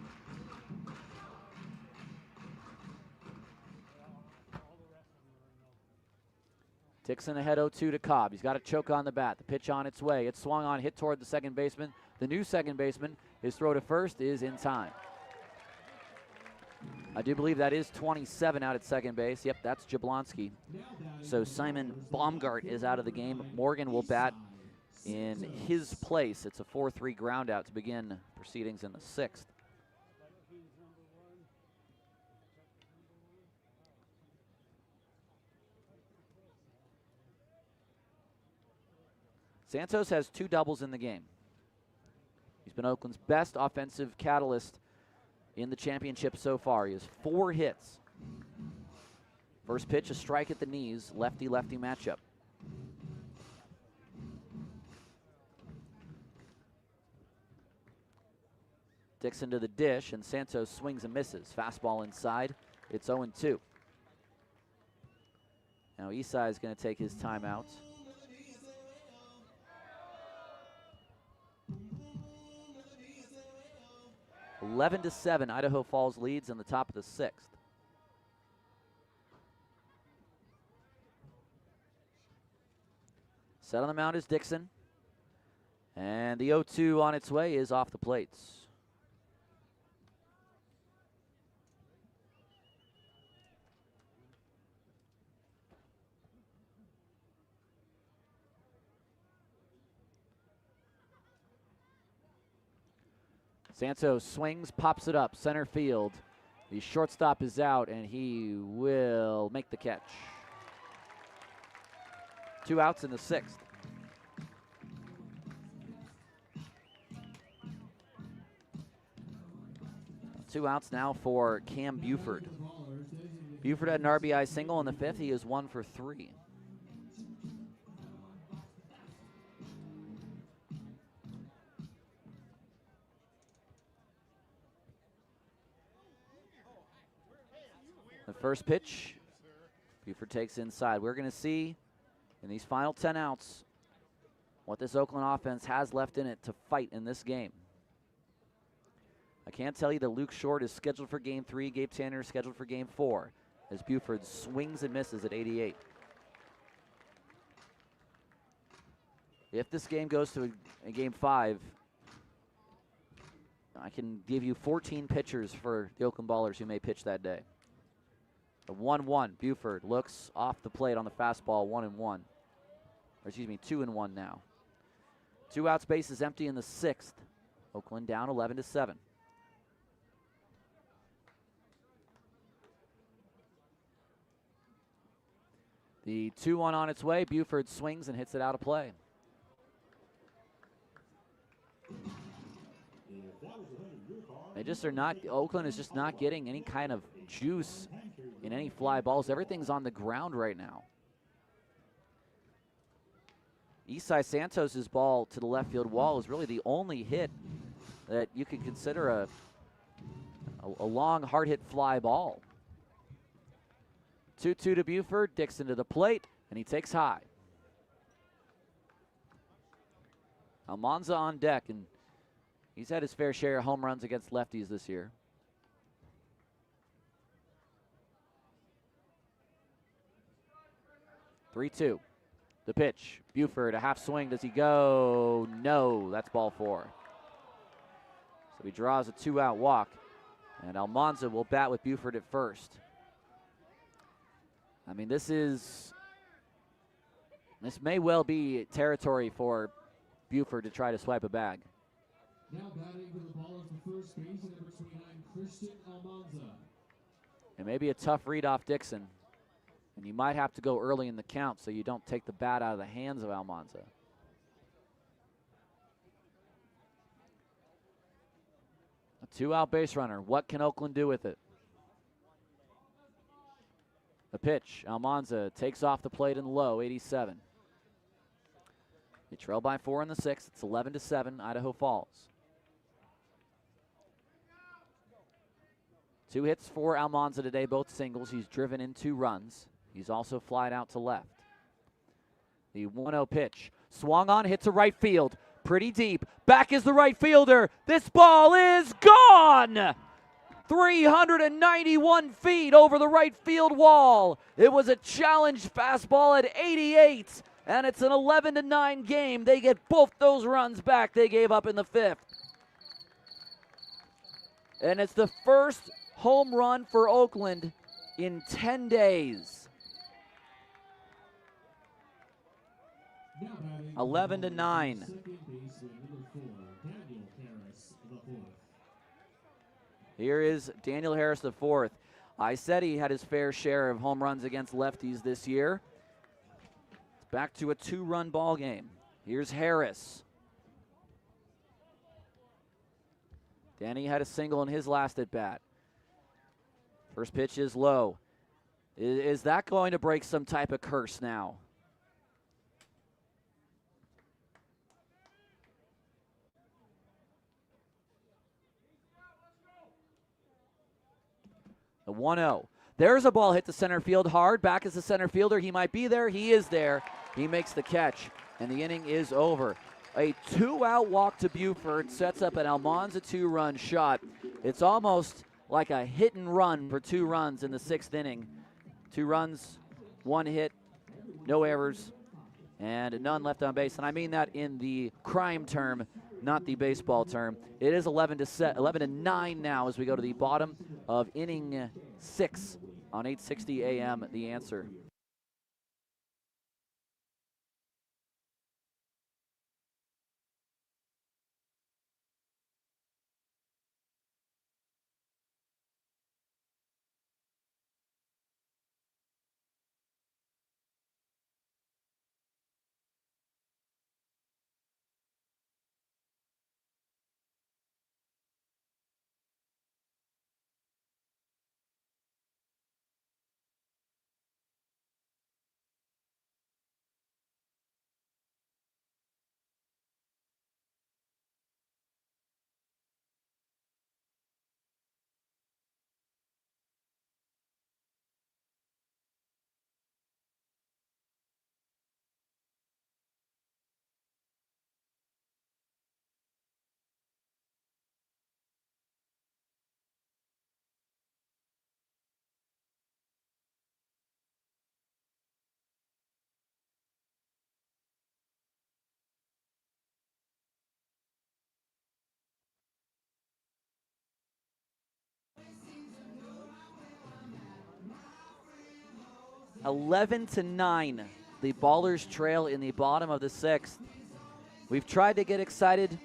Dixon ahead 0-2 to Cobb. He's got a choke on the bat. The pitch on its way. It's swung on, hit toward the second baseman. The new second baseman, his throw to first is in time. I do believe that is 27 out at second base. Yep, that's Jablonski. So Simon Baumgart is out of the game. Morgan will bat in his place. It's a 4-3 ground out to begin proceedings in the 6th. Santos has 2 doubles in the game. He's been Oakland's best offensive catalyst in the championship so far. He has 4 hits. First pitch, a strike at the knees, lefty-lefty matchup. Dixon to the dish, and Santos swings and misses. Fastball inside. It's 0-2. Now Isai is going to take his timeout. (11-7), Idaho Falls leads in the top of the 6th. Set on the mound is Dixon. And the 0-2 on its way is off the plates. Santos swings, pops it up, center field. The shortstop is out, and he will make the catch. 2 outs in the 6th. Two outs now for Cam Buford. Buford had an RBI single in the 5th. He is 1 for 3. The first pitch, Buford takes inside. We're going to see in these final 10 outs what this Oakland offense has left in it to fight in this game. I can't tell you that Luke Short is scheduled for Game 3. Gabe Tanner is scheduled for Game 4 as Buford swings and misses at 88. If this game goes to a Game 5, I can give you 14 pitchers for the Oakland Ballers who may pitch that day. The 1-1, Buford looks off the plate on the fastball, 1-1. Or excuse me, 2-1 now. 2 outs, base is empty in the 6th. Oakland down 11-7. The 2-1 on its way. Buford swings and hits it out of play. They just are not, Oakland is just not getting any kind of juice in any fly balls. Everything's on the ground right now. Isai Santos' ball to the left field wall is really the only hit that you can consider a long, hard-hit fly ball. 2-2 to Buford, Dixon to the plate, and he takes high. Almanza on deck, and he's had his fair share of home runs against lefties this year. (3-2). The pitch. Buford, a half swing. Does he go? No, that's ball 4. So he draws a 2-out walk, and Almanza will bat with Buford at first. I mean, this may well be territory for Buford to try to swipe a bag. Now batting for the ball is the first baseman, number 29, Christian Almanza. It may be a tough read off Dixon, and you might have to go early in the count so you don't take the bat out of the hands of Almanza. A 2-out base runner. What can Oakland do with it? The pitch. Almanza takes off the plate and low, 87. They trail by 4 in the 6th. It's 11-7, Idaho Falls. 2 hits for Almanza today, both singles. He's driven in 2 runs. He's also flied out to left. The 1-0 pitch. Swung on, hit to right field. Pretty deep. Back is the right fielder. This ball is gone! 391 feet over the right field wall. It was a challenge fastball at 88, and it's an 11-9 game. They get both those runs back they gave up in the 5th. And it's the first home run for Oakland in 10 days. 11-9. Here is Daniel Harris IV. I said he had his fair share of home runs against lefties this year. It's back to a 2-run ball game. Here's Harris. Danny had a single in his last at bat. First pitch is low. Is that going to break some type of curse now? The 1-0. There's a ball hit to center field hard. Back is the center fielder. He might be there. He is there. He makes the catch, and the inning is over. A 2-out walk to Buford sets up an Almanza 2-run shot. It's almost like a hit and run for 2 runs in the 6th inning. 2 runs, 1 hit, no errors, and none left on base. And I mean that in the crime term, not the baseball term. It is 11-9 now as we go to the bottom of inning 6 on 860 AM, The Answer. Eleven to 9, the Ballers trail in the bottom of the 6th. We've tried to get excited.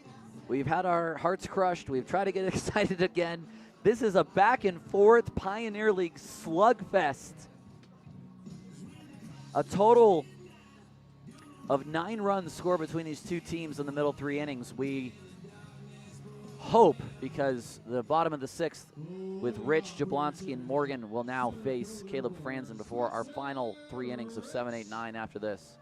We've had our hearts crushed. We've tried to get excited again. This is a back and forth Pioneer League slugfest. A total of 9 runs scored between these 2 teams in the middle 3 innings. We hope, because the bottom of the 6th with Rich, Jablonski, and Morgan will now face Caleb Franzen before our final 3 innings of 7, 8, 9 after this.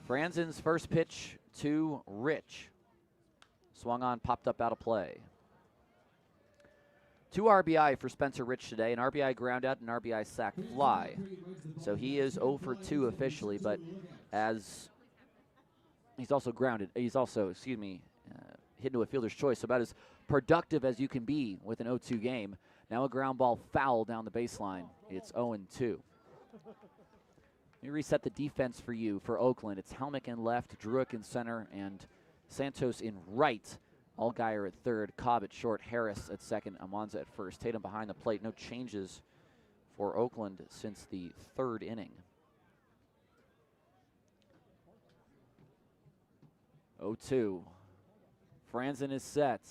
Franzen's first pitch to Rich. Swung on, popped up out of play. 2 RBI for Spencer Rich today, an RBI ground out, an RBI sac fly. So he is 0 for 2 officially, but as he's also grounded, he's also, hit into a fielder's choice, so about as productive as you can be with an 0-2 game. Now a ground ball foul down the baseline. It's 0-2. Let me reset the defense for you for Oakland. It's Helmick in left, Druick in center, and Santos in right. Allgaier at third, Cobb at short, Harris at second, Almanza at first. Tatum behind the plate. No changes for Oakland since the 3rd inning. 0-2. Franzen is set.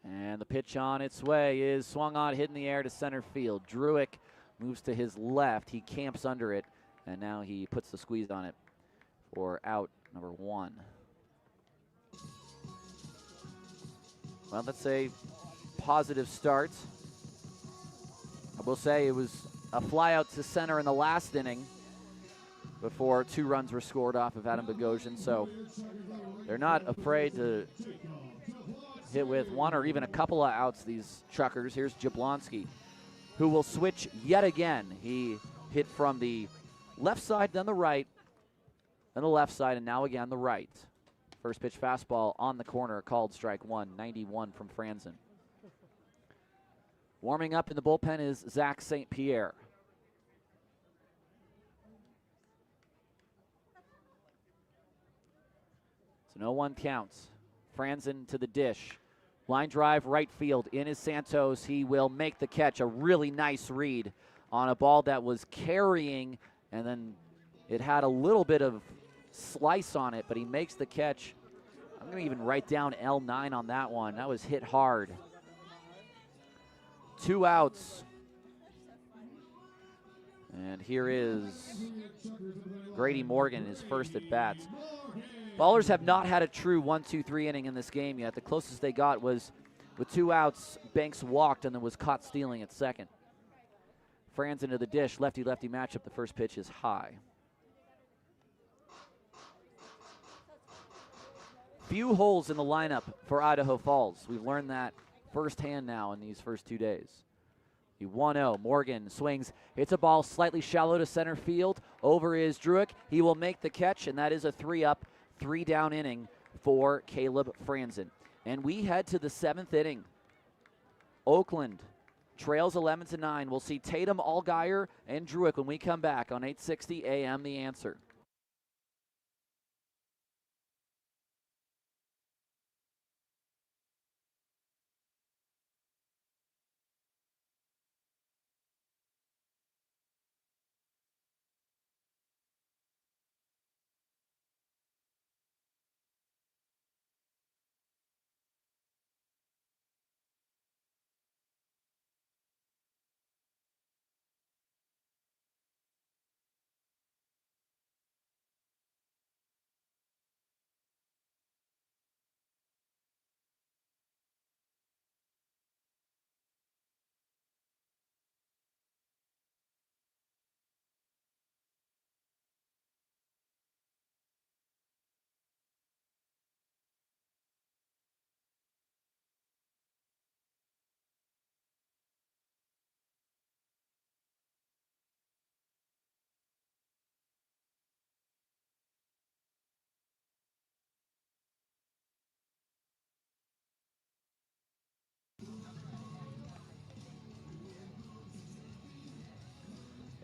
And the pitch on its way is swung on, hit in the air to center field. Druick moves to his left. He camps under it, and now he puts the squeeze on it for out number 1. Well, that's a positive start. I will say it was a fly out to center in the last inning before 2 runs were scored off of Adam Bogosian. So they're not afraid to hit with 1 or even a couple of outs, these Chuckers. Here's Jablonski, who will switch yet again. He hit from the left side, then the right, then the left side, and now again the right. First pitch fastball on the corner, called strike 1, 91 from Franzen. Warming up in the bullpen is Zach St. Pierre. So no 1 counts. Franzen to the dish. Line drive right field. In is Santos. He will make the catch. A really nice read on a ball that was carrying, and then it had a little bit of slice on it, but he makes the catch. I'm going to even write down L9 on that one. That was hit hard. 2 outs. And here is Grady Morgan, his first at bat. Ballers have not had a true 1-2-3 inning in this game yet. The closest they got was with 2 outs, Banks walked and then was caught stealing at second. Franz into the dish, lefty-lefty matchup. The first pitch is high. Few holes in the lineup for Idaho Falls. We've learned that firsthand now in these first 2 days. The 1-0, Morgan swings, hits a ball slightly shallow to center field. Over is Druick. He will make the catch, and that is a 3-up, 3-down inning for Caleb Franzen. And we head to the 7th inning. Oakland trails 11-9. We'll see Tatum, Allgaier, and Druick when we come back on 860 AM The Answer.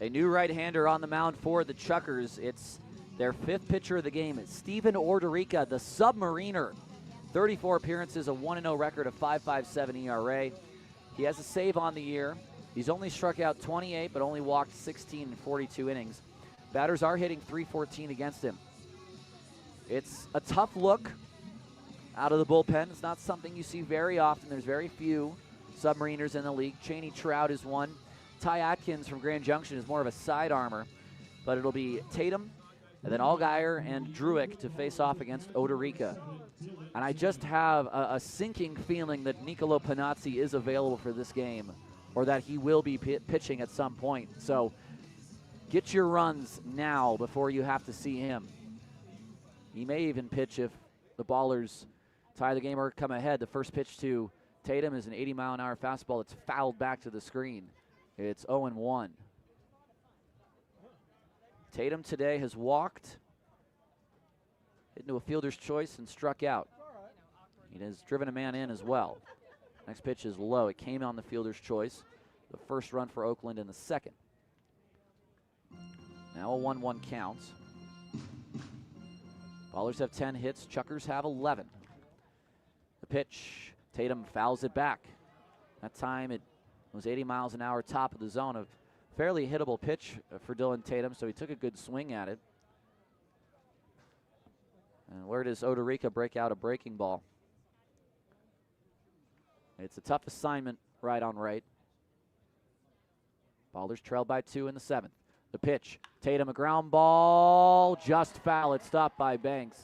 A new right-hander on the mound for the Chuckers. It's their 5th pitcher of the game. It's Steven Orderica, the Submariner. 34 appearances, a 1-0 record, a 5.57 ERA. He has a save on the year. He's only struck out 28, but only walked 16 in 42 innings. Batters are hitting .314 against him. It's a tough look out of the bullpen. It's not something you see very often. There's very few Submariners in the league. Cheney Trout is one. Ty Atkins from Grand Junction is more of a side armor, but it'll be Tatum and then Allgaier and Druick to face off against Orderica. And I just have a sinking feeling that Nicolo Panazzi is available for this game, or that he will be pitching at some point. So get your runs now before you have to see him. He may even pitch if the Ballers tie the game or come ahead. The first pitch to Tatum is an 80-mile-an-hour fastball that's fouled back to the screen. It's 0-1. Tatum today has walked into a fielder's choice and struck out. He has driven a man in as well. Next pitch is low. It came on the fielder's choice. The first run for Oakland in the second. Now a 1-1 count. Ballers have 10 hits. Chuckers have 11. The pitch. Tatum fouls it back. That time it was 80 miles an hour, top of the zone. A fairly hittable pitch for Dylan Tatum, so he took a good swing at it. And where does Orderica break out a breaking ball? It's a tough assignment right on right. Ballers trailed by 2 in the 7th. The pitch. Tatum, a ground ball, just foul. It's stopped by Banks,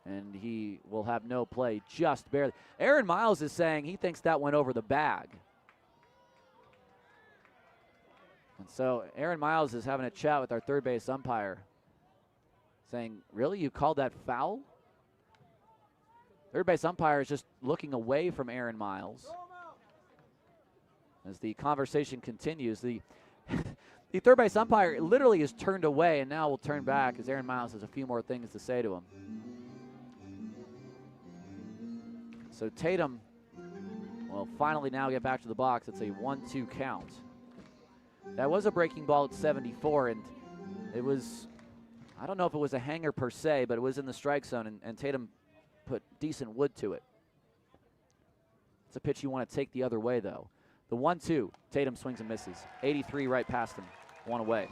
and he will have no play, just barely. Aaron Miles is saying he thinks that went over the bag. And so Aaron Miles is having a chat with our third base umpire, saying, really, you called that foul? Third base umpire is just looking away from Aaron Miles. As the conversation continues, the third base umpire literally is turned away and now will turn back as Aaron Miles has a few more things to say to him. So Tatum will finally now get back to the box. It's a 1-2 count. That was a breaking ball at 74, and it was, I don't know if it was a hanger per se, but it was in the strike zone, and Tatum put decent wood to it. It's a pitch you want to take the other way, though. The 1-2, Tatum swings and misses. 83 right past him, 1 away.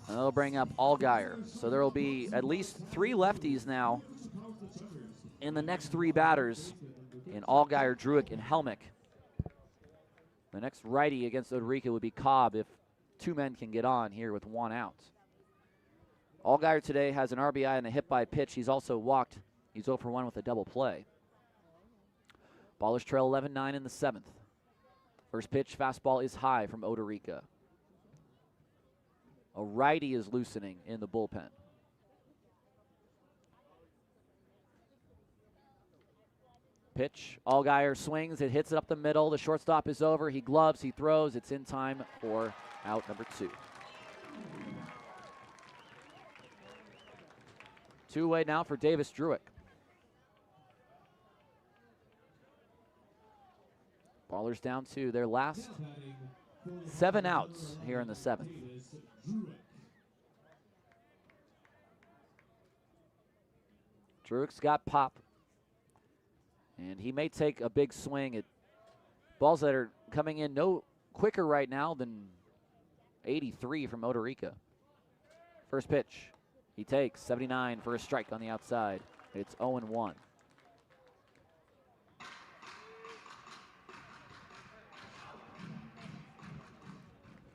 And they'll bring up Allgaier. So there will be at least 3 lefties now in the next 3 batters in Allgaier, Druick, and Helmick. The next righty against Orderica would be Cobb if two men can get on here with one out. Allgaier today has an RBI and a hit by pitch. He's also walked. He's 0 for 1 with a double play. Ballers trail 11-9 in the 7th. First pitch, fastball is high from Odorica. A righty is loosening in the bullpen. Pitch, Allgaier swings, it hits it up the middle. The shortstop is over. He gloves, he throws. It's in time for out number 2. Two away now for Davis Druick. Ballers down to their last 7 outs here in the 7th. Druick's got pop. And he may take a big swing at balls that are coming in no quicker right now than 83 from Odorica. First pitch, he takes 79 for a strike on the outside. It's 0-1.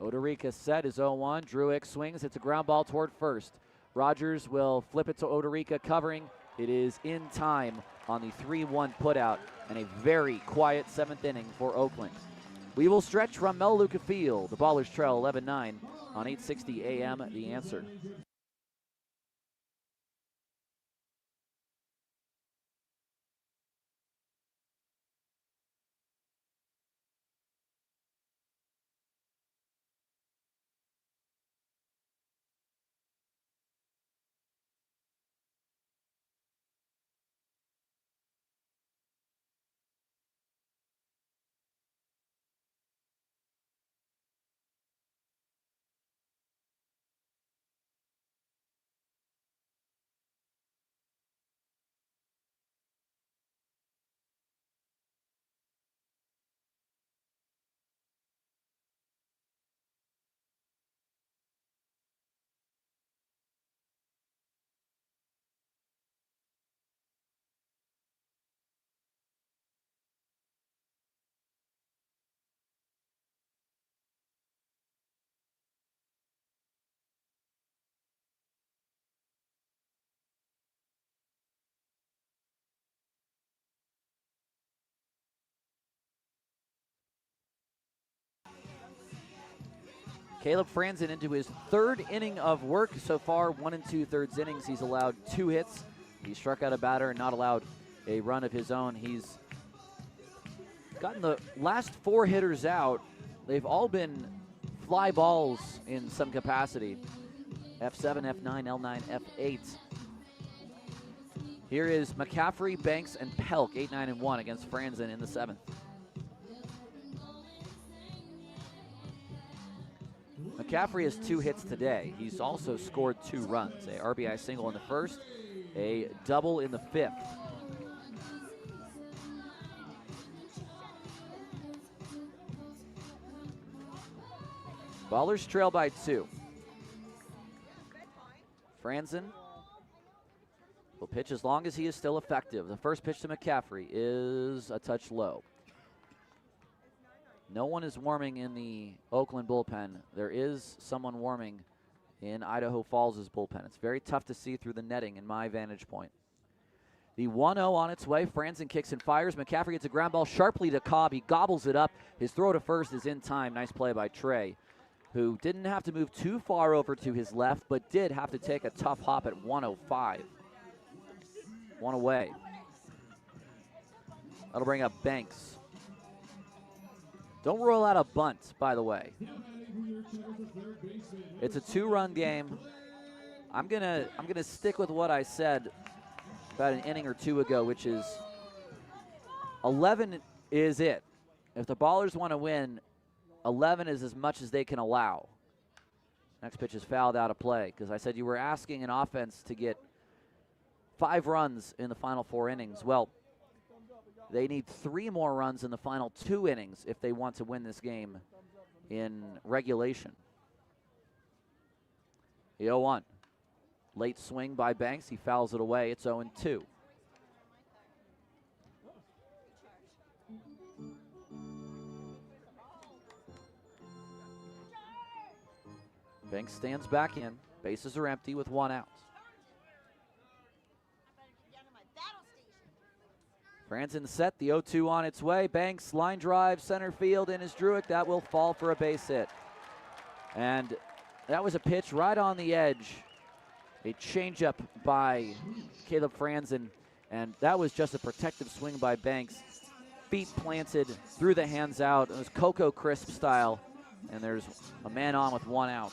Odorica set is 0-1. Druick swings. It's a ground ball toward first. Rogers will flip it to Odorica, covering. It is in time on the 3-1 putout, and a very quiet 7th inning for Oakland. We will stretch from Melaleuca Field. The Ballers trail 11-9 on 860 AM. The Answer. Caleb Franzen into his 3rd inning of work so far, 1 2/3 innings. He's allowed 2 hits. He struck out a batter and not allowed a run of his own. He's gotten the last 4 hitters out. They've all been fly balls in some capacity. F7, F9, L9, F8. Here is McCaffrey, Banks, and Pelk, 8, 9, and 1 against Franzen in the 7th. McCaffrey has 2 hits today. He's also scored 2 runs, a RBI single in the 1st, a double in the 5th. Ballers trail by 2. Franzen will pitch as long as he is still effective. The first pitch to McCaffrey is a touch low. No one is warming in the Oakland bullpen. There is someone warming in Idaho Falls' bullpen. It's very tough to see through the netting in my vantage point. The 1-0 on its way. Franzen kicks and fires. McCaffrey gets a ground ball sharply to Cobb. He gobbles it up. His throw to first is in time. Nice play by Trey, who didn't have to move too far over to his left, but did have to take a tough hop at 105. 1 away. That'll bring up Banks. Don't rule out a bunt, by the way. It's a 2-run game. I'm gonna stick with what I said about an inning or 2 ago, which is 11 is it. If the Ballers want to win, 11 is as much as they can allow. Next pitch is fouled out of play, because I said you were asking an offense to get 5 runs in the final 4 innings. Well, they need 3 more runs in the final 2 innings if they want to win this game in regulation. The 0-1. Late swing by Banks. He fouls it away. It's 0-2. Banks stands back in. Bases are empty with 1 out. Franzen set, the 0-2 on its way. Banks, line drive, center field, in his Druick. That will fall for a base hit. And that was a pitch right on the edge. A changeup by Caleb Franzen. And that was just a protective swing by Banks. Feet planted, threw the hands out. It was Coco Crisp style. And there's a man on with 1 out.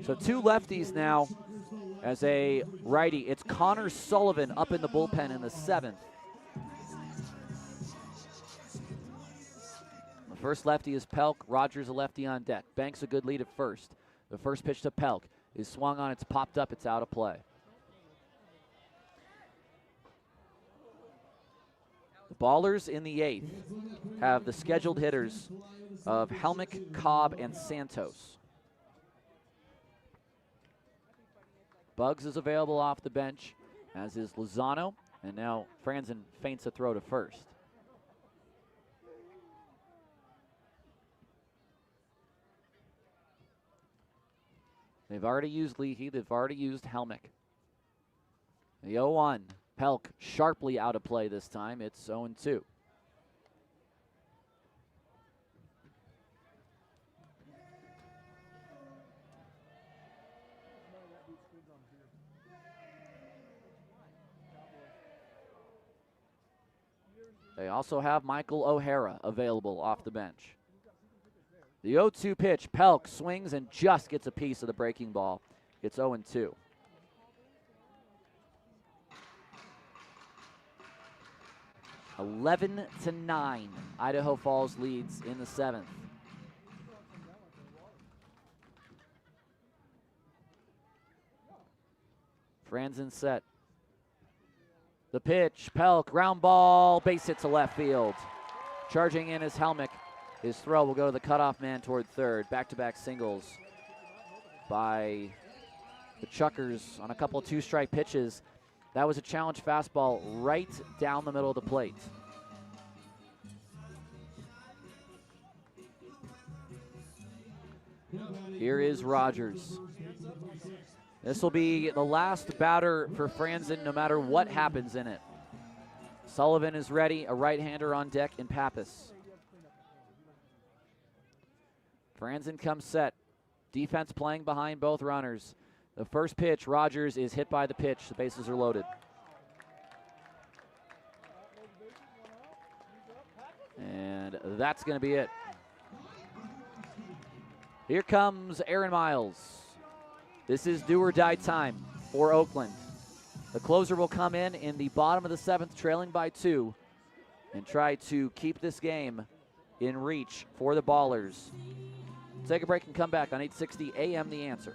So 2 lefties now as a righty. It's Connor Sullivan up in the bullpen in the 7th. The first lefty is Pelk. Rogers a lefty on deck. Banks a good lead at first. The first pitch to Pelk is swung on. It's popped up. It's out of play. The Ballers in the 8th have the scheduled hitters of Helmick, Cobb, and Santos. Bugs is available off the bench, as is Lozano, and now Franzen feints a throw to first. They've already used Leahy, they've already used Helmick. The 0-1, Pelk sharply out of play this time, it's 0-2. They also have Michael O'Hara available off the bench. The 0-2 pitch, Pelk swings and just gets a piece of the breaking ball. It's 0-2. (11-9). Idaho Falls leads in the 7th. Franzen set. The pitch, Pelk, ground ball, base hit to left field. Charging in is Helmick. His throw will go to the cutoff man toward third. Back-to-back singles by the Chuckers on a couple of 2-strike pitches. That was a challenge fastball right down the middle of the plate. Here is Rogers. This will be the last batter for Franzen no matter what happens in it. Sullivan is ready, a right-hander on deck in Pappas. Franzen comes set. Defense playing behind both runners. The first pitch, Rogers is hit by the pitch. The bases are loaded. And that's going to be it. Here comes Aaron Miles. This is do or die time for Oakland. The closer will come in the bottom of the 7th, trailing by 2, and try to keep this game in reach for the Ballers. Take a break and come back on 860 AM The Answer.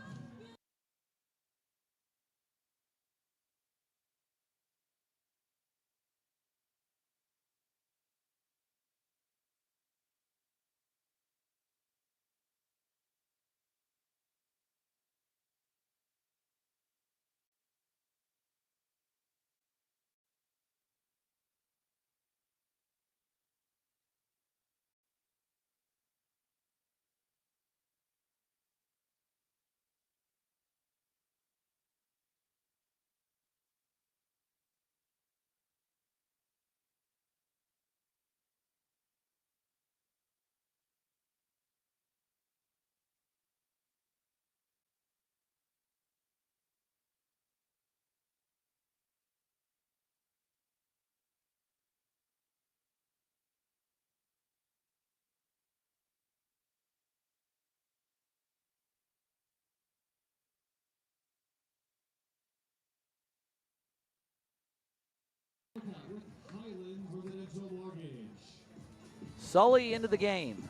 Sully into the game.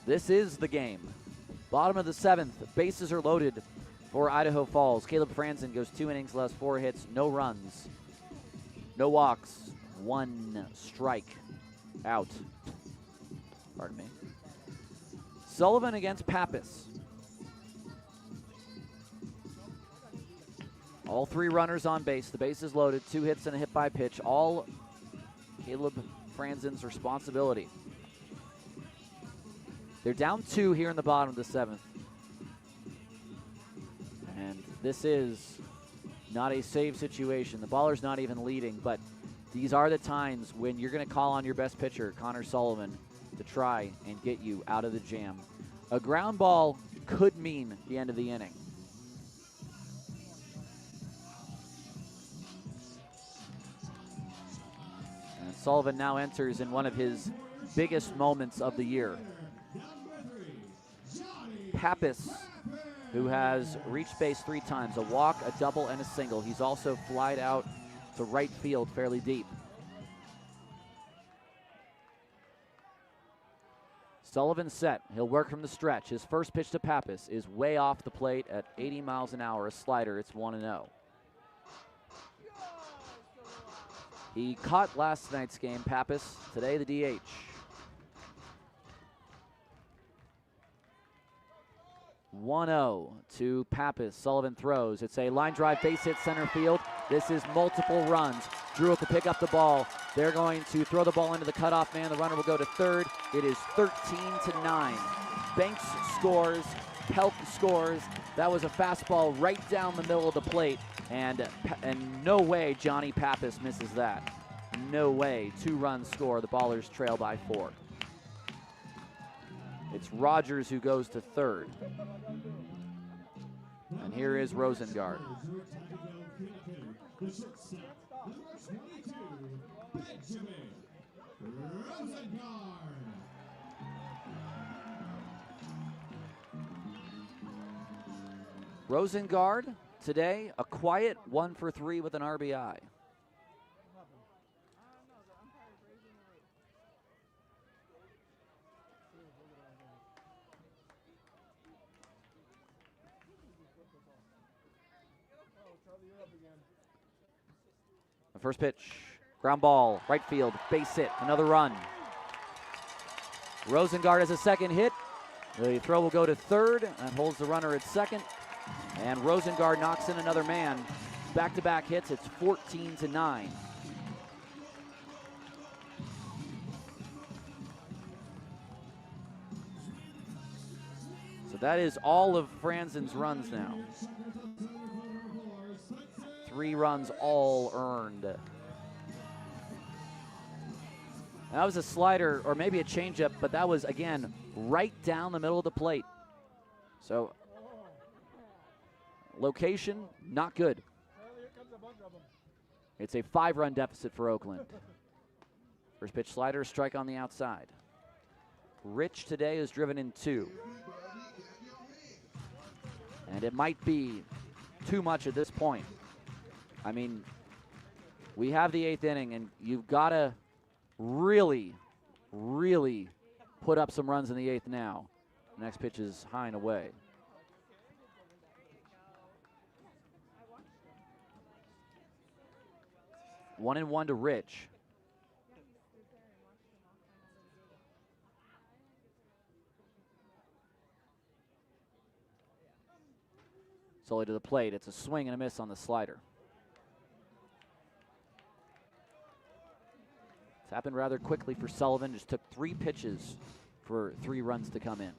This is the game. Bottom of the 7th, bases are loaded for Idaho Falls. Caleb Franzen goes 2 innings, last 4 hits, no runs, no walks, 1 strike, out. Pardon me. Sullivan against Pappas. All 3 runners on base. The base is loaded. 2 hits and a hit by pitch. All Caleb Franzen's responsibility. They're down 2 here in the bottom of the 7th. And this is not a save situation. The baller's not even leading, but these are the times when you're going to call on your best pitcher, Connor Sullivan, to try and get you out of the jam. A ground ball could mean the end of the inning. And Sullivan now enters in one of his biggest moments of the year. Pappas, who has reached base 3 times, a walk, a double, and a single. He's also flied out to right field fairly deep. Sullivan set. He'll work from the stretch. His first pitch to Pappas is way off the plate at 80 miles an hour, a slider. It's 1-0. He caught last night's game, Pappas. Today, the DH. 1-0 to Pappas. Sullivan throws. It's a line drive base hit center field. This is multiple runs. Drew to pick up the ball. They're going to throw the ball into the cutoff man. The runner will go to third. It is 13-9. Banks scores. Pelk scores. That was a fastball right down the middle of the plate. And no way Johnny Pappas misses that. No way. 2-run score. The Ballers trail by 4. It's Rogers who goes to third. And here is Rosengard. Rosengard today, a quiet 1 for 3 with an RBI. The first pitch, ground ball, right field, base hit, another run. Rosengard has a second hit. The throw will go to third and holds the runner at second. And Rosengard knocks in another man. Back-to-back hits, it's 14-9. So that is all of Franzen's runs now. 3 runs all earned. That was a slider or maybe a changeup, but that was, again, right down the middle of the plate. So, location, not good. It's a 5-run deficit for Oakland. First pitch slider, strike on the outside. Rich today is driven in 2. And it might be too much at this point. I mean, we have the 8th inning, and you've got to really, really put up some runs in the 8th now. The next pitch is high and away. One and 1 to Rich. Sully to the plate. It's a swing and a miss on the slider. It's happened rather quickly for Sullivan. Just took 3 pitches for 3 runs to come in.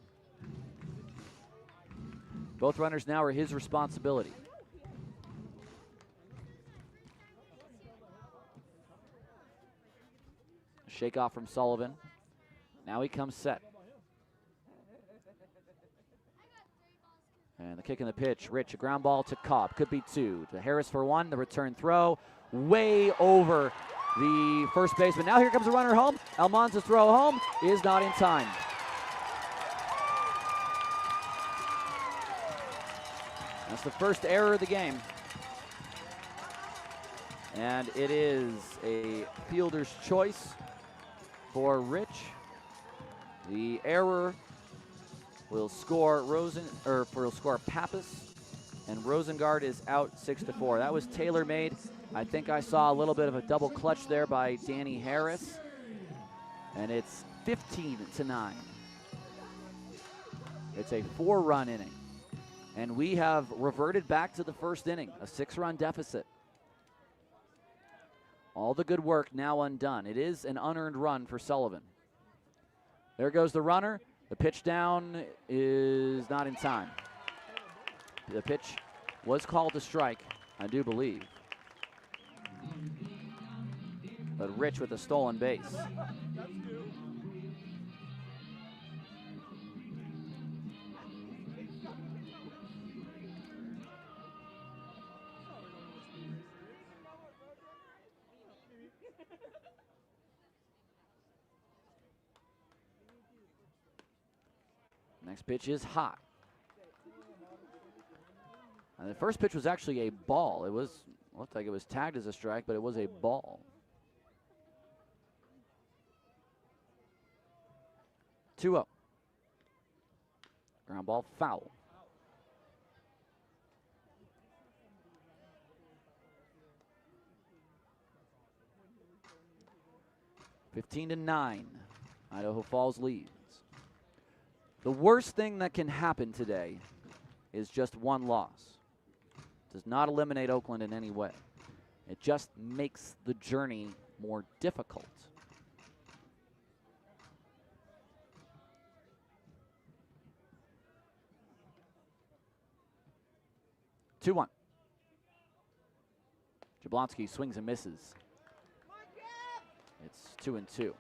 Both runners now are his responsibility. Shake off from Sullivan. Now he comes set. And the kick and the pitch. Rich, a ground ball to Cobb. Could be 2. To Harris for 1. The return throw. Way over the first baseman. Now here comes a runner home. Almanza's throw home is not in time. That's the first error of the game. And it is a fielder's choice for Rich. The error will score Pappas, and Rosengard is out 6-4. That was tailor-made. I think I saw a little bit of a double clutch there by Danny Harris, and it's 15-9. It's a 4-run inning, and we have reverted back to the first inning, a 6-run deficit. All the good work now undone. It is an unearned run for Sullivan. There goes the runner. The pitch down is not in time. The pitch was called a strike, I do believe. But Rich with a stolen base. Next pitch is hot. And the first pitch was actually a ball. It looked like it was tagged as a strike, but it was a ball. 2-0. Ground ball foul. (15-9). Idaho Falls leads. The worst thing that can happen today is just one loss. Does not eliminate Oakland in any way. It just makes the journey more difficult. (2-1). Jablonski swings and misses. It's 2-2.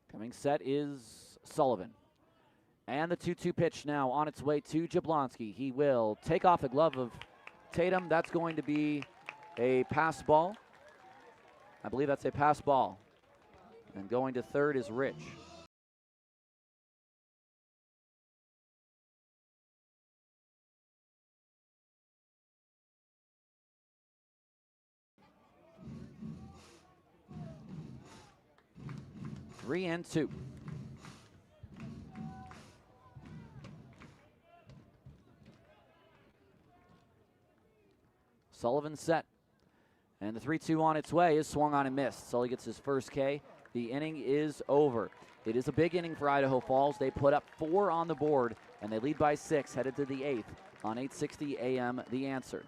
Coming set is Sullivan. And the 2-2 pitch now on its way to Jablonski. He will take off the glove of Tatum. That's going to be a pass ball. I believe that's a pass ball. And going to third is Rich. Three and two. Sullivan set. And the 3-2 on its way is swung on and missed. Sully gets his first K. The inning is over. It is a big inning for Idaho Falls. They put up 4 on the board, and they lead by 6, headed to the 8th on 860 AM The Answer.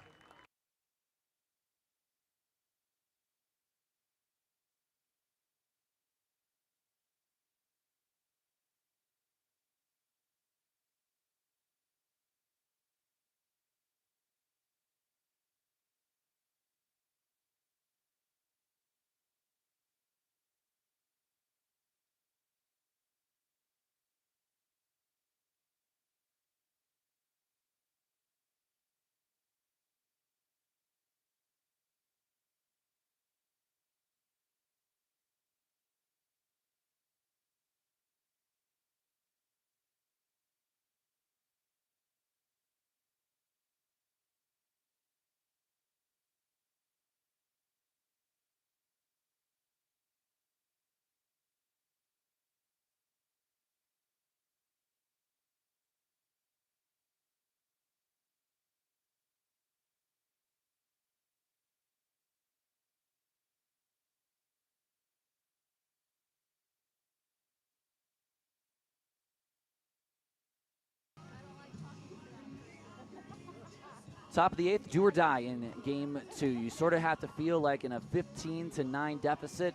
Top of the 8th, do or die in game 2. You sort of have to feel like in a 15-9 deficit,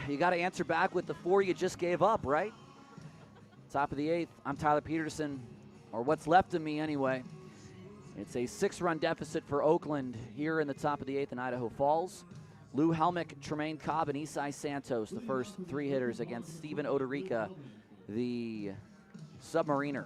you got to answer back with the 4 you just gave up, right? Top of the 8th, I'm Tyler Peterson, or what's left of me anyway. It's a 6-run deficit for Oakland here in the top of the 8th in Idaho Falls. Lou Helmick, Tremaine Cobb, and Isai Santos, the first 3 hitters against Steven Oderica, the Submariner.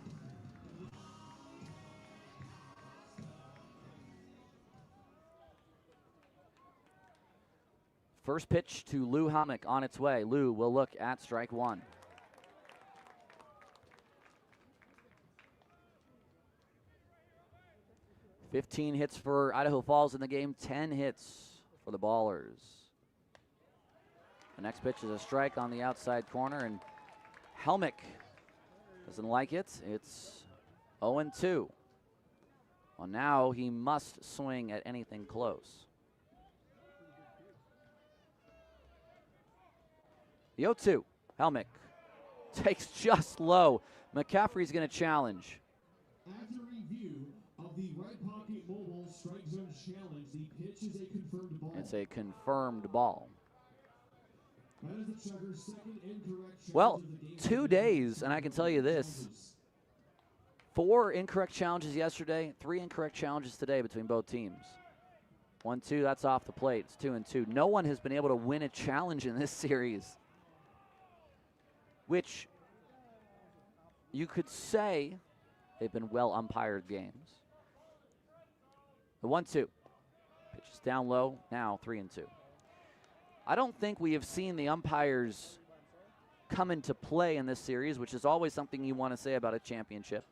First pitch to Lou Helmick on its way. Lou will look at strike 1. (15 hits for Idaho Falls in the game, 10 hits for the Ballers. The next pitch is a strike on the outside corner, and Helmick doesn't like it. It's 0-2. Well, now he must swing at anything close. The 0-2, Helmick takes just low. McCaffrey's going to challenge. After review of the right pocket mobile strike zone challenge, the pitch is a confirmed ball. It's a confirmed ball. That is the Chuggers' second incorrect challenge Well, of the game. 2 days, and I can tell you this. 4 incorrect challenges yesterday, 3 incorrect challenges today between both teams. 1-2, that's off the plate. It's 2-2. No one has been able to win a challenge in this series, which you could say they've been well umpired games. The 1-2. Pitch is down low, now 3-2. I don't think we have seen the umpires come into play in this series, which is always something you want to say about a championship.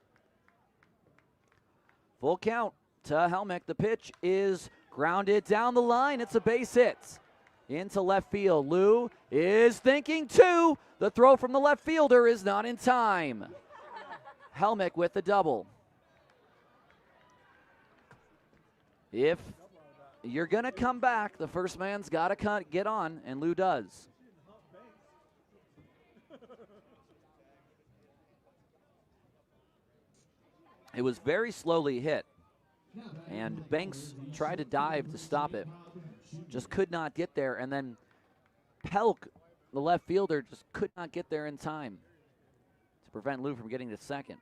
Full count to Helmick. The pitch is grounded down the line. It's a base hit into left field. Lou is thinking 2. The throw from the left fielder is not in time. Helmick with the double. If you're going to come back, the first man's got to get on, and Lou does. It was very slowly hit, and Banks tried to dive to stop it. Just could not get there, and then Pelk, the left fielder, just could not get there in time to prevent Lou from getting to second.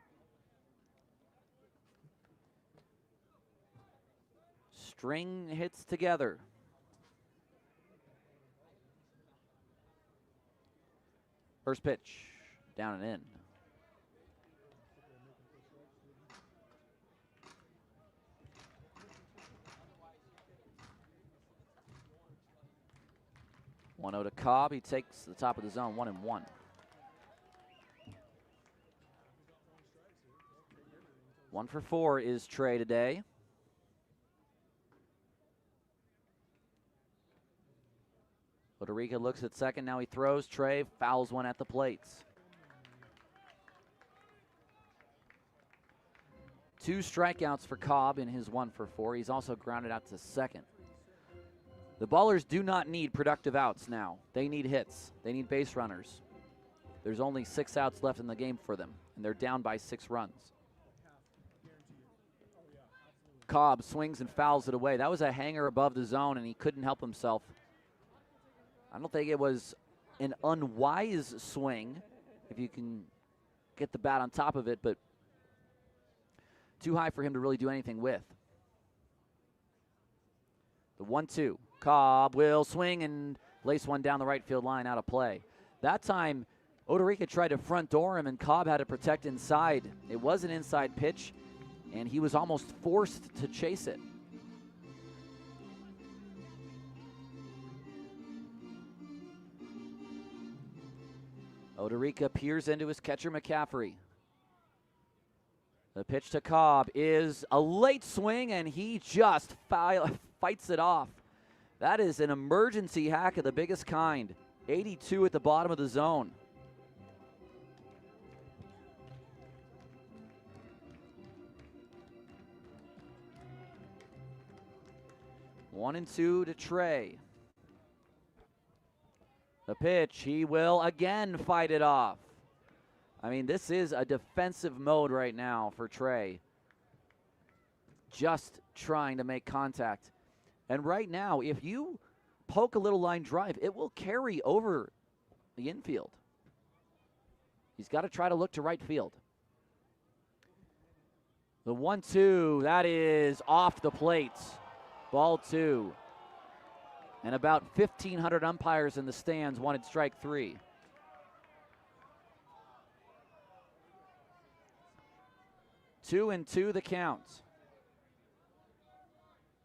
String hits together. First pitch, down and in. One 0 to Cobb. He takes the top of the zone, 1-1. One for 4 is Trey today. Odorica looks at second. Now he throws. Trey fouls one at the plates. 2 strikeouts for Cobb in his 1 for 4. He's also grounded out to second. The Ballers do not need productive outs now. They need hits. They need base runners. There's only 6 outs left in the game for them, and they're down by 6 runs. Cobb swings and fouls it away. That was a hanger above the zone, and he couldn't help himself. I don't think it was an unwise swing, if you can get the bat on top of it, but too high for him to really do anything with. The 1-2. Cobb will swing and lace one down the right field line, out of play. That time, Odorica tried to front door him, and Cobb had to protect inside. It was an inside pitch, and he was almost forced to chase it. Odorica peers into his catcher, McCaffrey. The pitch to Cobb is a late swing, and he just fights it off. That is an emergency hack of the biggest kind. 82 at the bottom of the zone. One and 2 to Trey. The pitch, he will again fight it off. I mean, this is a defensive mode right now for Trey. Just trying to make contact. And right now, if you poke a little line drive, it will carry over the infield. He's got to try to look to right field. The 1-2, that is off the plate. Ball 2. And about 1,500 umpires in the stands wanted strike 3. Two and 2 the count.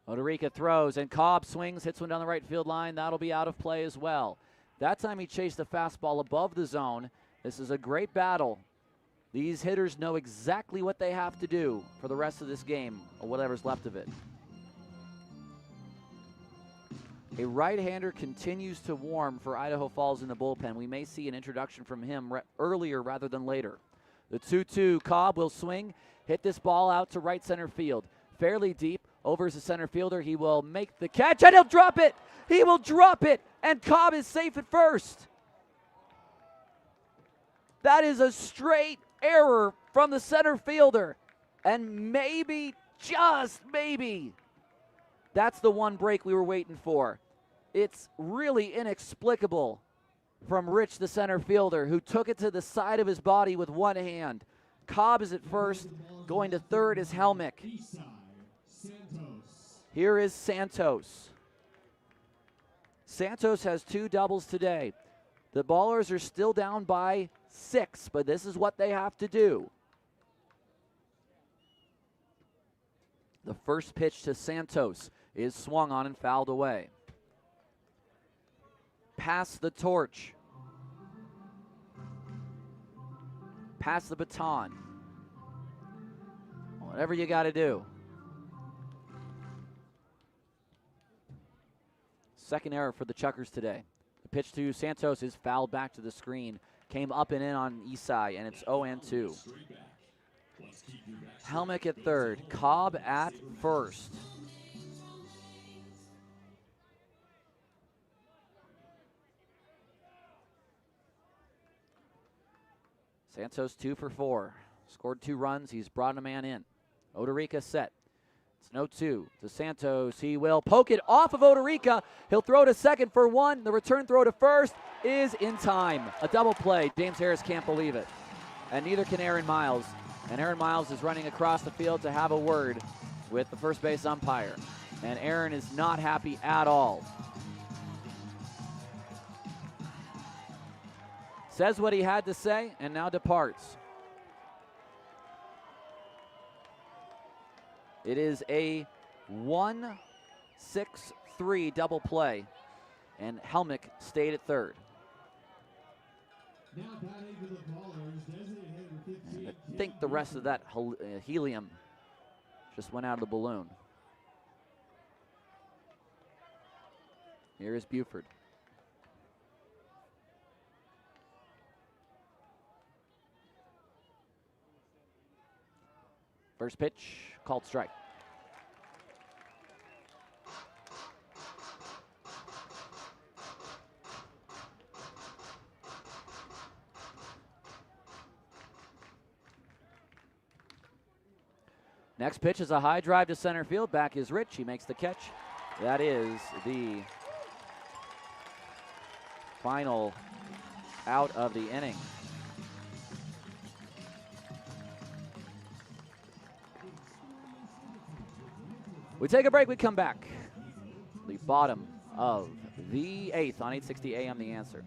Odorica throws, and Cobb swings, hits one down the right field line. That'll be out of play as well. That time he chased the fastball above the zone. This is a great battle. These hitters know exactly what they have to do for the rest of this game, or whatever's left of it. A right-hander continues to warm for Idaho Falls in the bullpen. We may see an introduction from him earlier rather than later. The 2-2, Cobb will swing, hit this ball out to right center field. Fairly deep, over as a center fielder. He will make the catch, and he'll drop it. He will drop it, and Cobb is safe at first. That is a straight error from the center fielder. And maybe, just maybe, that's the one break we were waiting for. It's really inexplicable from Rich, the center fielder, who took it to the side of his body with one hand. Cobb is at first. Going to third is Helmick. Here is Santos. Santos has 2 doubles today. The Ballers are still down by 6, but this is what they have to do. The first pitch to Santos is swung on and fouled away. Pass the torch. Pass the baton. Whatever you got to do. Second error for the Chuckers today. The pitch to Santos is fouled back to the screen. Came up and in on Isai, and it's 0-2. Helmick at third. Cobb at first. Santos 2 for 4. Scored 2 runs. He's brought a man in. Odorica set. It's 0-2 to Santos. He will poke it off of Odorica. He'll throw to second for 1. The return throw to first is in time. A double play. James Harris can't believe it. And neither can Aaron Miles. And Aaron Miles is running across the field to have a word with the first base umpire. And Aaron is not happy at all. Says what he had to say and now departs. It is a 1-6-3 double play, and Helmick stayed at third. Now batting for the Ballers, designated hitter 15. And I think the rest of that helium just went out of the balloon. Here is Buford. First pitch, called strike. Next pitch is a high drive to center field. Back is Rich. He makes the catch. That is the final out of the inning. We take a break, we come back. The bottom of the 8th on 860 AM, The Answer.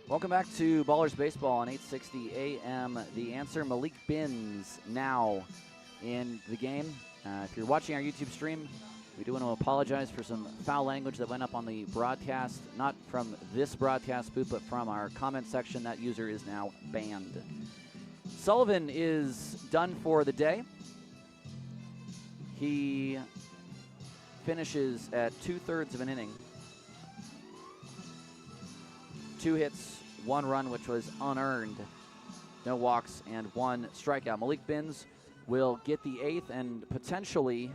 Welcome back to Ballers Baseball on 860 AM. The Answer. Malik Binns now in the game. If you're watching our YouTube stream, we do want to apologize for some foul language that went up on the broadcast. Not from this broadcast booth, but from our comment section. That user is now banned. Sullivan is done for the day. He finishes at 2/3 of an inning. 2 hits, 1 run, which was unearned. No walks and 1 strikeout. Malik Binns will get the 8th and potentially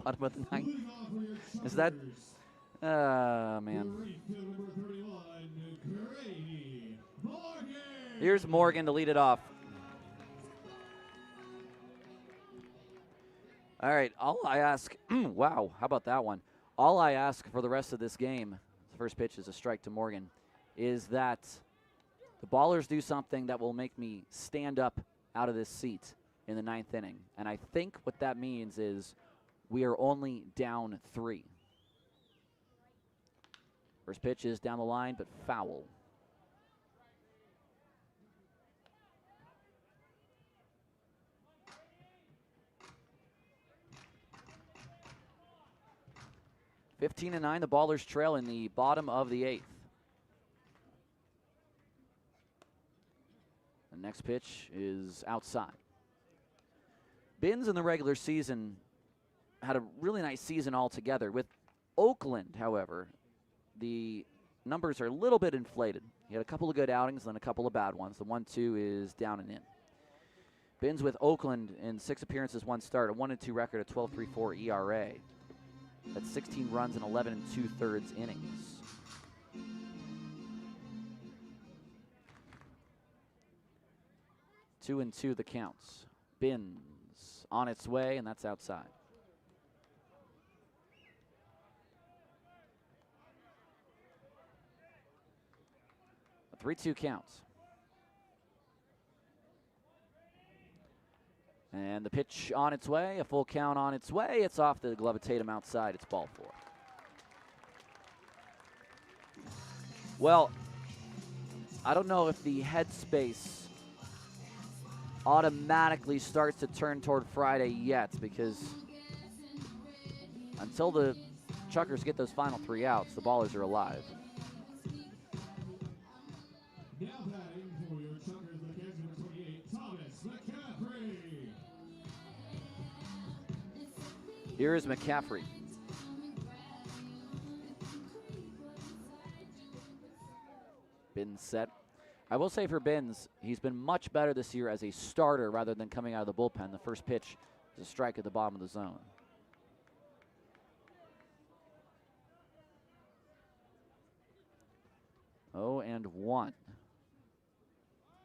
bottom of the ninth. Leading off for your Is that? Chuckers, Man. right field number 31, Grady Morgan. Here's Morgan to lead it off. All right, all I ask, wow, how about that one? All I ask for the rest of this game, the first pitch is a strike to Morgan, is that the ballers do something that will make me stand up out of this seat in the ninth inning. And I think what that means is we are only down 3. First pitch is down the line, but foul. (15-9), the Ballers trail in the bottom of the 8th. The next pitch is outside. Binns in the regular season had a really nice season altogether. With Oakland, however, the numbers are a little bit inflated. He had a couple of good outings, then a couple of bad ones. The 1-2 is down and in. Binns with Oakland in 6 appearances, 1 start, a 1-2 record, a 12.34 ERA. That's 16 runs in 11 2/3 innings. Two and two the counts. Binns on its way, and that's outside. A 3-2 counts. And the pitch on its way, a full count on its way. It's off the glove of Tatum outside. It's ball 4. Well, I don't know if the headspace automatically starts to turn toward Friday yet, because until the Chuckers get those final 3 outs, the Ballers are alive. Now batting for your Chuckers, the catcher number 28, Thomas McCaffrey. Here is McCaffrey. Binns set. I will say for Binns, he's been much better this year as a starter rather than coming out of the bullpen. The first pitch is a strike at the bottom of the zone. Oh, and 1.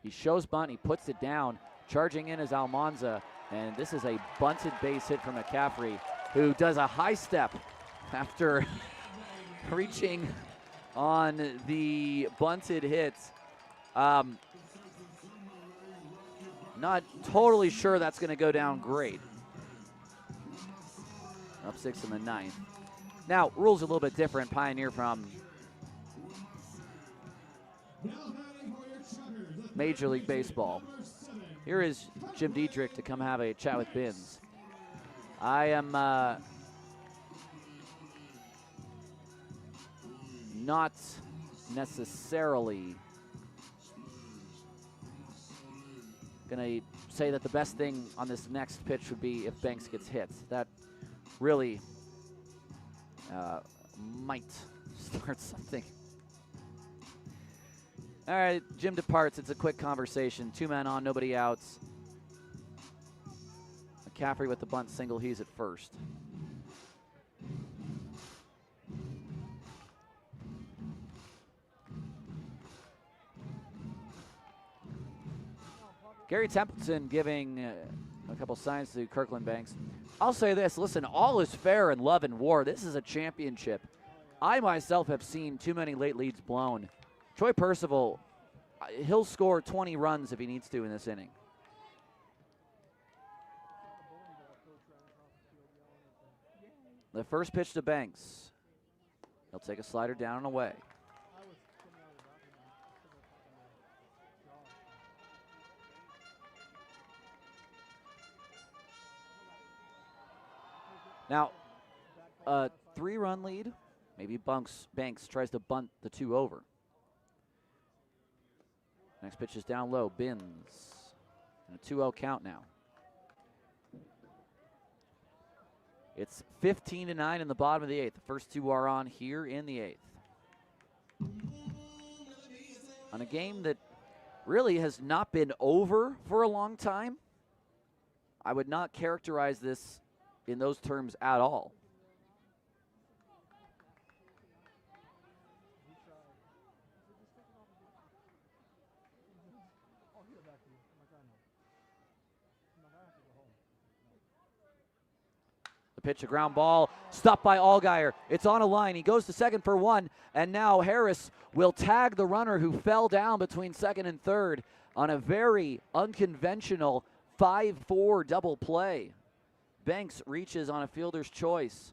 He shows bunt, he puts it down. Charging in is Almanza, and this is a bunted base hit from McCaffrey, who does a high step after reaching on the bunted hit. Not totally sure that's going to go down great. Up 6 in the 9th. Now, rules a little bit different. Pioneer from Major League Baseball. Here is Jim Diedrich to come have a chat with Binns. I am not necessarily going to say that the best thing on this next pitch would be if Banks gets hit. That really might start something. All right, Jim departs. It's a quick conversation. 2 men on, nobody outs. McCaffrey with the bunt single. He's at first. Gary Templeton giving a couple signs to Kirkland Banks. I'll say this. Listen, all is fair in love and war. This is a championship. I myself have seen too many late leads blown. Troy Percival, he'll score 20 runs if he needs to in this inning. The first pitch to Banks. He'll take a slider down and away. Now, a 3-run lead. Maybe Banks tries to bunt the 2 over. Next pitch is down low. Binns. And a 2-0 count now. It's 15-9 in the bottom of the 8th. The first 2 are on here in the 8th. On a game that really has not been over for a long time. I would not characterize this in those terms at all. The pitch, a ground ball, stopped by Allgaier. It's on a line. He goes to second for one, and now Harris will tag the runner who fell down between second and third on a very unconventional 5-4 double play. Banks reaches on a fielder's choice.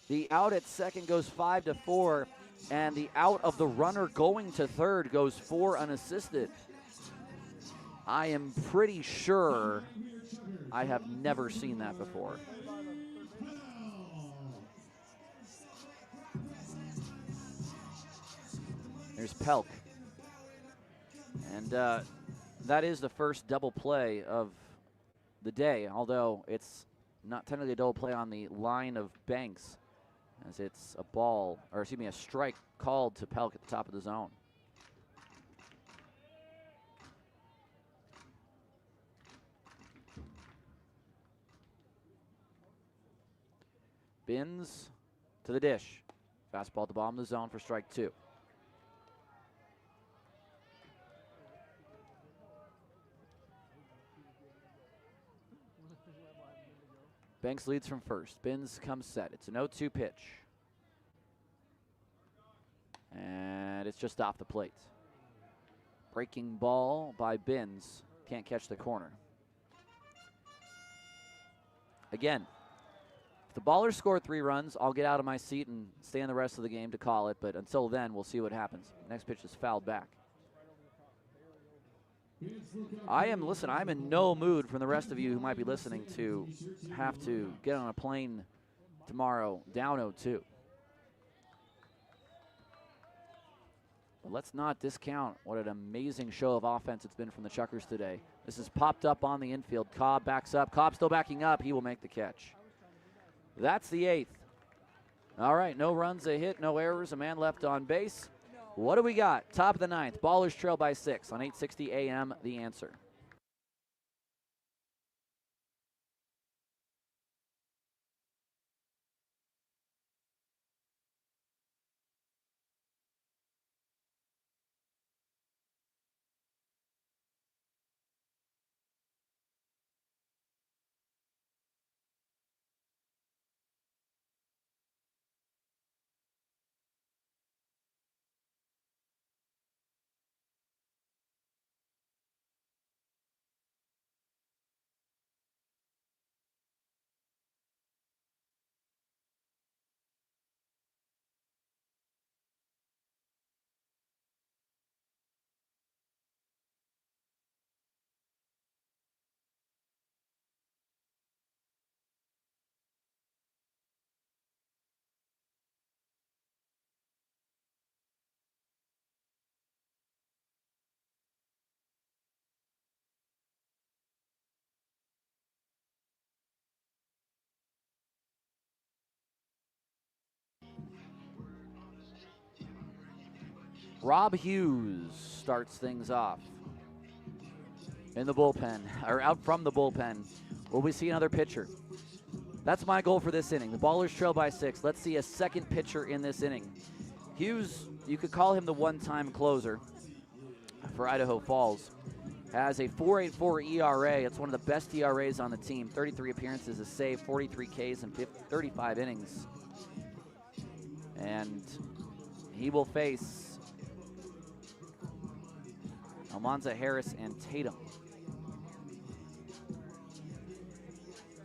The out at second goes 5-4, and the out of the runner going to third goes 4 unassisted. I am pretty sure I have never seen that before. There's Pelk. And that is the first double play of the day, although it's not technically a double play on the line of Banks, as it's a strike called to Pelk at the top of the zone. Binns to the dish. Fastball at the bottom of the zone for strike 2. Banks leads from first. Binns comes set. It's an 0-2 pitch. And it's just off the plate. Breaking ball by Binns. Can't catch the corner. Again, if the Ballers score 3 runs, I'll get out of my seat and stay in the rest of the game to call it. But until then, we'll see what happens. Next pitch is fouled back. I'm in no mood from the rest of you who might be listening to have to get on a plane tomorrow down 0-2. But let's not discount what an amazing show of offense it's been from the Chuckers today. This is popped up on the infield. Cobb backs up. Cobb still backing up. He will make the catch. That's the 8th. All right, no runs, a hit, no errors, a man left on base. What do we got? Top of the 9th. Ballers trail by 6 on 860 AM, The Answer. Rob Hughes starts things off in the bullpen, or out from the bullpen. Will we see another pitcher? That's my goal for this inning. The Ballers trail by 6. Let's see a second pitcher in this inning. Hughes, you could call him the one-time closer for Idaho Falls. Has a 4.84 ERA. It's one of the best ERAs on the team. 33 appearances, a save, 43 Ks, and 35 innings. And he will face Almanza, Harris, and Tatum.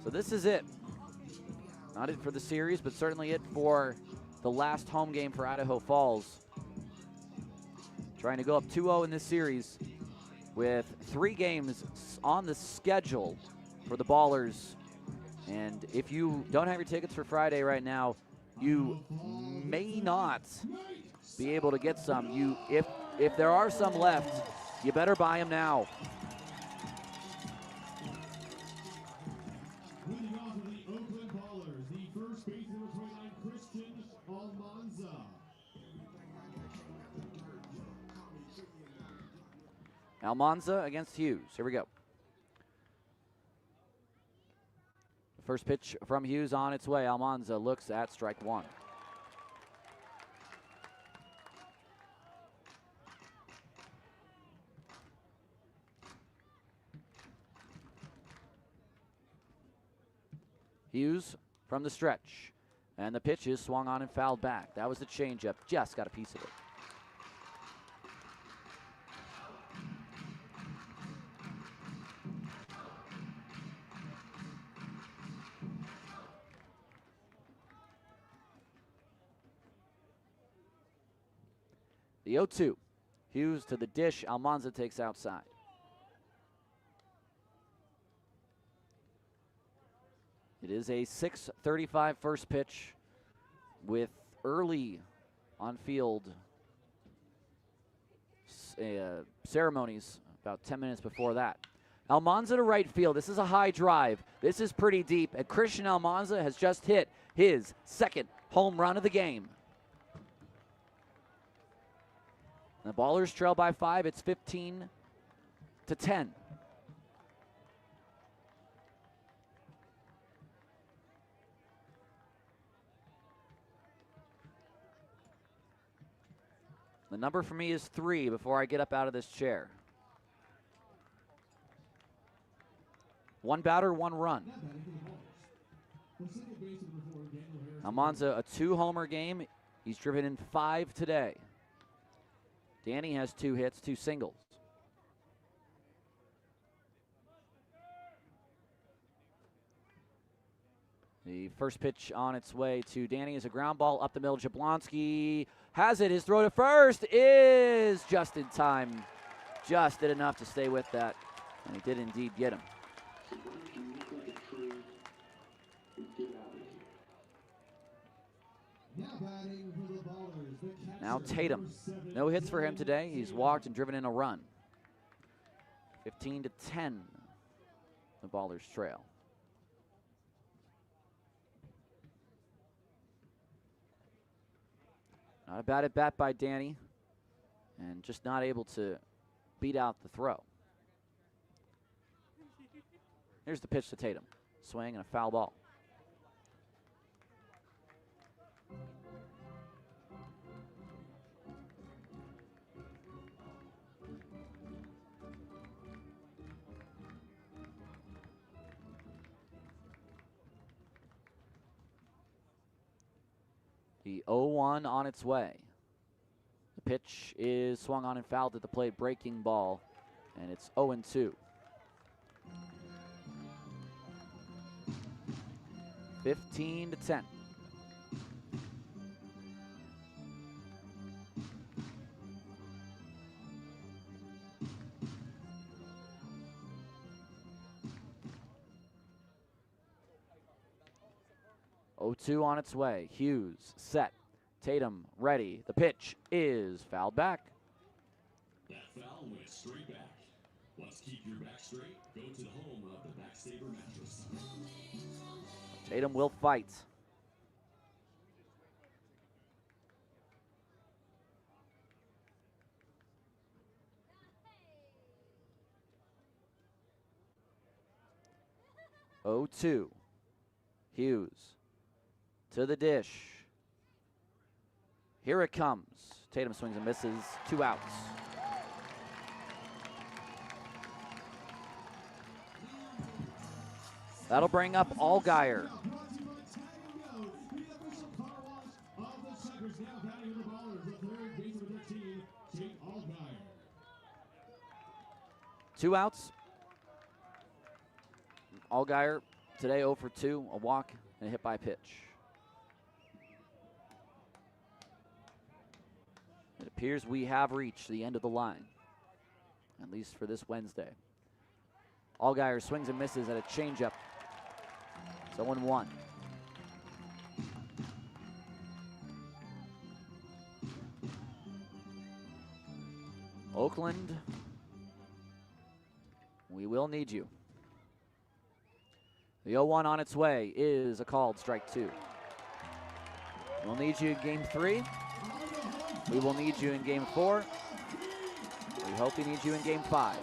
So this is it. Not it for the series, but certainly it for the last home game for Idaho Falls. Trying to go up 2-0 in this series with 3 games on the schedule for the Ballers. And if you don't have your tickets for Friday right now, you may not be able to get some. If there are some left, you better buy them now. Leading off of the Oakland Ballers, the first baseman number 29, Christian Almanza. Almanza against Hughes. Here we go. First pitch from Hughes on its way. Almanza looks at strike one. Hughes from the stretch. And the pitch is swung on and fouled back. That was the changeup. Just got a piece of it. The 0-2. Hughes to the dish. Almanza takes outside. It is a 6:35 first pitch with early on-field ceremonies about 10 minutes before that. Almanza to right field. This is a high drive. This is pretty deep. And Christian Almanza has just hit his second home run of the game. The Ballers trail by 5. It's 15-10. The number for me is 3 before I get up out of this chair. One batter, one run. Almanza, a 2-homer game. He's driven in 5 today. Danny has 2 hits, 2 singles. The first pitch on its way to Danny is a ground ball up the middle. Jablonski has it. His throw to first is just in time. Just did enough to stay with that, and he did indeed get him. Now Tatum. No hits for him today. He's walked and driven in a run. 15-10, the Ballers trail. Not a bad at bat by Danny, and just not able to beat out the throw. Here's the pitch to Tatum. Swing and a foul ball. The 0-1 on its way. The pitch is swung on and fouled at the plate, breaking ball, and it's 0-2. 15-10. Two on its way. Hughes set. Tatum ready. The pitch is fouled back. That foul went straight back. Let's keep your back straight. Go to the home of the Backsaver mattress. Tatum will fight. Oh, 2. Hughes to the dish. Here it comes. Tatum swings and misses. 2 outs. That'll bring up Allgaier. Two outs. Allgaier today 0 for 2, a walk and a hit by pitch. It appears we have reached the end of the line, at least for this Wednesday. Allgaier swings and misses at a changeup. It's 0-1. Oakland, we will need you. The 0-1 on its way is a called strike 2. We'll need you in game 3. We will need you in game 4. We hope we need you in game 5.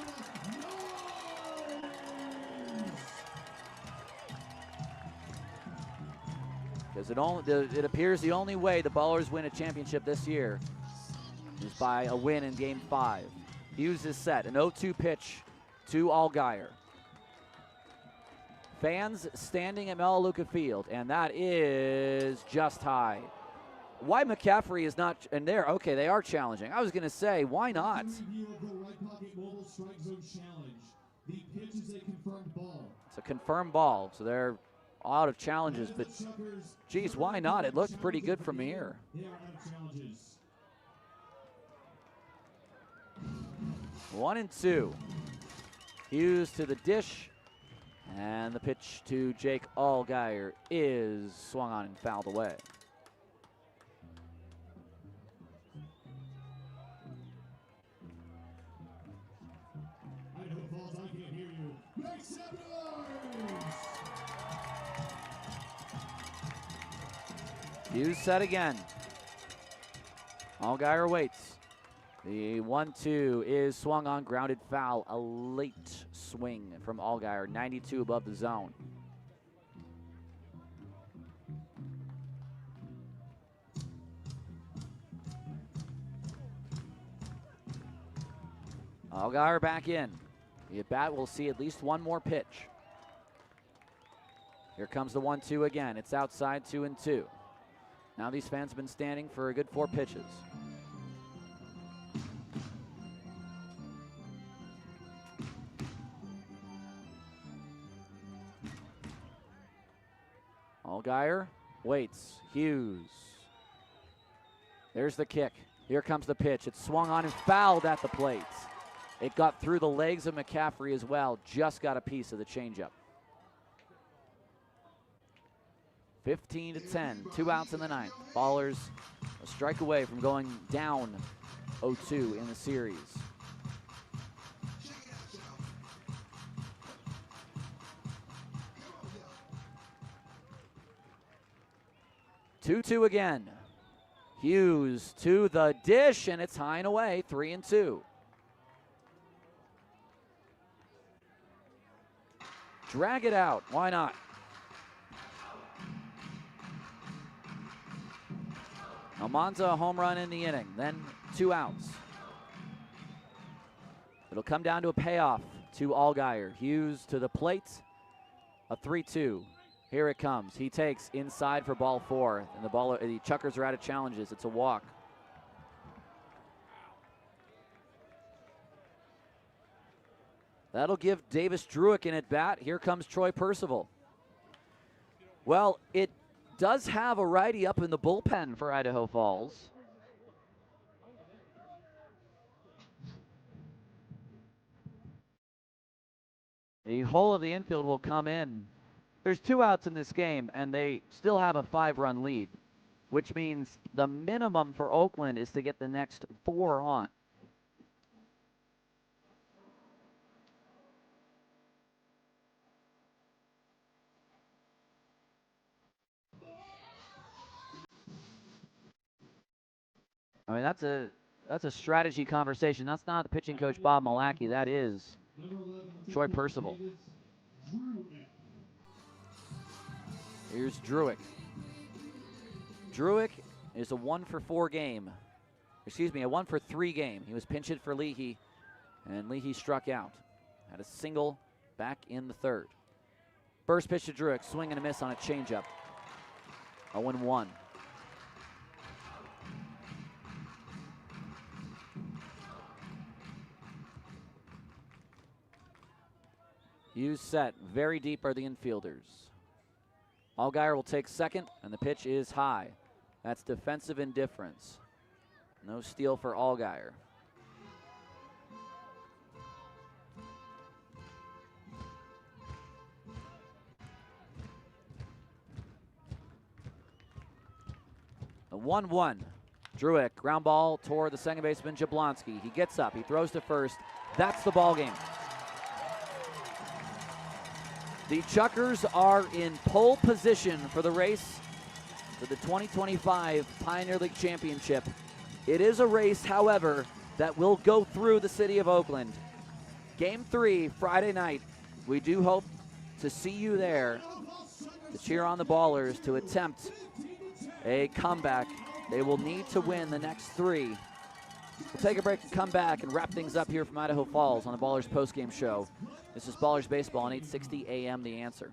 Because it appears the only way the Ballers win a championship this year is by a win in Game 5. Hughes is set. An 0-2 pitch to Allgaier. Fans standing at Melaleuca Field, and that is just high. Why McCaffrey is not in there? Okay, they are challenging. I was going to say, why not? It's a confirmed ball, so they're out of challenges, but geez, why not? It looks pretty good from here. 1-2. Hughes to the dish, and the pitch to Jake Allgaier is swung on and fouled away. Hughes set again. Allgaier waits. The 1-2 is swung on, grounded foul. A late swing from Allgaier, 92 above the zone. Allgaier back in. The at-bat will see at least one more pitch. Here comes the 1-2 again. It's outside, 2-2. Now these fans have been standing for a good 4 pitches. Allgaier waits. Hughes. There's the kick. Here comes the pitch. It's swung on and fouled at the plate. It got through the legs of McCaffrey as well. Just got a piece of the changeup. 15-10, 2 outs in the 9th. Ballers a strike away from going down 0-2 in the series. Two again. Hughes to the dish, and it's high and away, 3-2. Drag it out. Why not? Almanza, a home run in the inning, then 2 outs. It'll come down to a payoff to Allgaier. Hughes to the plate, a 3-2. Here it comes. He takes inside for ball 4, and the Chuckers are out of challenges. It's a walk. That'll give Davis Druick an at-bat. Here comes Troy Percival. Well, it does have a righty up in the bullpen for Idaho Falls. The whole of the infield will come in. There's 2 outs in this game, and they still have a 5-run lead, which means the minimum for Oakland is to get the next 4 on. I mean, that's a strategy conversation. That's not the pitching coach Bob Malachy. That is Troy Percival. Here's Druick. Druick is a 1-for-4 game. Excuse me, a 1-for-3 game. He was pinch hit for Leahy, and Leahy struck out. Had a single back in the 3rd. First pitch to Druick, swing and a miss on a changeup. 0-1. Hughes set. Very deep are the infielders. Allgaier will take second, and the pitch is high. That's defensive indifference. No steal for Allgaier. A 1-1. Druick, ground ball toward the second baseman Jablonski. He gets up, he throws to first. That's the ball game. The Chuckers are in pole position for the race for the 2025 Pioneer League Championship. It is a race, however, that will go through the city of Oakland. Game 3, Friday night. We do hope to see you there. to cheer on the Ballers to attempt a comeback. They will need to win the next 3. We'll take a break and come back and wrap things up here from Idaho Falls on the Ballers postgame show. This is Ballers Baseball on 860 AM The Answer.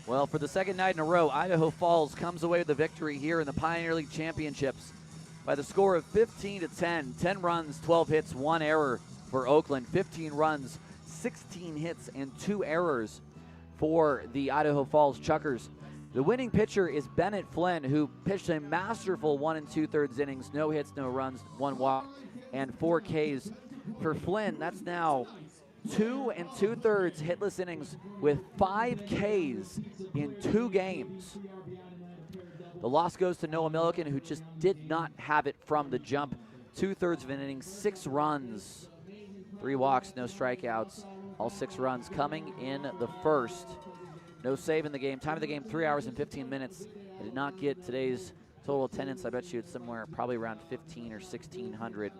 Well, for the second night in a row, Idaho Falls comes away with the victory here in the Pioneer League Championships by the score of 15-10. 10 runs, 12 hits, 1 error for Oakland. 15 runs, 16 hits, and 2 errors for the Idaho Falls Chuckers. The winning pitcher is Bennett Flynn, who pitched a masterful 1 2/3 innings, no hits, no runs, 1 walk, and 4 Ks. For Flynn, that's now 2 2/3 hitless innings with 5 Ks in 2 games. The loss goes to Noah Milliken, who just did not have it from the jump. 2/3 of an inning, 6 runs, 3 walks, no strikeouts, all 6 runs coming in the first. No save in the game. Time of the game, 3 hours and 15 minutes. I did not get today's total attendance. I bet you it's somewhere probably around 1,500 or 1,600.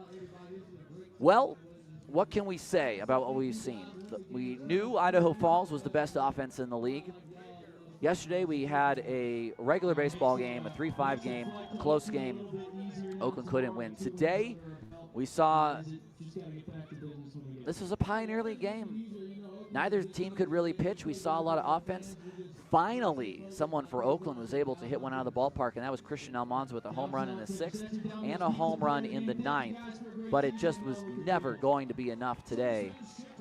Well, what can we say about what we've seen? We knew Idaho Falls was the best offense in the league. Yesterday we had a regular baseball game, a 3-5 game, a close game. Oakland couldn't win. Today we saw this was a Pioneer League game. Neither team could really pitch. We saw a lot of offense. Finally, someone for Oakland was able to hit one out of the ballpark, and that was Christian Almanza with a home run in the 6th and a home run in the 9th. But it just was never going to be enough today.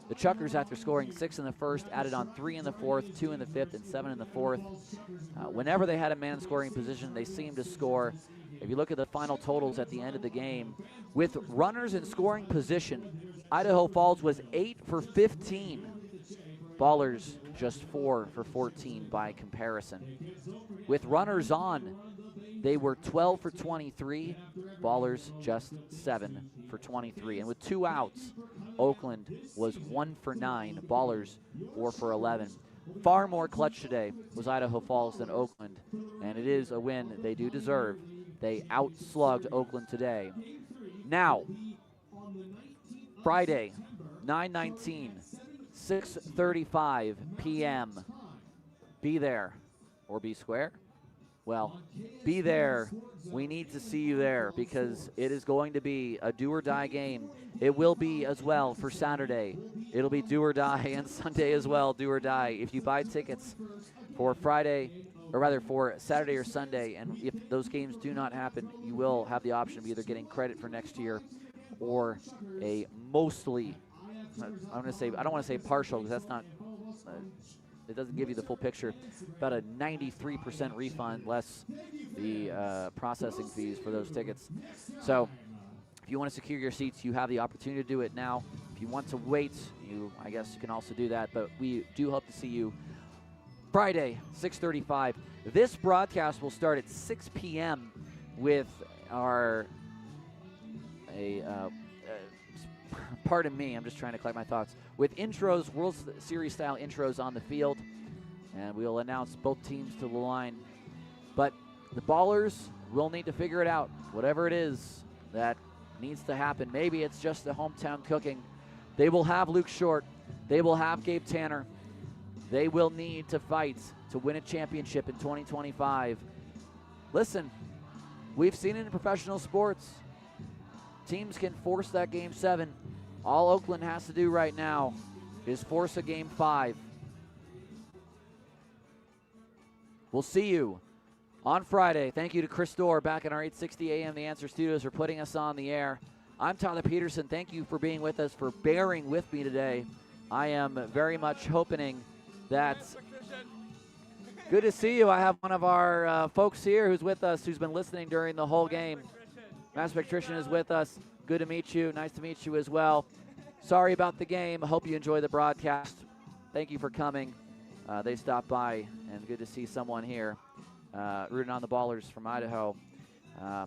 The Chuckers, after scoring 6 in the first, added on 3 in the 4th, 2 in the 5th, and 7 in the 4th. Whenever they had a man scoring position, they seemed to score. If you look at the final totals at the end of the game, with runners in scoring position, Idaho Falls was 8 for 15. Ballers just 4 for 14 by comparison. With runners on, they were 12 for 23. Ballers just 7 for 23. And with 2 outs, Oakland was 1 for 9. Ballers 4 for 11. Far more clutch today was Idaho Falls than Oakland, and it is a win they do deserve. They outslugged Oakland today. Now, Friday, 9/19. 6:35 p.m. Be there or be square. Well, be there. We need to see you there because it is going to be a do or die game. It will be as well for Saturday. It'll be do or die, and Sunday as well, do or die. If you buy tickets for Friday, or rather for Saturday or Sunday, and if those games do not happen, you will have the option of either getting credit for next year or a mostly, I don't want to say partial because that's not, it doesn't give you the full picture. About a 93% refund less the processing fees for those tickets. So if you want to secure your seats, you have the opportunity to do it now. If you want to wait, I guess you can also do that. But we do hope to see you Friday, 6:35. This broadcast will start at 6 p.m. with our pardon me, I'm just trying to collect my thoughts. With intros, World Series style intros on the field, and we'll announce both teams to the line. But the Ballers will need to figure it out, whatever it is that needs to happen. Maybe it's just the hometown cooking. They will have Luke Short. They will have Gabe Tanner. They will need to fight to win a championship in 2025. listen, we've seen it in professional sports. Teams can force that Game 7. All Oakland has to do right now is force a Game 5. We'll see you on Friday. Thank you to Chris Dorr back in our 860 AM The Answer Studios for putting us on the air. I'm Tyler Peterson. Thank you for being with us, for bearing with me today. I am very much hoping that... Good to see you. I have one of our folks here who's with us, who's been listening during the whole game. Master Electrician is with us. Good to meet you. Nice to meet you as well. Sorry about the game. I hope you enjoy the broadcast. Thank you for coming. They stopped by, and good to see someone here rooting on the Ballers from Idaho.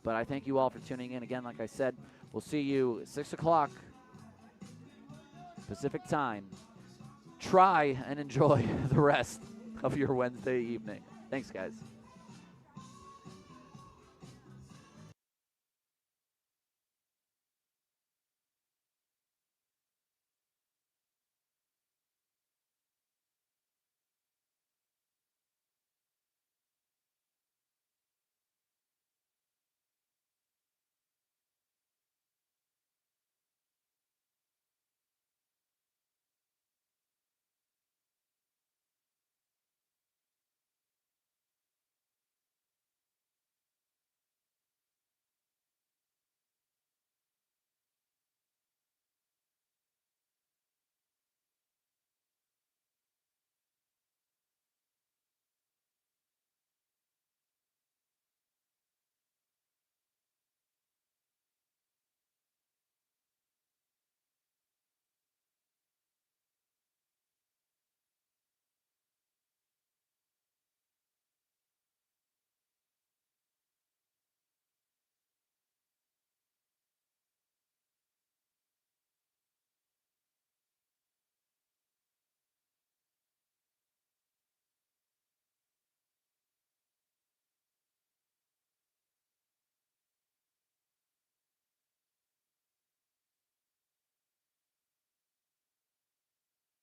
But I thank you all for tuning in. Again, like I said, we'll see you at 6 o'clock Pacific time. Try and enjoy the rest of your Wednesday evening. Thanks, guys.